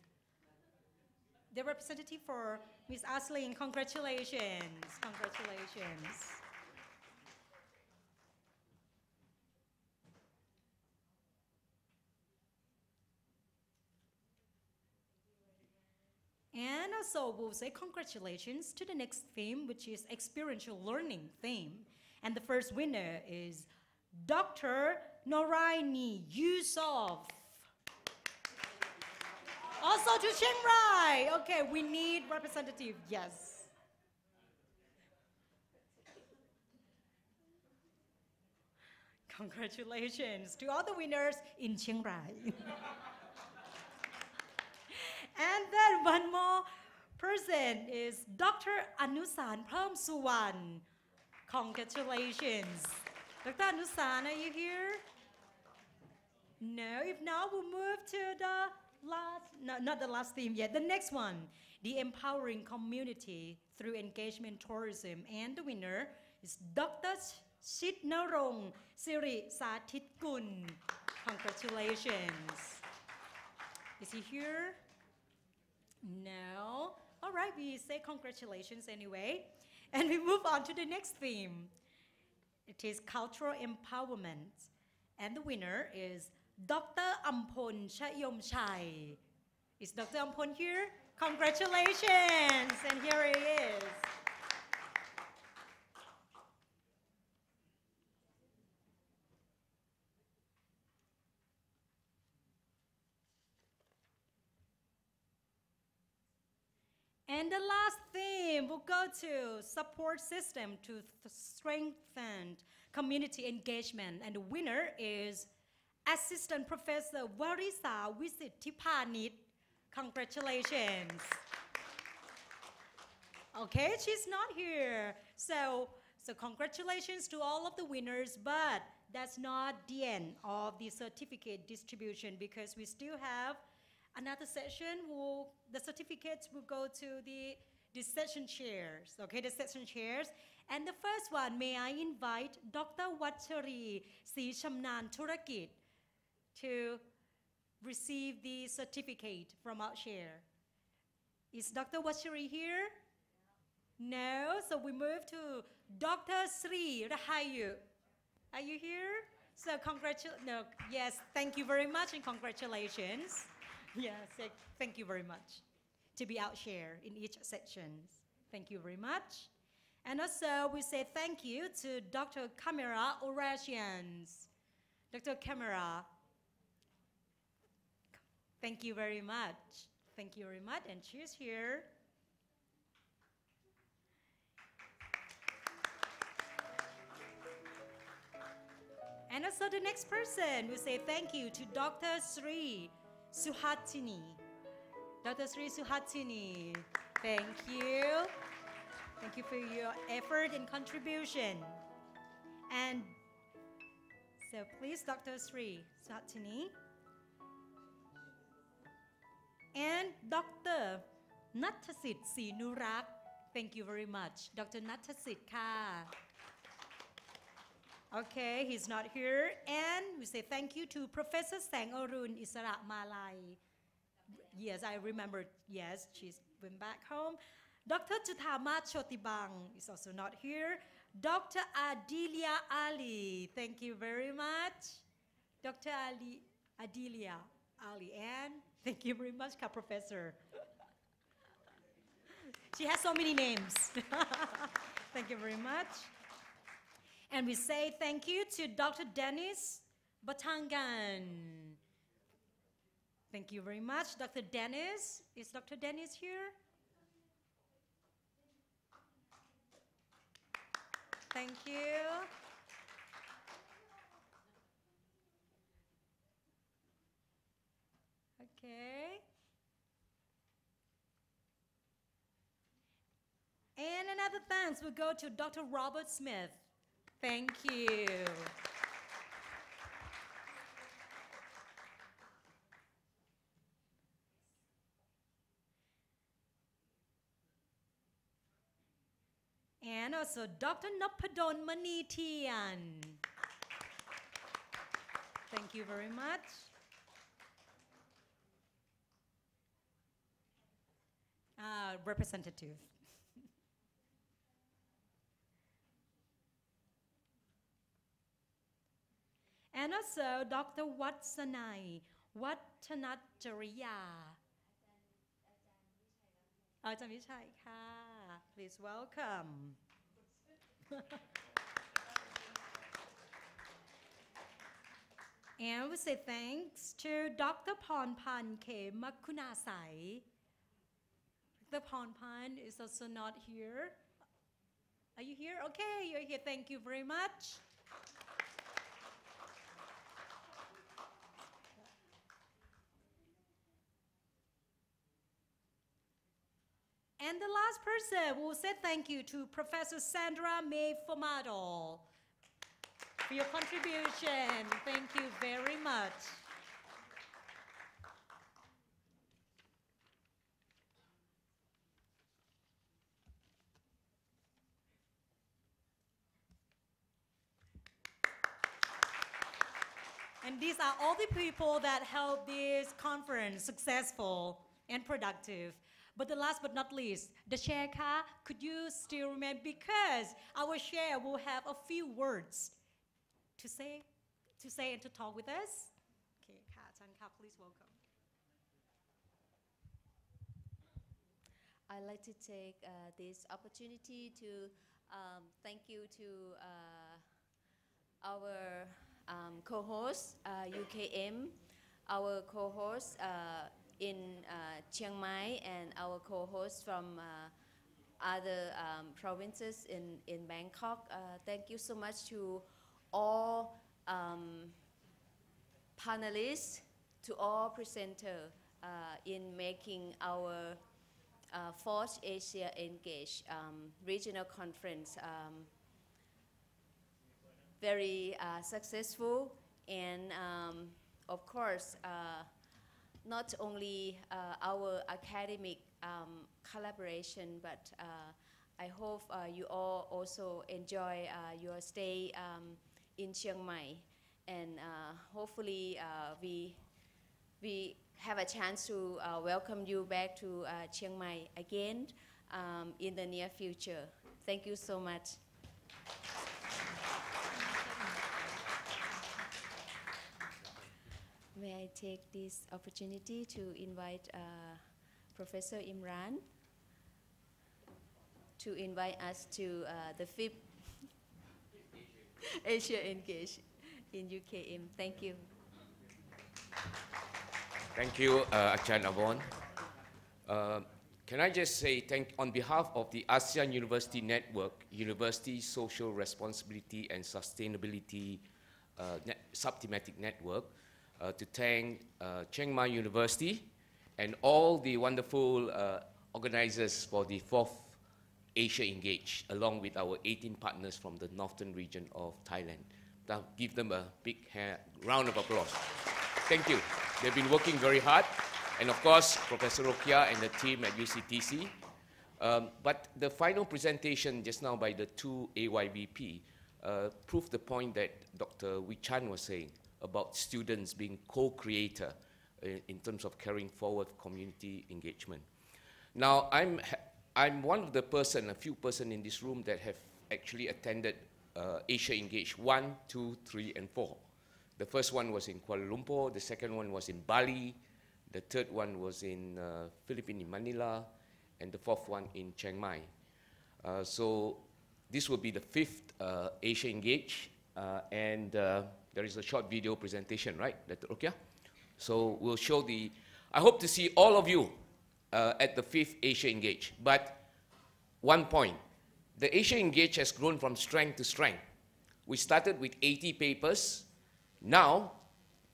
The representative for Miss Asrin, congratulations. Congratulations. And also we'll say congratulations to the next theme, which is experiential learning theme. And the first winner is Dr. Noraini Yusuf. Also to Chiang Rai. Okay, we need representative, yes. Congratulations to all the winners in Chiang Rai. And then one more person is Dr. Anusan Pramsuwan. Congratulations. Dr. Anusan, are you here? No, if not, we'll move to the last, no, not the last theme yet, the next one, the empowering community through engagement tourism. And the winner is Dr. Shitnarong Siri Sathit Kun. Congratulations. Is he here? No. All right, we say congratulations anyway. And we move on to the next theme. It is cultural empowerment. And the winner is Dr. Ampon Chayomchai. Is Dr. Ampon here? Congratulations. And here he is. And the last theme will go to support system to strengthen community engagement. And the winner is Assistant Professor Warisa Visittipanit. Congratulations. Okay, she's not here. So congratulations to all of the winners, but that's not the end of the certificate distribution, because we still have another session. The certificates will go to the session chairs, okay, the session chairs. And the first one, may I invite Dr. Wachari Si Shamnan Turakit to receive the certificate from our chair. Is Dr. Wachari here? No, so we move to Dr. Sri Rahayu. Are you here? So yes, thank you very much and congratulations. Yes, thank you very much to be out here in each section. Thank you very much. And also we say thank you to Dr. Camera Orasians. Dr. Camera, thank you very much. Thank you very much, and she's here. And also the next person, we say thank you to Dr. Sri Suhatini. Dr. Sri Suhatini, thank you. Thank you for your effort and contribution. And so please, Dr. Sri Suhatini. And Dr. Nattasit Sinurak, thank you very much. Dr. Nattasit Ka. Okay, he's not here. And we say thank you to Professor Sang Arun Isara Malai. Yes, I remember. Yes, she's went back home. Dr. Jutama Chotibang is also not here. Dr. Adilia Ali, thank you very much. Dr. Adilia Ali, and thank you very much, Professor. She has so many names. Thank you very much. And we say thank you to Dr. Dennis Batangan. Thank you very much. Dr. Dennis, is Dr. Dennis here? Thank you. Okay. And another thanks will go to Dr. Robert Smith. Thank you. And also Dr. Nopadon Manitian. Thank you very much. Representative. And also Dr. Watsanai Wattanachariya. Ajahn Vichai ka. Please welcome. And we say thanks to Dr. Pornpan K. Makunasai. Dr. Pornpan is also not here. Are you here? Okay, you're here. Thank you very much. And the last person will say thank you to Professor Sandra May Formato for your contribution. Thank you very much. And these are all the people that helped this conference successful and productive. But the last but not least, the chair ka, could you still remember? Because our chair will have a few words to say and to talk with us. Okay, ka, Chan ka, please welcome. I'd like to take this opportunity to thank you to our co-host, UKM, our co-host in Chiang Mai, and our co-hosts from other provinces in Bangkok. Thank you so much to all panelists, to all presenters in making our fourth ASIAENGAGE regional conference very successful, and of course not only our academic collaboration, but I hope you all also enjoy your stay in Chiang Mai, and hopefully we have a chance to welcome you back to Chiang Mai again in the near future. Thank you so much. May I take this opportunity to invite Professor Imran to invite us to the 5th ASIAENGAGE in UKM. Thank you. Thank you, Achan Avon. Can I just say on behalf of the ASEAN University Network, University Social Responsibility and Sustainability Subthematic Network, to thank Chiang Mai University and all the wonderful organizers for the 4th ASIAENGAGE, along with our 18 partners from the northern region of Thailand. Now, give them a big round of applause. Thank you. They've been working very hard. And of course, Professor Rokia and the team at UCTC. But the final presentation just now by the two AYVP proved the point that Dr. Wichan was saying about students being co-creator in terms of carrying forward community engagement. Now, I'm one of the a few person in this room that have actually attended ASIAENGAGE 1, 2, 3, and 4. The first one was in Kuala Lumpur, the second one was in Bali, the third one was in Philippines, in Manila, and the fourth one in Chiang Mai. So this will be the 5th ASIAENGAGE, and the there is a short video presentation, right, Dr. Rukia? So we'll show the, I hope to see all of you at the 5th Asia Engage. But one point, the Asia Engage has grown from strength to strength. We started with 80 papers. Now,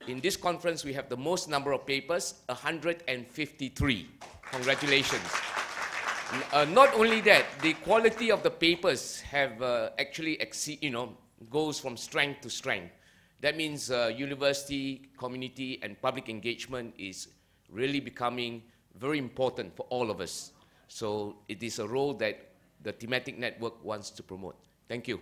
in this conference, we have the most number of papers, 153. Congratulations. Not only that, the quality of the papers have actually goes from strength to strength. That means university, community, and public engagement is really becoming very important for all of us. So it is a role that the thematic network wants to promote. Thank you.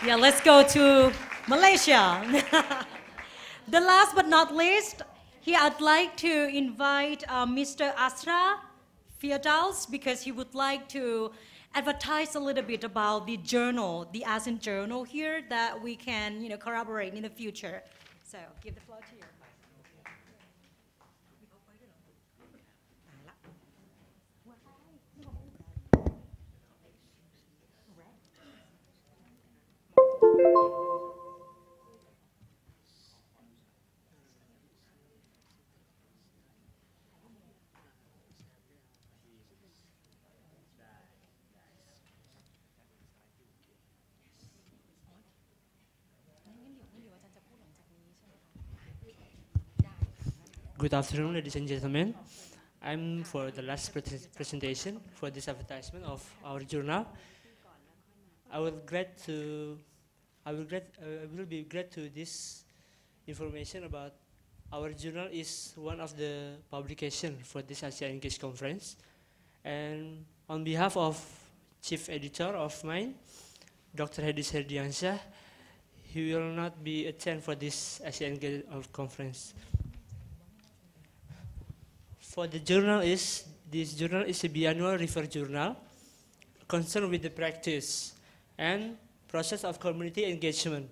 Yeah, let's go to Malaysia. The last but not least, here I'd like to invite Mr. Asra Firdals because he would like to advertise a little bit about the journal, the ASEAN journal here that we can, collaborate in the future. So, give the floor to you. Good afternoon, ladies and gentlemen. I'm for the last presentation for this advertisement of our journal. I will be glad to this information about our journal is one of the publication for this ASIAENGAGE conference. And on behalf of Chief Editor of mine, Dr. Hedis Herdiansyah, he will not be attend for this ASIAENGAGE conference. For the journal this journal is a biannual refer journal concerned with the practice and process of community engagement.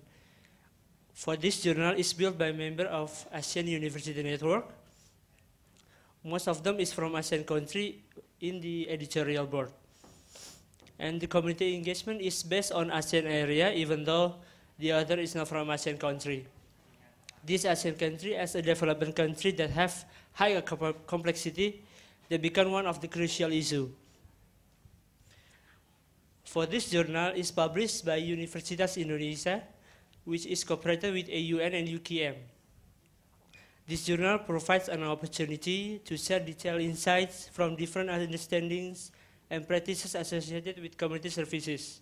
For this journal is built by members of ASEAN University Network. Most of them is from ASEAN country in the editorial board. And the community engagement is based on ASEAN area, even though the other is not from ASEAN country. This ASEAN country as a development country that have higher complexity, they become one of the crucial issue. For this journal is published by Universitas Indonesia, which is cooperated with AUN and UKM. This journal provides an opportunity to share detailed insights from different understandings and practices associated with community services.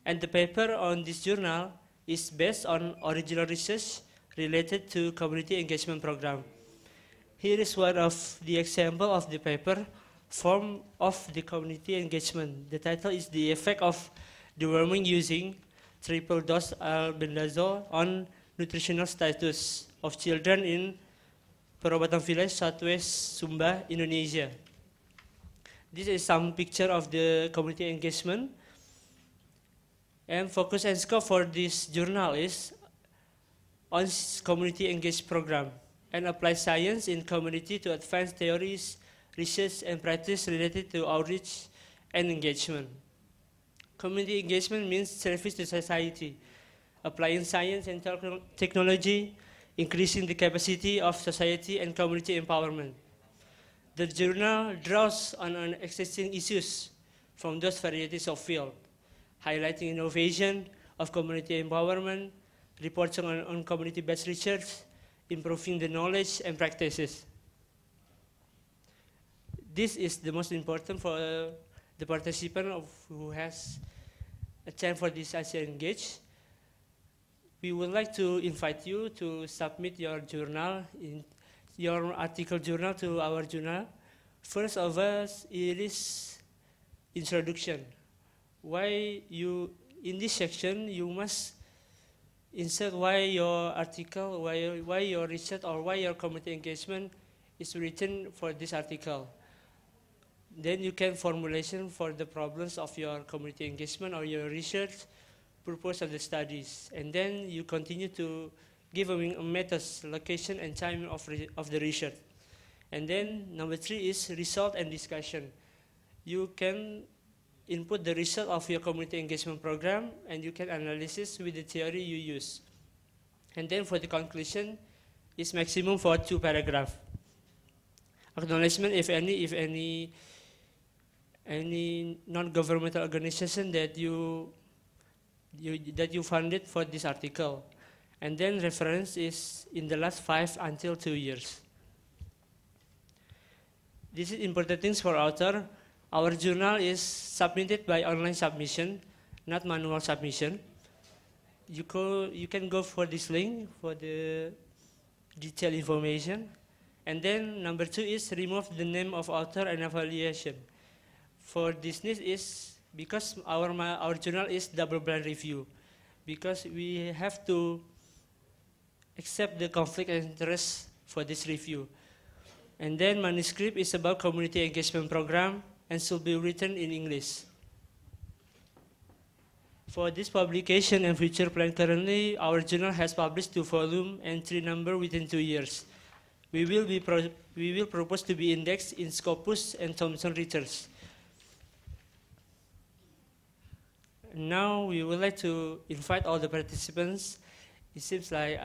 And the paper on this journal is based on original research related to community engagement program. Here is one of the example of the paper, Form of the Community Engagement. The title is The Effect of Deworming Using Triple Dose Albendazole on Nutritional Status of Children in Perobatan Village, Southwest Sumba, Indonesia. This is some picture of the community engagement. And focus and scope for this journal is on community engaged program and apply science in community to advance theories, research, and practice related to outreach and engagement. Community engagement means service to society, applying science and technology, increasing the capacity of society and community empowerment. The journal draws on existing issues from those varieties of fields, highlighting innovation of community empowerment, reporting on community-based research, improving the knowledge and practices. This is the most important for the participant who has a chance for this ASIAENGAGE. We would like to invite you to submit your journal, your article journal to our journal. First of all, it is introduction. Why you, in this section, you must insert why your article, why your research, or why your community engagement is written for this article. Then you can formulation for the problems of your community engagement or your research purpose of the studies. And then you continue to give a methods, location, and time of the research. And then number 3 is result and discussion. You can input the result of your community engagement program, and you can analysis with the theory you use. And then for the conclusion, is maximum for 2 paragraphs. Acknowledgement, if any non-governmental organization that you funded for this article. And then reference is in the last 5 until 2 years. This is important things for author. Our journal is submitted by online submission, not manual submission. You can go for this link for the detailed information. And then number 2 is remove the name of author and evaluation. For this is because our journal is double-blind review, because we have to accept the conflict of interest for this review. And then manuscript is about community engagement program and should be written in English. For this publication and future plan currently, our journal has published 2 volumes and 3 numbers within 2 years. We will propose to be indexed in Scopus and Thomson Reuters. Now we would like to invite all the participants. It seems like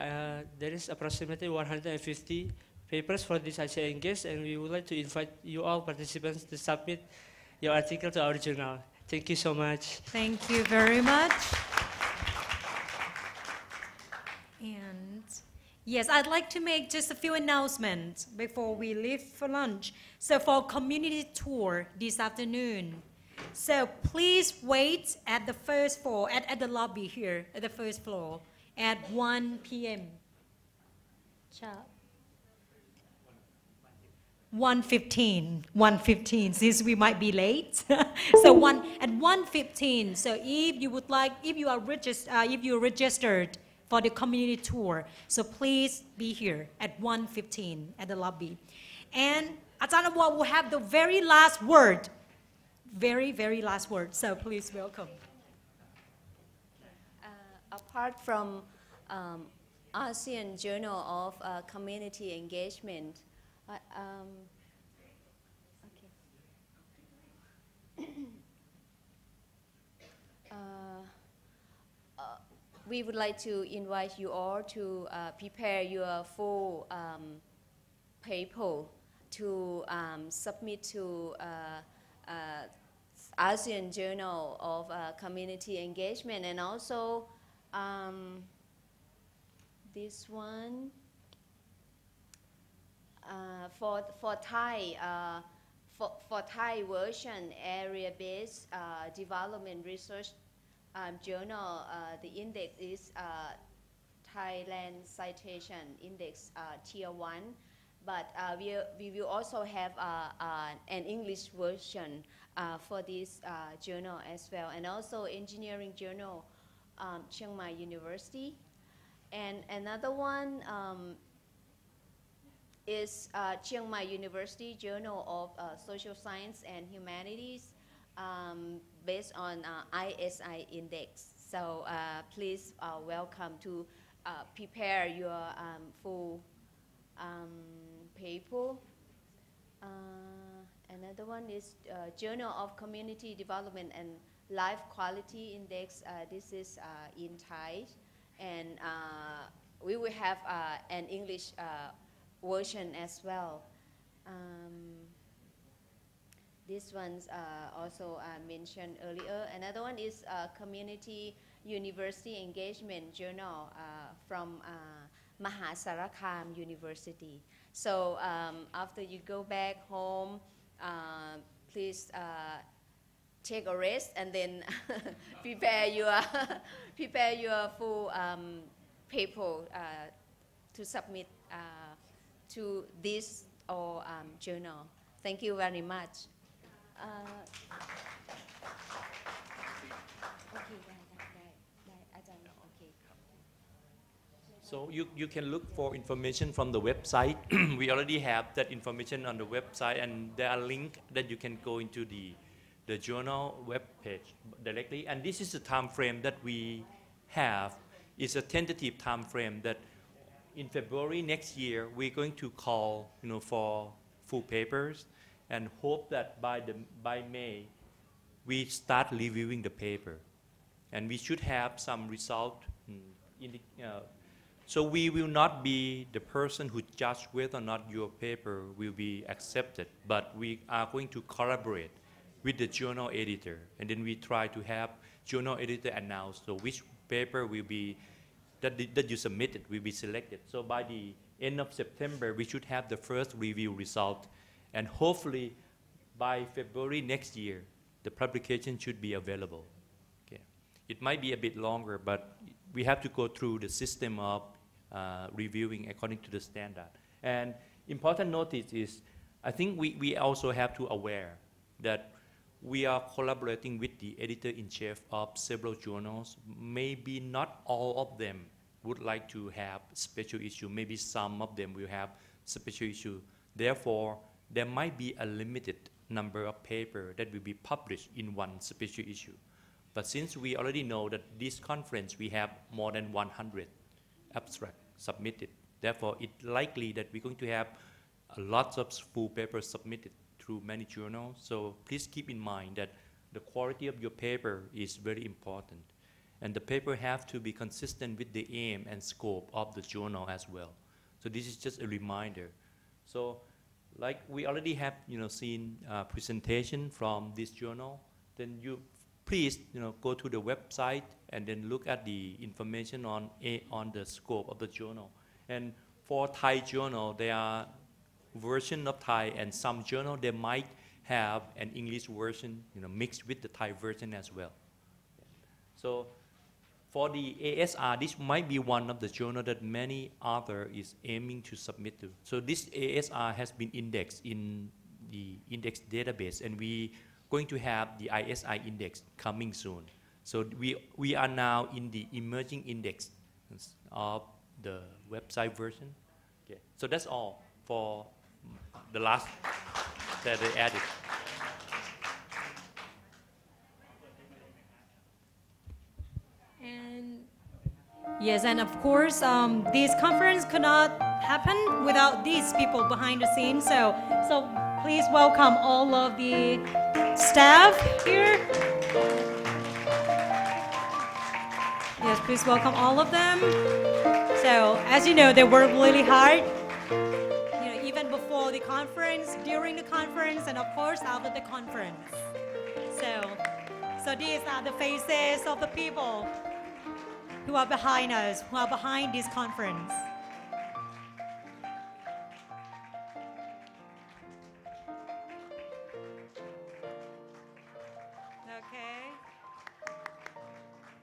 there is approximately 150 papers for this ASIAENGAGE, and we would like to invite you all participants to submit your article to our journal. Thank you so much. Thank you very much. And yes, I'd like to make just a few announcements before we leave for lunch. So for community tour this afternoon, so please wait at the first floor, at the lobby here, at the first floor, at 1 p.m. 1:15, since we might be late. So at 1:15. So if you would like, if you are registered for the community tour, so please be here at 1:15 at the lobby. And Ajahn Awar will have the very last word. Very last word. So please welcome. Apart from ASEAN Journal of Community Engagement, we would like to invite you all to prepare your full paper to submit to ASEAN Journal of Community Engagement, and also this one for Thai for Thai version area-based development research journal. The index is Thailand Citation Index Tier 1, but we will also have an English version for this journal as well, and also Engineering Journal, Chiang Mai University. And another one is Chiang Mai University Journal of Social Science and Humanities, based on ISI index. So please welcome to prepare your full paper. Another one is Journal of Community Development and Life Quality Index. This is in Thai, and we will have an English version as well. This one's also mentioned earlier. Another one is Community University Engagement Journal from Mahasarakam University. So after you go back home, please take a rest and then prepare your full paper to submit to this or journal. Thank you very much. So you can look for information from the website. We already have that information on the website, and there are links that you can go into the journal web page directly. And this is the time frame that we have. It's a tentative time frame that in February next year we're going to call for full papers, and hope that by May we start reviewing the paper, and we should have some result so we will not be the person who judge whether or not your paper will be accepted, but we are going to collaborate with the journal editor, and then we try to have journal editor announce so which paper will be that you submitted will be selected. So by the end of September we should have the first review result, and hopefully by February next year the publication should be available. Okay. It might be a bit longer, but we have to go through the system of reviewing according to the standard. And important notice is, I think we also have to aware that we are collaborating with the editor-in-chief of several journals. Maybe not all of them would like to have special issue. Maybe some of them will have special issue. Therefore, there might be a limited number of papers that will be published in one special issue. But since we already know that this conference we have more than 100 abstracts submitted, therefore it's likely that we're going to have lots of full papers submitted through many journals. So please keep in mind that the quality of your paper is very important, and the paper have to be consistent with the aim and scope of the journal as well. So this is just a reminder. So like we already have seen presentation from this journal, then you please go to the website and then look at the information on the scope of the journal. And for Thai journal, there are version of Thai, and some journal they might have an English version mixed with the Thai version as well. So for the ASR, this might be one of the journal that many author is aiming to submit to. So this ASR has been indexed in the index database, and we going to have the ISI index coming soon. So we are now in the emerging index of the website version. Okay. So that's all for the last that they added. And yes, and of course, this conference could not happen without these people behind the scenes. So please welcome all of the staff here. Yes, please welcome all of them. So as you know, they work really hard, even before the conference, during the conference, and of course after the conference. So these are the faces of the people who are behind us, who are behind this conference. Okay.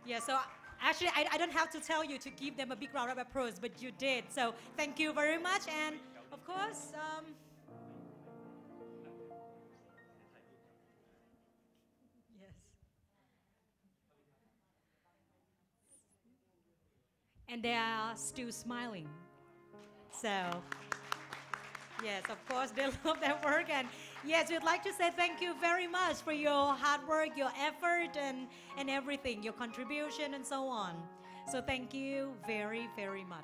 Yeah, so actually I don't have to tell you to give them a big round of applause, but you did. So thank you very much. And of course, yes. And they are still smiling. So yes, of course, they love their work. And yes, we'd like to say thank you very much for your hard work, your effort, and everything, your contribution, and so on. So thank you very, very much.